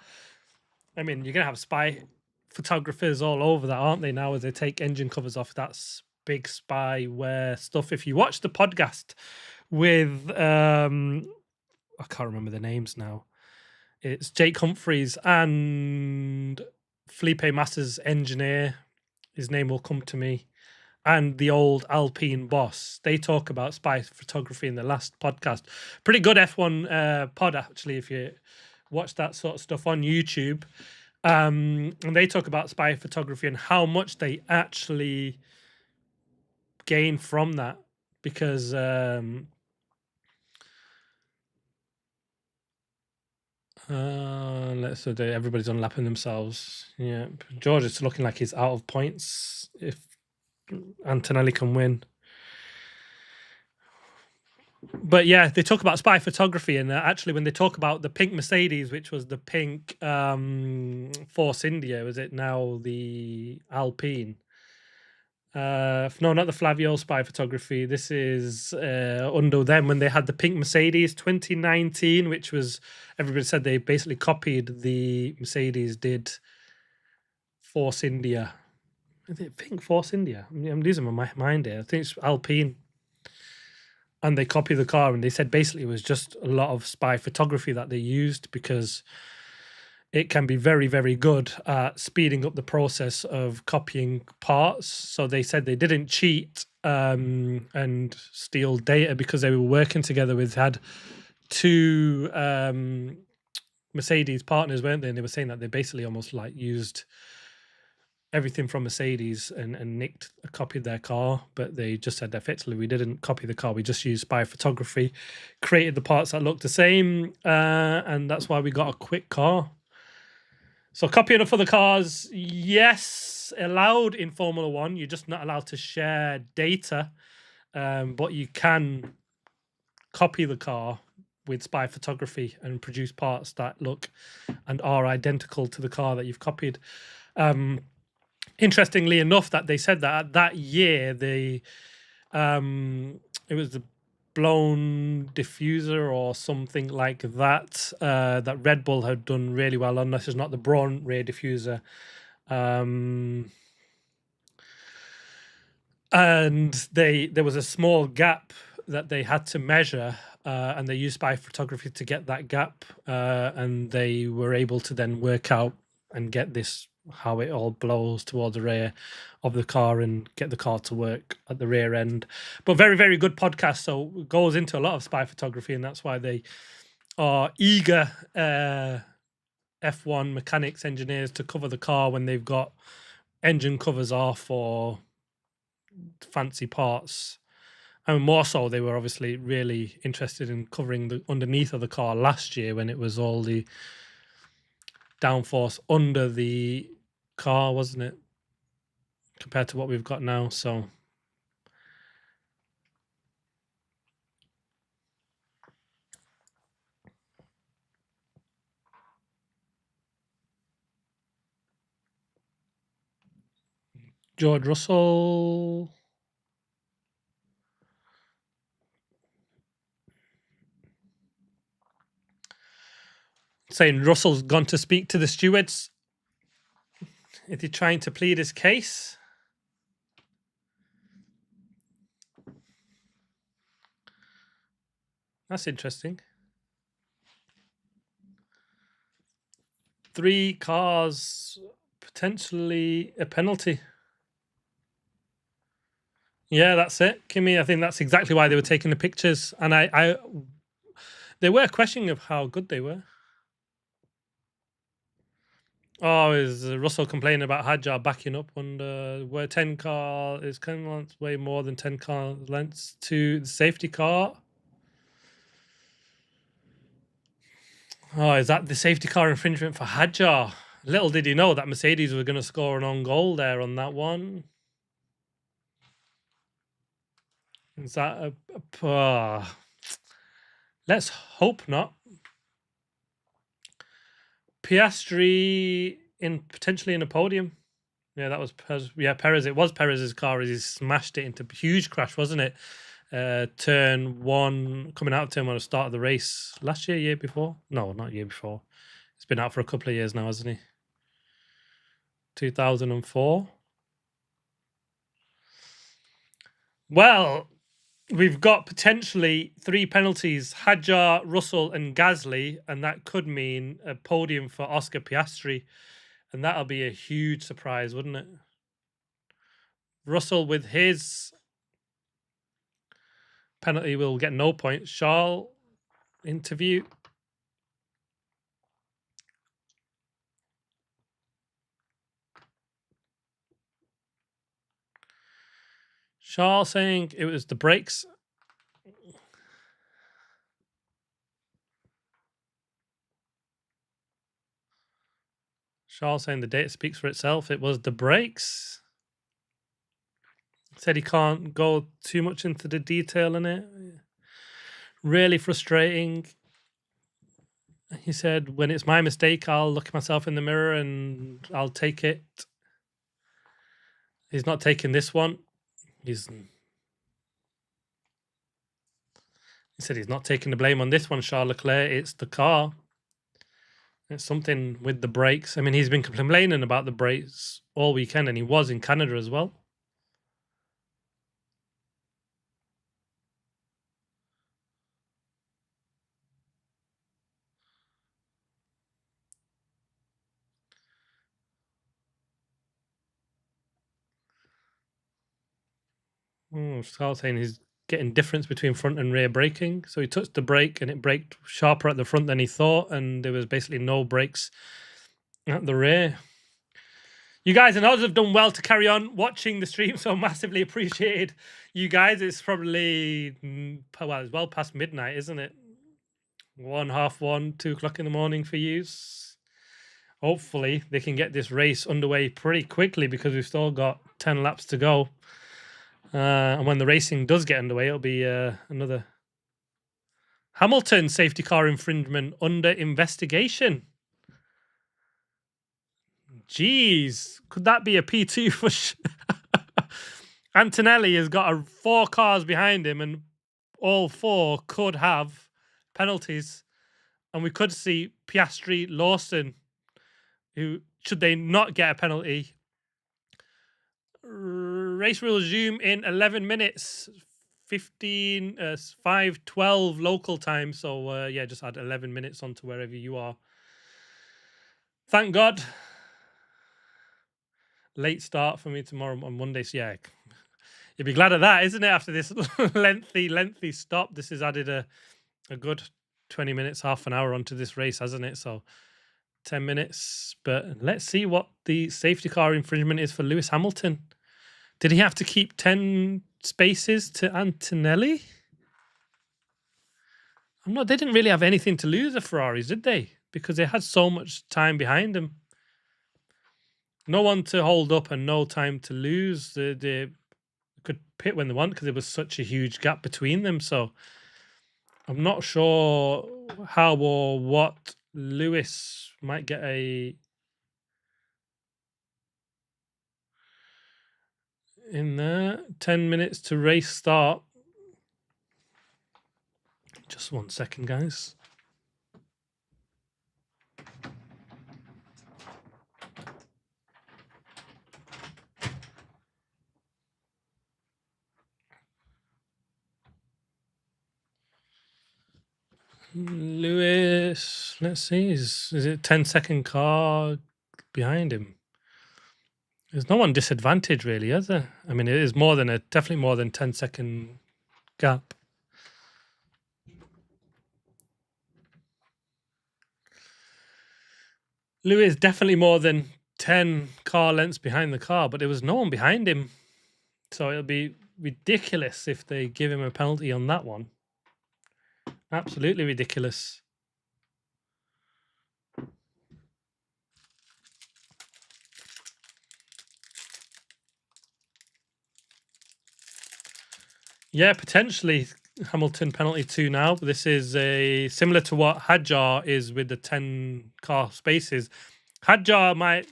I mean, you're going to have spy photographers all over that, aren't they, now, as they take engine covers off? That's big spyware stuff. If you watch the podcast with, I can't remember the names now. It's Jake Humphreys and Felipe Massa's engineer. His name will come to me. And the old Alpine boss. They talk about spy photography in the last podcast. Pretty good F1 pod, actually, if you watch that sort of stuff on YouTube. And they talk about spy photography and how much they actually gain from that. Because everybody's unlapping themselves. Yeah, George is looking like he's out of points if Antonelli can win. But yeah, they talk about spy photography, and actually when they talk about the pink Mercedes, which was the pink Force India, was it now the Alpine? No, not the Flavio spy photography. This is under them when they had the pink Mercedes 2019, which was, everybody said they basically copied the Mercedes did Force India. Is it pink Force India? I'm losing my mind here. I think it's Alpine. And they copied the car, and they said basically it was just a lot of spy photography that they used because it can be very, very good at speeding up the process of copying parts. So they said they didn't cheat and steal data because they were working together with, had 2 Mercedes partners, weren't they? And they were saying that they basically almost like used everything from Mercedes and copied their car, but they just said effectively we didn't copy the car, we just used spy photography, created the parts that looked the same, and that's why we got a quick car. So copying of other cars, yes, allowed in Formula One. You're just not allowed to share data, but you can copy the car with spy photography and produce parts that look and are identical to the car that you've copied. Interestingly enough, that they said that year, it was the blown diffuser or something like that that Red Bull had done really well on. This is not the Braun rear diffuser. And there was a small gap that they had to measure, and they used spy photography to get that gap, and they were able to then work out and get this, how it all blows towards the rear of the car and get the car to work at the rear end. But very, very good podcast. So it goes into a lot of spy photography, and that's why they are eager F1 mechanics engineers to cover the car when they've got engine covers off or fancy parts. And more so, they were obviously really interested in covering the underneath of the car last year when it was all the downforce under the car, wasn't it? Compared to what we've got now. So George Russell. Saying Russell's gone to speak to the stewards. Is he trying to plead his case? That's interesting. 3 cars, potentially a penalty. Yeah, that's it, Kimmy. I think that's exactly why they were taking the pictures. And they were questioning of how good they were. Oh, is Russell complaining about Hadjar backing up under where 10 car is kind of way more than 10 car lengths to the safety car? Oh, is that the safety car infringement for Hadjar? Little did he know that Mercedes were going to score an own goal there on that one. Is that let's hope not. Piastri potentially in a podium. Yeah, that was Perez. It was Perez's car as he smashed it into a huge crash, wasn't it? Turn 1, coming out of turn 1 at the start of the race last year before. No, not year before. It's been out for a couple of years now, hasn't he? 2004. Well, we've got potentially 3 penalties: Hadjar, Russell, and Gasly, and that could mean a podium for Oscar Piastri, and that'll be a huge surprise, wouldn't it? Russell with his penalty will get no points. Charles, interview. Charles saying it was the brakes. Charles saying the data speaks for itself. It was the brakes. Said he can't go too much into the detail in it. Really frustrating. He said, when it's my mistake, I'll look at myself in the mirror and I'll take it. He's not taking this one. He said he's not taking the blame on this one, Charles Leclerc. It's the car. It's something with the brakes. I mean, he's been complaining about the brakes all weekend, and he was in Canada as well. Charles saying he's getting difference between front and rear braking. So he touched the brake and it braked sharper at the front than he thought, and there was basically no brakes at the rear. You guys and others have done well to carry on watching the stream, so massively appreciated. You guys, it's probably, well, it's well past midnight, isn't it? 1:30, 2 o'clock in the morning for you. Hopefully they can get this race underway pretty quickly because we've still got 10 laps to go. And when the racing does get underway, it'll be another Hamilton safety car infringement under investigation. Jeez, could that be a P2 for Antonelli has got 4 cars behind him and all four could have penalties, and we could see Piastri, Lawson, who, should they not get a penalty, race will resume in 11 minutes, 5:12 local time. So yeah, just add 11 minutes onto wherever you are. Thank God. Late start for me tomorrow on Monday. So yeah, you'll be glad of that, isn't it? After this lengthy stop, this has added a good 20 minutes, half an hour onto this race, hasn't it? So 10 minutes. But let's see what the safety car infringement is for Lewis Hamilton. Did he have to keep 10 spaces to Antonelli? They didn't really have anything to lose, the Ferraris, did they? Because they had so much time behind them. No one to hold up and no time to lose. They could pit when they want because there was such a huge gap between them. So I'm not sure how or what Lewis might get in there. 10 minutes to race start. Just 1 second, guys. Lewis, let's see, is it 10-second car behind him? There's no one disadvantaged really, is there? I mean, it is definitely more than 10-second gap. Lewis definitely more than 10 car lengths behind the car, but there was no one behind him. So it'll be ridiculous if they give him a penalty on that one. Absolutely ridiculous. Yeah, potentially Hamilton penalty 2 now. But this is similar to what Hadjar is with the 10 car spaces. The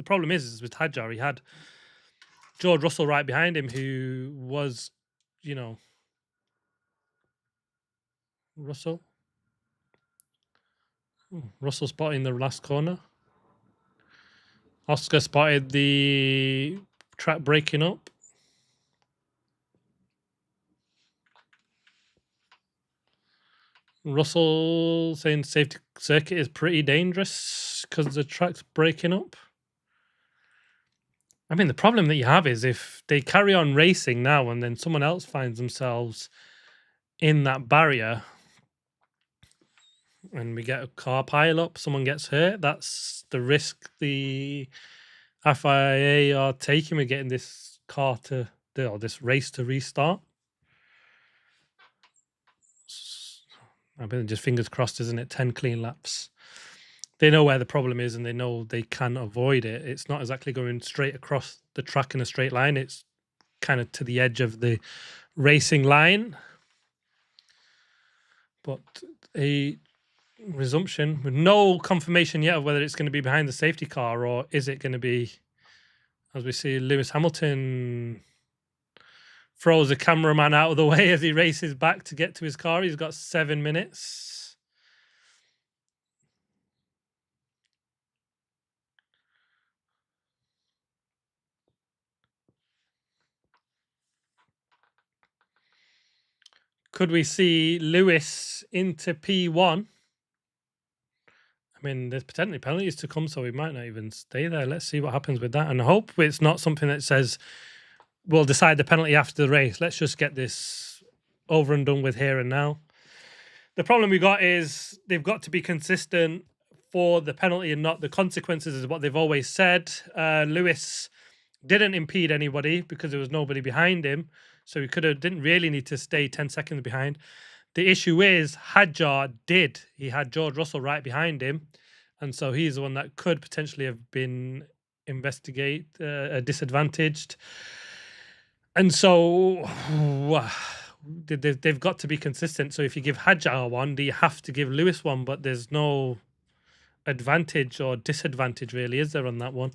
problem is with Hadjar, he had George Russell right behind him, who was, Russell spotting the last corner. Oscar spotted the track breaking up. Russell saying safety circuit is pretty dangerous because the track's breaking up. I mean, the problem that you have is if they carry on racing now and then someone else finds themselves in that barrier and we get a car pile up, someone gets hurt, that's the risk the FIA are taking with getting this this race to restart. I mean, just fingers crossed, isn't it? 10 clean laps. They know where the problem is and they know they can avoid it. It's not exactly going straight across the track in a straight line. It's kind of to the edge of the racing line. But a resumption with no confirmation yet of whether it's going to be behind the safety car or is it going to be, as we see Lewis Hamilton throws the cameraman out of the way as he races back to get to his car. He's got 7 minutes. Could we see Lewis into P1? I mean, there's potentially penalties to come, so we might not even stay there. Let's see what happens with that. And I hope it's not something that says we'll decide the penalty after the race. Let's just get this over and done with here and now. The problem we got is they've got to be consistent for the penalty and not the consequences, is what they've always said. Lewis didn't impede anybody because there was nobody behind him. So he didn't really need to stay 10 seconds behind. The issue is Hadjar did. He had George Russell right behind him. And so he's the one that could potentially have been disadvantaged. And so they've got to be consistent. So if you give Hadjar one, do you have to give Lewis one? But there's no advantage or disadvantage really, is there, on that one?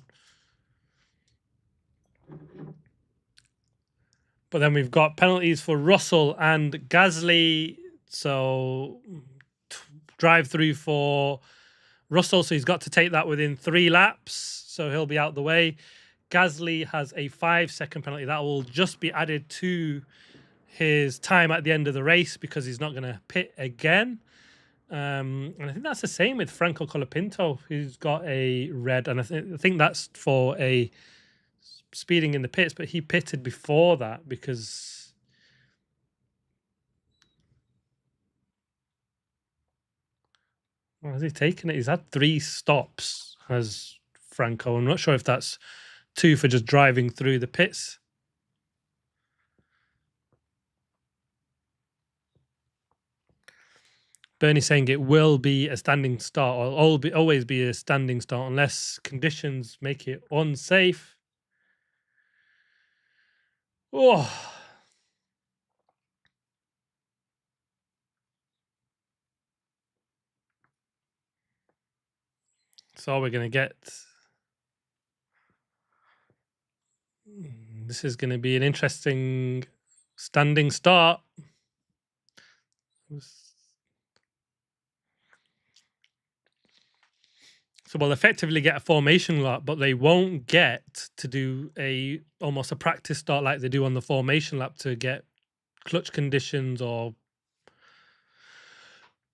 But then we've got penalties for Russell and Gasly. So drive through for Russell. So he's got to take that within 3 laps. So he'll be out the way. Gasly has a 5-second penalty. That will just be added to his time at the end of the race because he's not going to pit again. And I think that's the same with Franco Colapinto, who's got a red. And I think that's for a speeding in the pits, but he pitted before that because has he taken it? He's had 3 stops as Franco. I'm not sure if that's 2 for just driving through the pits. Bernie saying it will be a standing start, or always be a standing start unless conditions make it unsafe. Oh. So we're going to get... This is going to be an interesting standing start. So we'll effectively get a formation lap, but they won't get to do almost a practice start like they do on the formation lap to get clutch conditions or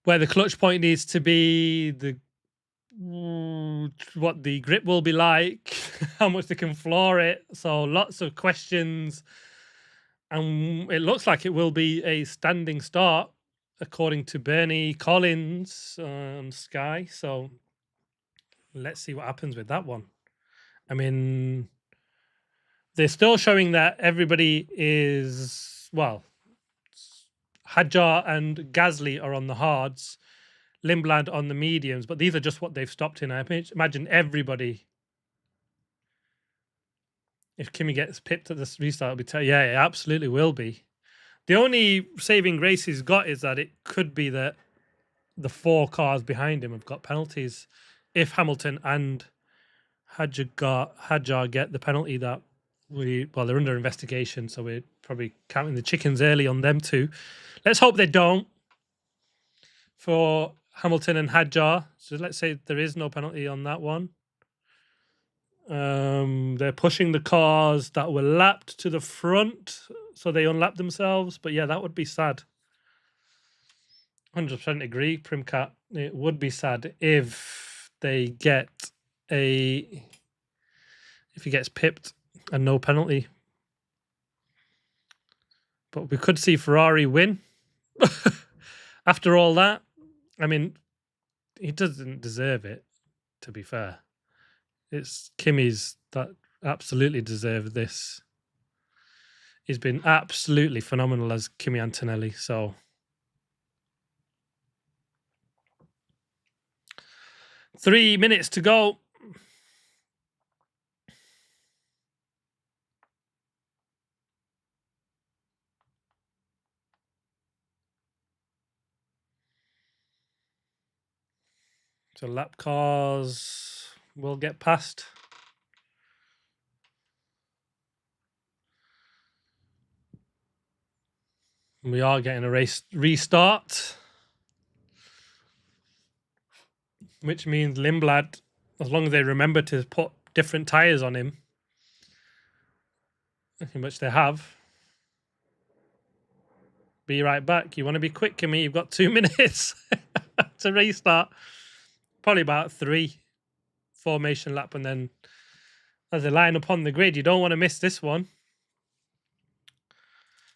where the clutch point needs to be, what the grip will be like, how much they can floor it. So lots of questions. And it looks like it will be a standing start, according to Bernie Collins on Sky. So let's see what happens with that one. I mean, they're still showing that everybody is, well, Hadjar and Gasly are on the hards, Lindblad on the mediums, but these are just what they've stopped in. I imagine everybody, if Kimi gets pipped at this restart, it'll be yeah, it absolutely will be. The only saving grace he's got is that it could be that the 4 cars behind him have got penalties. If Hamilton and Hadjar get the penalty that they're under investigation, so we're probably counting the chickens early on them too. Let's hope they don't for Hamilton and Hadjar. So let's say there is no penalty on that one. They're pushing the cars that were lapped to the front, so they unlap themselves. But yeah, that would be sad. 100% agree, Primcat. It would be sad if they get if he gets pipped and no penalty. But we could see Ferrari win. After all that, I mean, he doesn't deserve it, to be fair. It's Kimi's that absolutely deserve this. He's been absolutely phenomenal as Kimi Antonelli. So 3 minutes to go. So lap cars will get past. We are getting a race restart, which means Lindblad, as long as they remember to put different tyres on him, which they have. Be right back. You want to be quick, Kimi? You've got 2 minutes to restart. Probably about 3 formation lap, and then as they line up on the grid, you don't want to miss this one.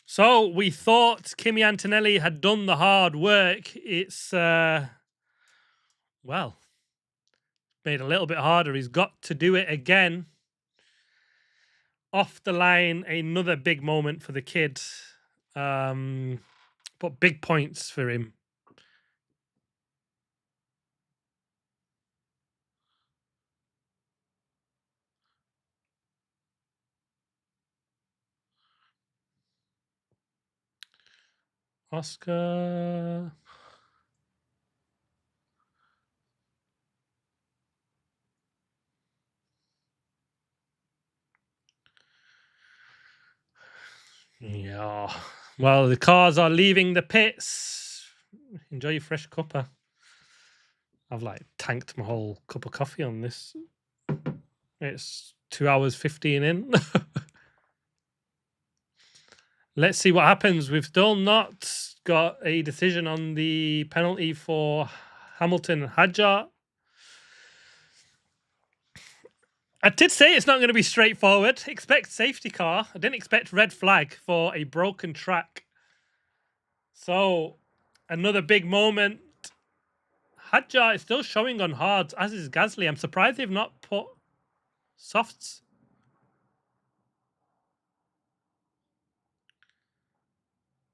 So we thought Kimi Antonelli had done the hard work. It's well, made a little bit harder. He's got to do it again. Off the line, another big moment for the kid. But big points for him. Oscar. Yeah. Well, the cars are leaving the pits. Enjoy your fresh cuppa. I've like tanked my whole cup of coffee on this. It's 2 hours 15 in. Let's see what happens. We've still not got a decision on the penalty for Hamilton and Hadjar. I did say it's not going to be straightforward. Expect safety car. I didn't expect red flag for a broken track. So, another big moment. Hadjar is still showing on hards, as is Gasly. I'm surprised they've not put softs.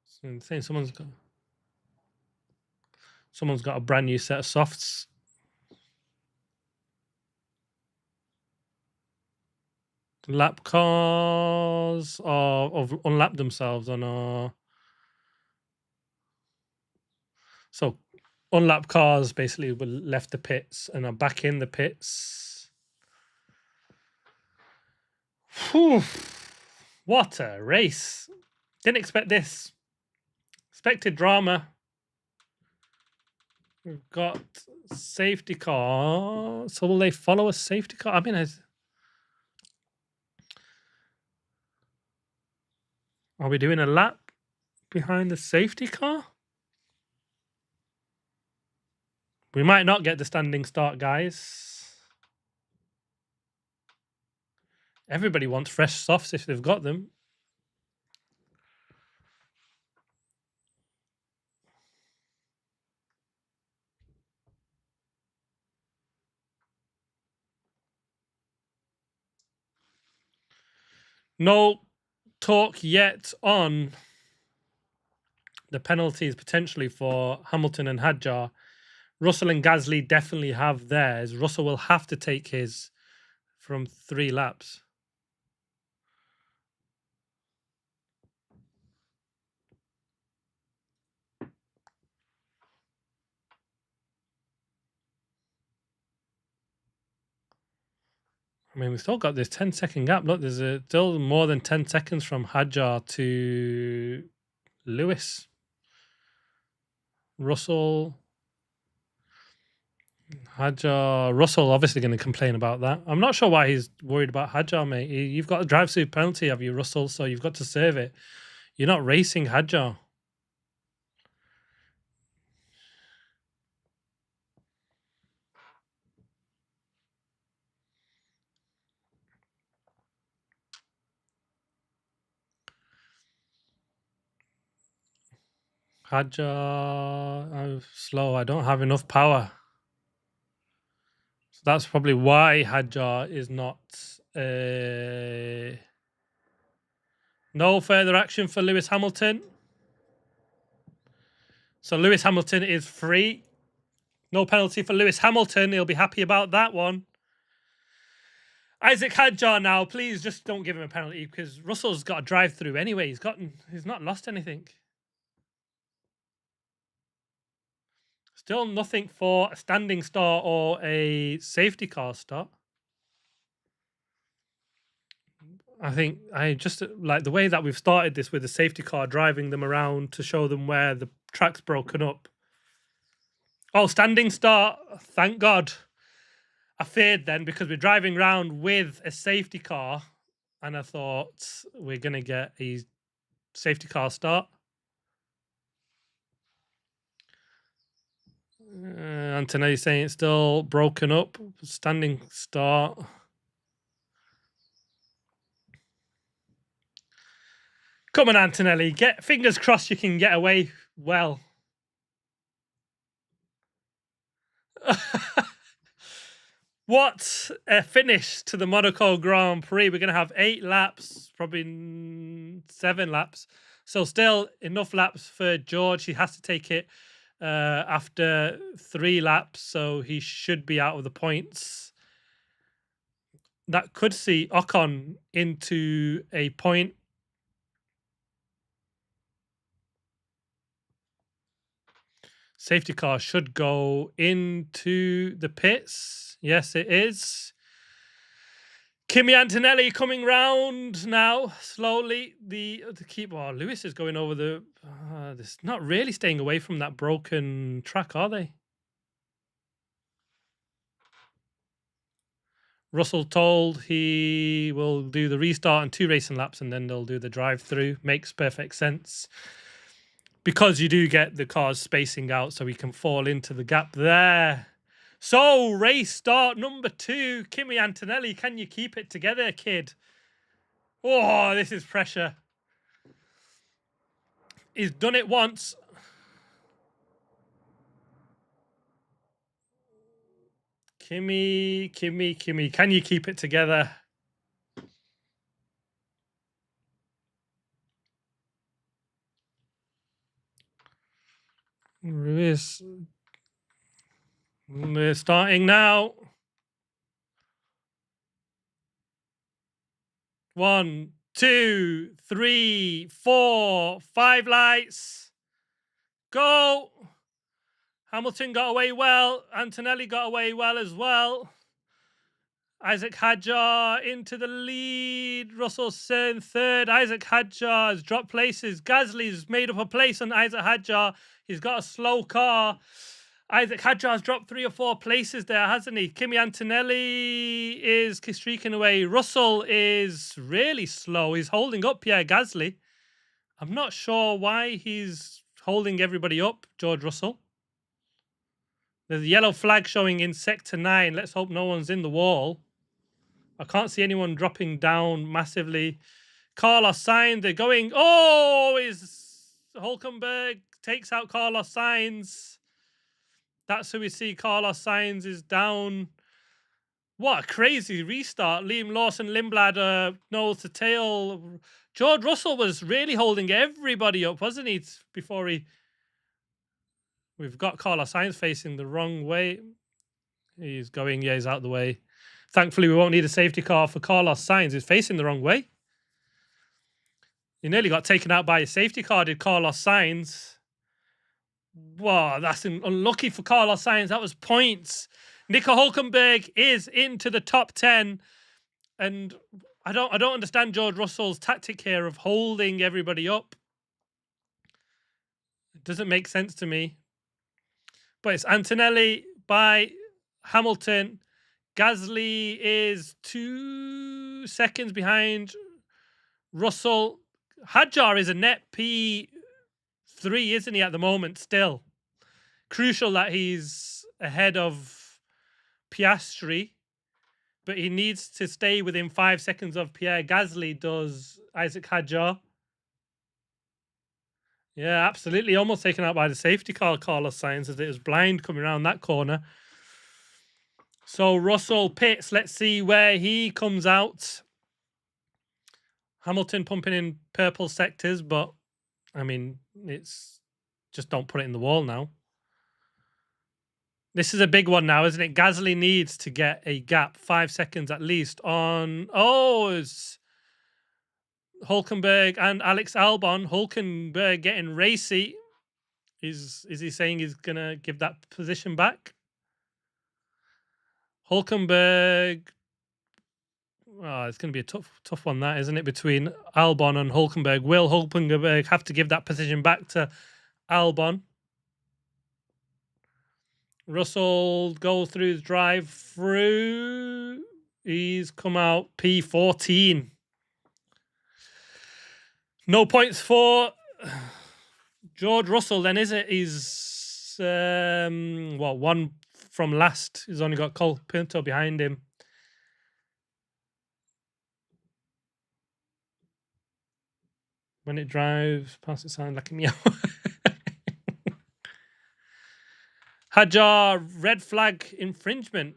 So I'm saying someone's got a brand new set of softs. Lap cars or unlap themselves on our. So unlap cars basically left the pits and are back in the pits. Whew. What a race. Didn't expect this. Expected drama. We've got safety car. So will they follow a safety car? I mean, are we doing a lap behind the safety car? We might not get the standing start, guys. Everybody wants fresh softs if they've got them. No talk yet on the penalties potentially for Hamilton and Hadjar. Russell and Gasly definitely have theirs. Russell will have to take his from 3 laps. I mean, we've still got this 10-second gap. Look, there's still more than 10 seconds from Hadjar to Lewis. Russell. Russell obviously going to complain about that. I'm not sure why he's worried about Hadjar, mate. You've got a drive-through penalty, have you, Russell? So you've got to serve it. You're not racing Hadjar. Hadjar, I'm slow. I don't have enough power. So that's probably why Hadjar is not. No further action for Lewis Hamilton. So Lewis Hamilton is free. No penalty for Lewis Hamilton. He'll be happy about that one. Isaac Hadjar now, please just don't give him a penalty because Russell's got a drive through anyway. He's not lost anything. Still nothing for a standing start or a safety car start. I think I just like the way that we've started this with the safety car driving them around to show them where the track's broken up. Oh, standing start. Thank God. I feared then because we're driving around with a safety car and I thought we're going to get a safety car start. Antonelli saying it's still broken up. Standing start. Come on, Antonelli. Fingers crossed you can get away well. What a finish to the Monaco Grand Prix. We're going to have 8 laps, probably 7 laps. So still enough laps for George. He has to take it after 3 laps, so he should be out of the points. That could see Ocon into a point. Safety car should go into the pits. Yes, it is. Kimi Antonelli coming round now slowly. The keep. Oh, Lewis is going over the. This not really staying away from that broken track, are they? Russell told he will do the restart and 2 racing laps, and then they'll do the drive-through. Makes perfect sense because you do get the cars spacing out, so we can fall into the gap there. So, race start number 2. Kimi Antonelli, can you keep it together, kid? Oh, this is pressure. He's done it once. Kimi, can you keep it together? We're starting now. 1, 2, 3, 4, 5 lights. Go. Hamilton got away well. Antonelli got away well as well. Isaac Hadjar into the lead. Russell's in third. Isaac Hadjar has dropped places. Gasly's made up a place on Isaac Hadjar. He's got a slow car. Isaac Hadjar's dropped 3 or 4 places there, hasn't he? Kimi Antonelli is streaking away. Russell is really slow. He's holding up Pierre Gasly. I'm not sure why he's holding everybody up, George Russell. There's a yellow flag showing in Sector 9. Let's hope no one's in the wall. I can't see anyone dropping down massively. Carlos Sainz, they're going. Oh, is Hulkenberg takes out Carlos Sainz. That's who we see. Carlos Sainz is down. What a crazy restart. Liam Lawson, Lindblad, nose to tail. George Russell was really holding everybody up, wasn't he? Before he... We've got Carlos Sainz facing the wrong way. He's going, yeah, he's out of the way. Thankfully, we won't need a safety car for Carlos Sainz. He's facing the wrong way. He nearly got taken out by a safety car, did Carlos Sainz. Wow, that's unlucky for Carlos Sainz. That was points. Nico Hulkenberg is into the top 10. And I don't understand George Russell's tactic here of holding everybody up. It doesn't make sense to me. But it's Antonelli by Hamilton. Gasly is 2 seconds behind Russell. Hadjar is a net P3, isn't he, at the moment still? Crucial that he's ahead of Piastri, but he needs to stay within 5 seconds of Pierre Gasly, does Isaac Hadjar. Yeah, absolutely. Almost taken out by the safety car, Carlos Sainz, as it was blind coming around that corner. So Russell pits. Let's see where he comes out. Hamilton pumping in purple sectors, but I mean, it's just don't put it in the wall now. This is a big one now, isn't it? Gasly needs to get a gap, 5 seconds at least on... Oh, it's Hulkenberg and Alex Albon. Hulkenberg getting racy. Is he saying he's going to give that position back? Hulkenberg... Oh, it's going to be a tough one, that, isn't it? Between Albon and Hulkenberg. Will Hulkenberg have to give that position back to Albon? Russell go through the drive-through. He's come out P14. No points for George Russell then, is it? He's, one from last. He's only got Cole Pinto behind him. When it drives past the sign like a meow. Hadjar, red flag infringement.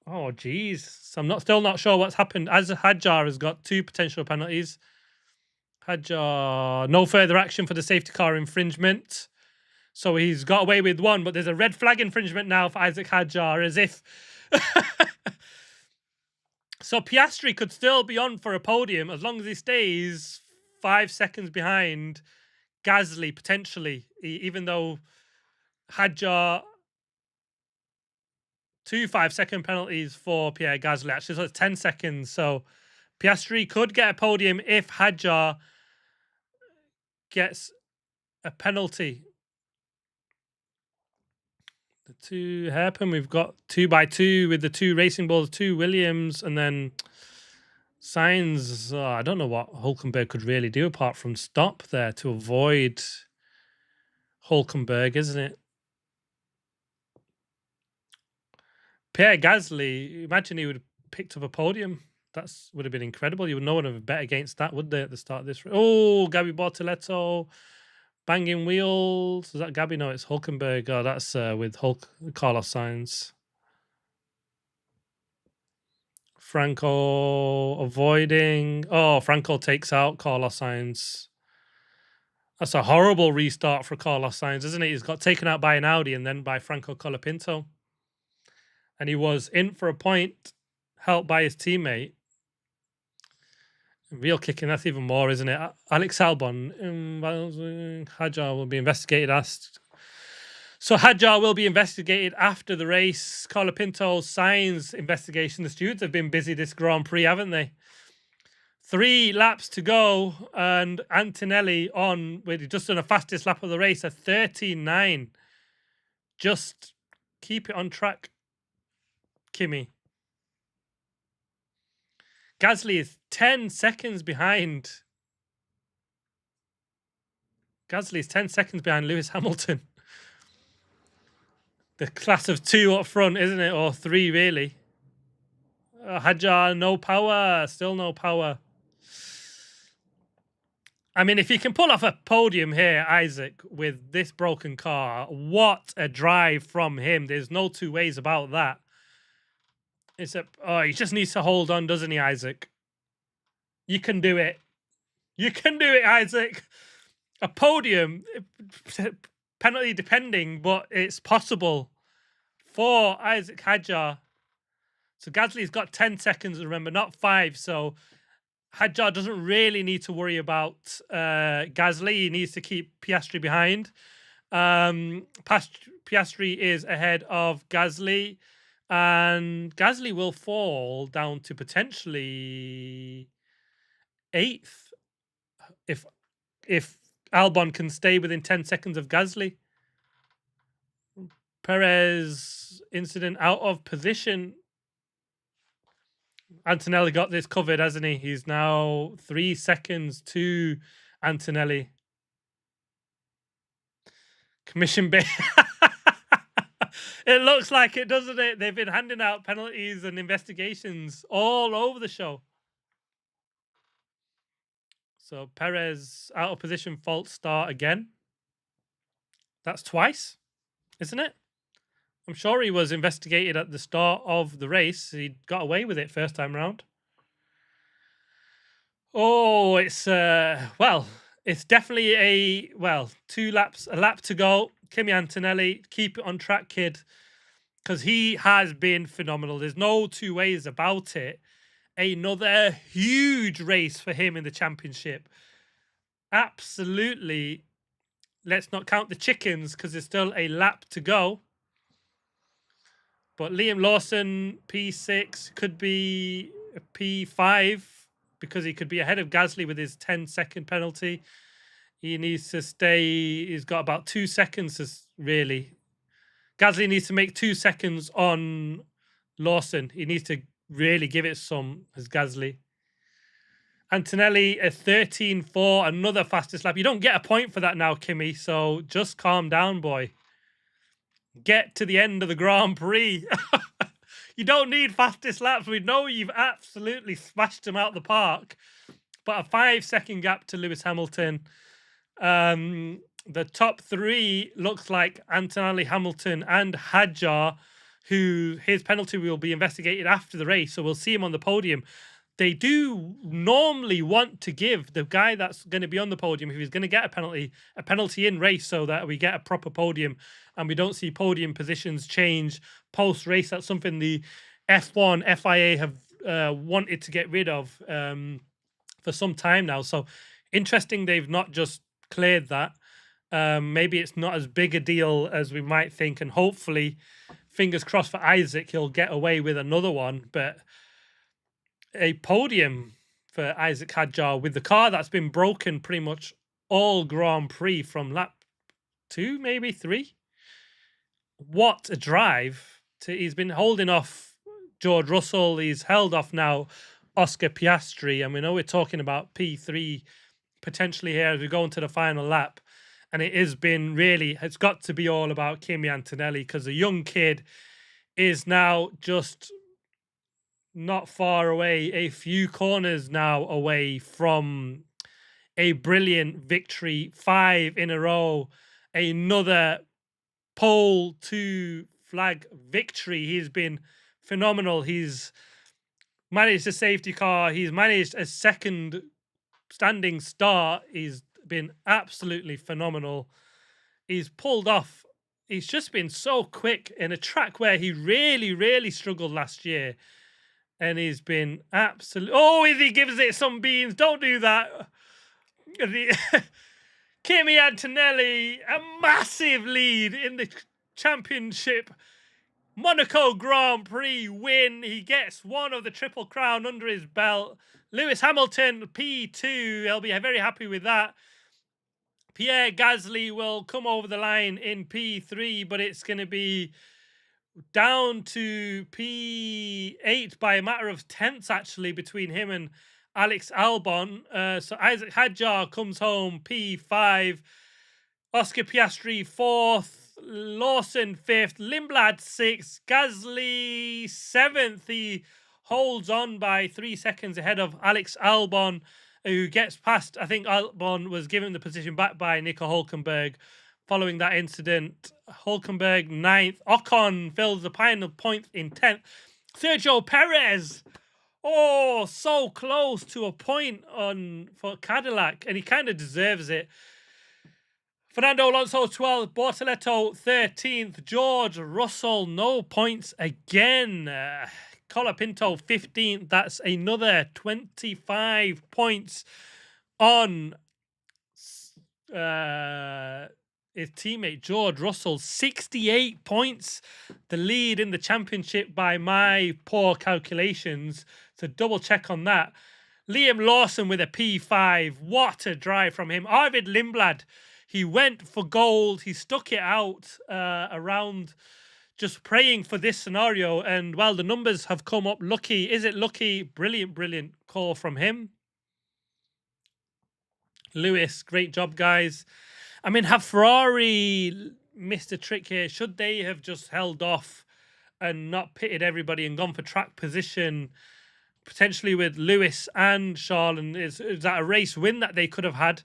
Oh, geez. So I'm still not sure what's happened. As Hadjar has got 2 potential penalties. Hadjar, no further action for the safety car infringement. So he's got away with 1, but there's a red flag infringement now for Isaac Hadjar, as if... So Piastri could still be on for a podium as long as he stays 5 seconds behind Gasly, potentially, even though Hadjar 2 5-second penalties for Pierre Gasly, actually, so it's 10 seconds. So Piastri could get a podium if Hadjar gets a penalty. The 2 hairpin, we've got 2x2 with the 2 racing balls, 2 Williams, and then Sainz. I don't know what Hulkenberg could really do apart from stop there to avoid Hulkenberg, isn't it? Pierre Gasly, imagine he would have picked up a podium. That would have been incredible. You would no one have bet against that, would they, at the start of this? Oh, Gabby Bortoleto banging wheels. Is that Gabby? No, it's Hulkenberg. Oh, that's with Carlos Sainz. Franco avoiding. Oh, Franco takes out Carlos Sainz. That's a horrible restart for Carlos Sainz, isn't it? He's got taken out by an Audi and then by Franco Colapinto. And he was in for a point, helped by his teammate. Real kicking, that's even more, isn't it? Alex Albon, Hadjar will be investigated. So Hadjar will be investigated after the race. Colapinto Sainz investigation. The stewards have been busy this Grand Prix, haven't they? 3 laps to go, and Antonelli on with just done a fastest lap of the race, a 13.9. Just keep it on track, Kimi. Gasly is 10 seconds behind. Gasly is 10 seconds behind Lewis Hamilton. The class of 2 up front, isn't it? Or 3, really. Hadjar, no power. Still no power. I mean, if you can pull off a podium here, Isaac, with this broken car, what a drive from him. There's no 2 ways about that. He just needs to hold on, doesn't he, Isaac? You can do it. You can do it, Isaac. A podium, penalty depending, but it's possible for Isaac Hadjar. So Gasly's got 10 seconds, remember, not 5. So Hadjar doesn't really need to worry about Gasly. He needs to keep Piastri behind. Piastri is ahead of Gasly. And Gasly will fall down to potentially 8th if Albon can stay within 10 seconds of Gasly. Perez incident out of position. Antonelli got this covered, hasn't he? He's now 3 seconds to Antonelli. Commission Bay. It looks like it, doesn't it? They've been handing out penalties and investigations all over the show. So Perez out of position, false start again. That's twice, isn't it? I'm sure he was investigated at the start of the race. He got away with it first time round. Oh, it's it's definitely a lap to go. Kimi Antonelli, keep it on track, kid, because he has been phenomenal. There's no 2 ways about it. Another huge race for him in the championship. Absolutely. Let's not count the chickens because there's still a lap to go. But Liam Lawson, P6, could be a P5 because he could be ahead of Gasly with his 10-second penalty. He needs to stay. He's got about 2 seconds, really. Gasly needs to make 2 seconds on Lawson. He needs to really give it some as Gasly. Antonelli, a 13.4, another fastest lap. You don't get a point for that now, Kimi, so just calm down, boy. Get to the end of the Grand Prix. You don't need fastest laps. We know you've absolutely smashed them out the park. But a 5-second gap to Lewis Hamilton. The top 3 looks like Antonelli, Hamilton, and Hadjar, who his penalty will be investigated after the race. So we'll see him on the podium. They do normally want to give the guy that's going to be on the podium, if he's going to get a penalty in race, so that we get a proper podium and we don't see podium positions change post-race. That's something the F1, FIA have wanted to get rid of for some time now. So interesting they've not just cleared that. Maybe it's not as big a deal as we might think, and hopefully fingers crossed for Isaac, he'll get away with another one. But a podium for Isaac Hadjar with the car that's been broken pretty much all Grand Prix from lap 2, maybe 3. What a drive. He's been holding off George Russell. He's held off now Oscar Piastri. And we know we're talking about P3 potentially here as we go into the final lap. And it has been really, it's got to be all about Kimi Antonelli, because the young kid is now just not far away, a few corners now away from a brilliant victory, 5 in a row, another pole to flag victory. He's been phenomenal. He's managed a safety car. He's managed a second standing start. He's been absolutely phenomenal. He's pulled off. He's just been so quick in a track where he really struggled last year. And he's been absolutely... Oh, he gives it some beans. Don't do that. Kimi Antonelli, a massive lead in the championship. Monaco Grand Prix win. He gets one of the Triple Crown under his belt. Lewis Hamilton, P2. He'll be very happy with that. Pierre Gasly will come over the line in P3, but it's going to be down to P8 by a matter of tenths, actually, between him and Alex Albon. So Isaac Hadjar comes home P5. Oscar Piastri 4th. Lawson 5th. Lindblad 6th. Gasly 7th. He holds on by 3 seconds ahead of Alex Albon, who gets past. I think Albon was given the position back by Nico Hülkenberg following that incident. Hülkenberg 9th. Ocon fills the final point in 10th. Sergio Perez, oh, so close to a point for Cadillac, and he kind of deserves it. Fernando Alonso 12th, Bortoleto 13th, George Russell no points again. Colapinto 15th. That's another 25 points on his teammate George Russell. 68 points, the lead in the championship by my poor calculations. So double check on that. Liam Lawson with a P5. What a drive from him. Arvid Lindblad, he went for gold. He stuck it out around, just praying for this scenario. And, well, the numbers have come up. Lucky. Is it lucky? Brilliant call from him. Lewis, great job, guys. I mean, have Ferrari missed a trick here? Should they have just held off and not pitted everybody and gone for track position, potentially with Lewis and Charles? And is that a race win that they could have had?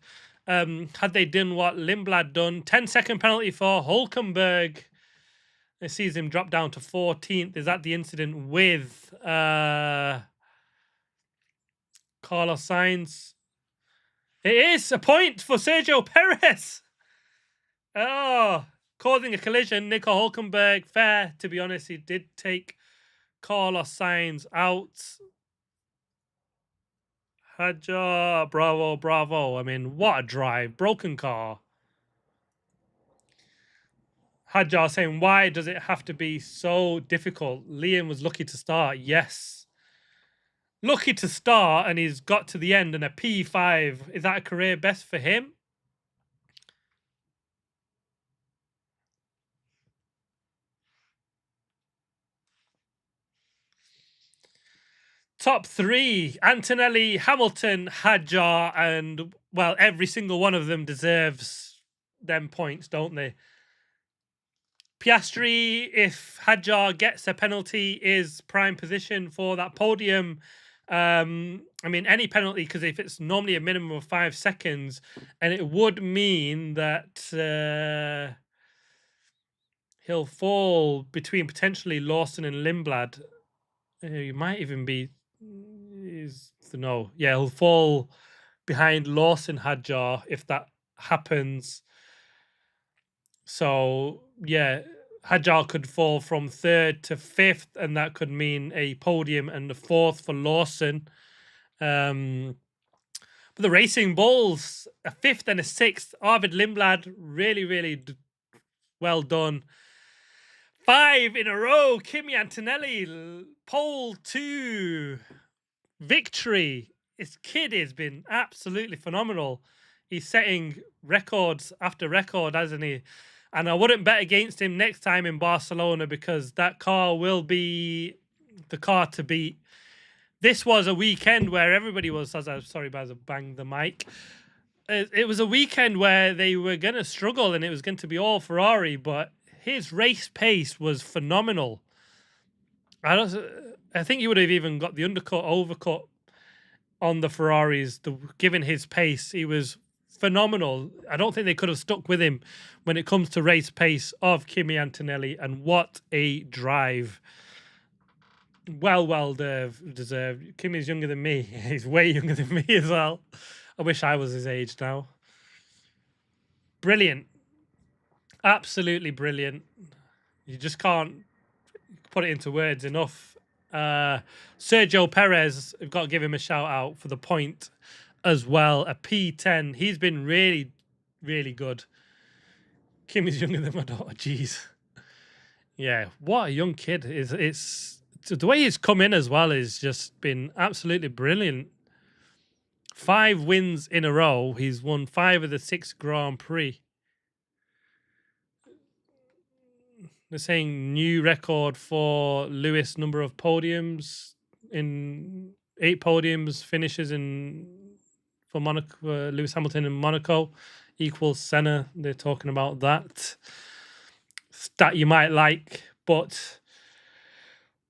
Had they done what Lindblad done? 10-second penalty for Hülkenberg. It sees him drop down to 14th. Is that the incident with Carlos Sainz? It is a point for Sergio Perez. Oh, causing a collision. Nico Hülkenberg, fair, to be honest. He did take Carlos Sainz out. Hadjar, bravo. I mean, what a drive. Broken car. Hadjar saying, why does it have to be so difficult? Liam was lucky to start. Yes. Lucky to start, and he's got to the end and a P5. Is that a career best for him? Top 3, Antonelli, Hamilton, Hadjar, and, well, every single one of them deserves them points, don't they? Piastri, if Hadjar gets a penalty, is prime position for that podium. I mean, any penalty, because if it's normally a minimum of 5 seconds, and it would mean that he'll fall between potentially Lawson and Lindblad. He might even be... No, yeah, he'll fall behind Lawson Hadjar if that happens. So, yeah, Hadjar could fall from 3rd to 5th, and that could mean a podium and the 4th for Lawson. But the Racing Bulls, a 5th and a 6th. Arvid Lindblad, really well done. 5 in a row. Kimi Antonelli, pole 2, victory. This kid has been absolutely phenomenal. He's setting records after record, hasn't he? And I wouldn't bet against him next time in Barcelona, because that car will be the car to beat. This was a weekend where everybody was, sorry, Baz, I banged the mic. It was a weekend where they were going to struggle and it was going to be all Ferrari, but his race pace was phenomenal. I think he would have even got the overcut on the Ferraris, given his pace. He was phenomenal. I don't think they could have stuck with him when it comes to race pace of Kimi Antonelli, and what a drive. Well deserved. Kimi's younger than me. He's way younger than me as well. I wish I was his age now. Brilliant. Absolutely brilliant. You just can't put it into words enough. Sergio Perez, I've got to give him a shout out for the point as well. A P10. He's been really, really good. Kimi's younger than my daughter. Jeez. Yeah, what a young kid. It's the way he's come in as well has just been absolutely brilliant. 5 wins in a row. He's won 5 of the 6 Grand Prix. They're saying new record for Lewis, number of podiums, in 8 podiums, finishes for Monaco. Lewis Hamilton in Monaco equals Senna. They're talking about that stat you might like, but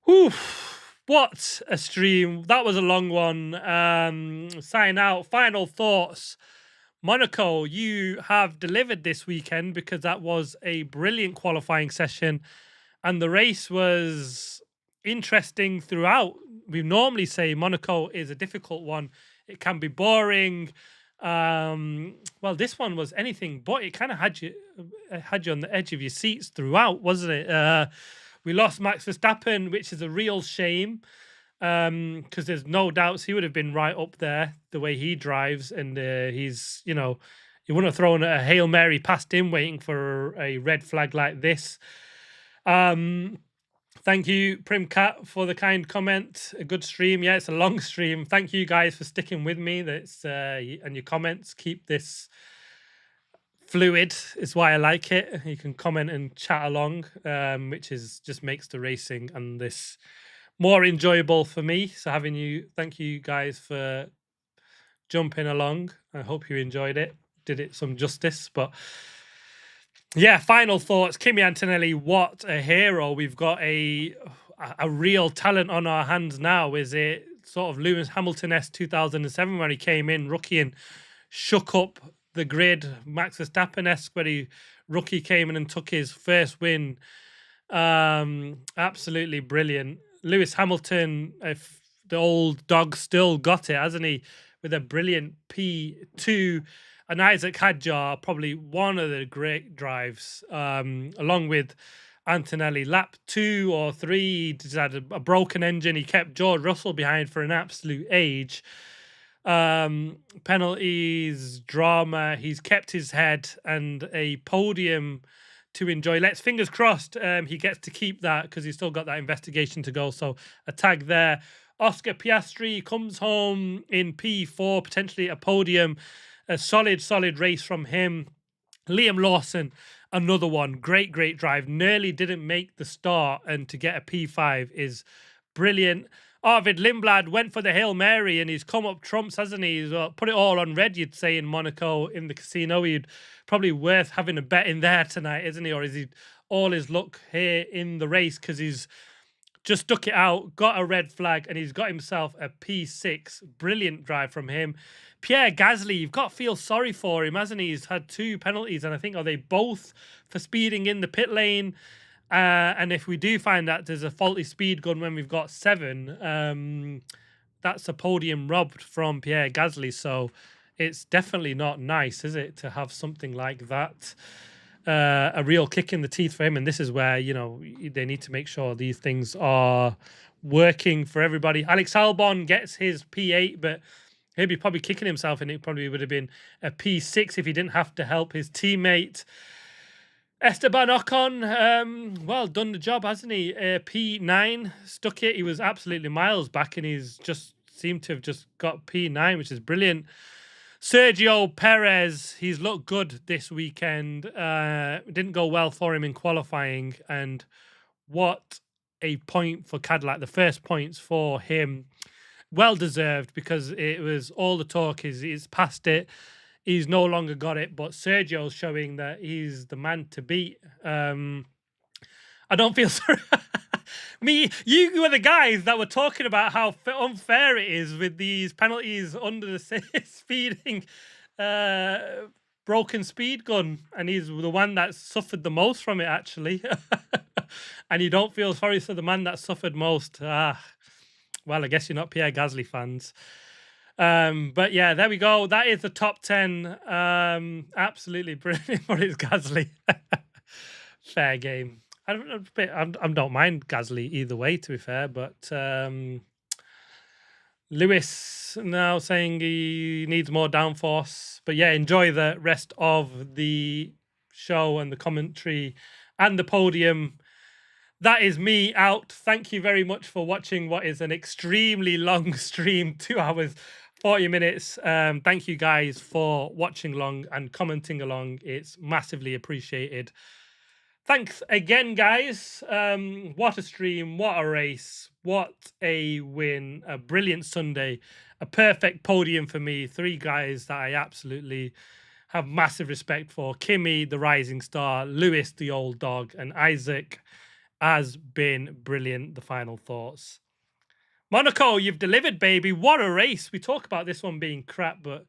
whew, what a stream. That was a long one. Sign out. Final thoughts. Monaco, you have delivered this weekend, because that was a brilliant qualifying session and the race was interesting throughout. We normally say Monaco is a difficult one. It can be boring. Well, this one was anything but. It kind of had you on the edge of your seats throughout, wasn't it? We lost Max Verstappen, which is a real shame, because there's no doubts he would have been right up there the way he drives, and he's, you wouldn't have thrown a Hail Mary past him waiting for a red flag like this. Thank you, Primcat, for the kind comment. A good stream. Yeah, it's a long stream. Thank you guys for sticking with me. That's and your comments keep this fluid. Is why I like it. You can comment and chat along, which just makes the racing and this more enjoyable for me. So thank you guys for jumping along. I hope you enjoyed it. Did it some justice. But yeah, final thoughts. Kimi Antonelli, what a hero. We've got a real talent on our hands now. Is it sort of Lewis Hamilton-esque 2007 where he came in rookie and shook up the grid? Max Verstappen-esque where rookie came in and took his first win. Absolutely brilliant. Lewis Hamilton, if the old dog, still got it, hasn't he? With a brilliant P2. And Isaac Hadjar, probably one of the great drives, along with Antonelli. Lap 2 or 3, he just had a broken engine. He kept George Russell behind for an absolute age. Penalties, drama. He's kept his head and a podium to enjoy. Let's fingers crossed he gets to keep that, because he's still got that investigation to go. So a tag there. Oscar Piastri comes home in P4, potentially a podium. A solid race from him. Liam Lawson, another one. Great drive. Nearly didn't make the start, and to get a P5 is brilliant. Arvid Lindblad went for the Hail Mary, and he's come up trumps, hasn't he? He's put it all on red, you'd say, in Monaco in the casino. He'd probably worth having a bet in there tonight, isn't he? Or is he all his luck here in the race, because he's just stuck it out, got a red flag, and he's got himself a P6. Brilliant drive from him. Pierre Gasly, you've got to feel sorry for him, hasn't he? He's had 2 penalties, and I think, are they both for speeding in the pit lane? And if we do find that there's a faulty speed gun when we've got 7, that's a podium robbed from Pierre Gasly. So it's definitely not nice, is it, to have something like that? A real kick in the teeth for him. And this is where, they need to make sure these things are working for everybody. Alex Albon gets his P8, but he'll be probably kicking himself, and it probably would have been a P6 if he didn't have to help his teammate. Esteban Ocon, well, done the job, hasn't he? P9, stuck it. He was absolutely miles back, and he's just seemed to have just got P9, which is brilliant. Sergio Perez, he's looked good this weekend. Didn't go well for him in qualifying, and what a point for Cadillac. The first points for him, well deserved, because it was all the talk is he's past it. He's no longer got it, but Sergio's showing that he's the man to beat. I don't feel sorry. You were the guys that were talking about how unfair it is with these penalties under the speeding, broken speed gun, and he's the one that suffered the most from it, actually. And you don't feel sorry for the man that suffered most. Well, I guess you're not Pierre Gasly fans. But yeah, there we go. That is the top 10. Absolutely brilliant for his Gasly. Fair game. I don't mind Gasly either way, to be fair, but Lewis now saying he needs more downforce. But yeah, enjoy the rest of the show and the commentary and the podium. That is me out. Thank you very much for watching what is an extremely long stream, 2 hours, 40 minutes. Thank you guys for watching along and commenting along. It's massively appreciated. Thanks again, guys. What a stream, what a race, what a win, a brilliant Sunday, a perfect podium for me. 3 guys that I absolutely have massive respect for. Kimi, the rising star, Lewis, the old dog, and Isaac has been brilliant. The final thoughts. Monaco, you've delivered, baby. What a race. We talk about this one being crap, but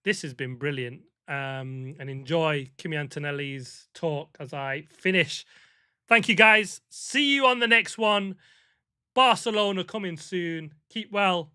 this has been brilliant. And enjoy Kimi Antonelli's talk as I finish. Thank you, guys. See you on the next one. Barcelona coming soon. Keep well.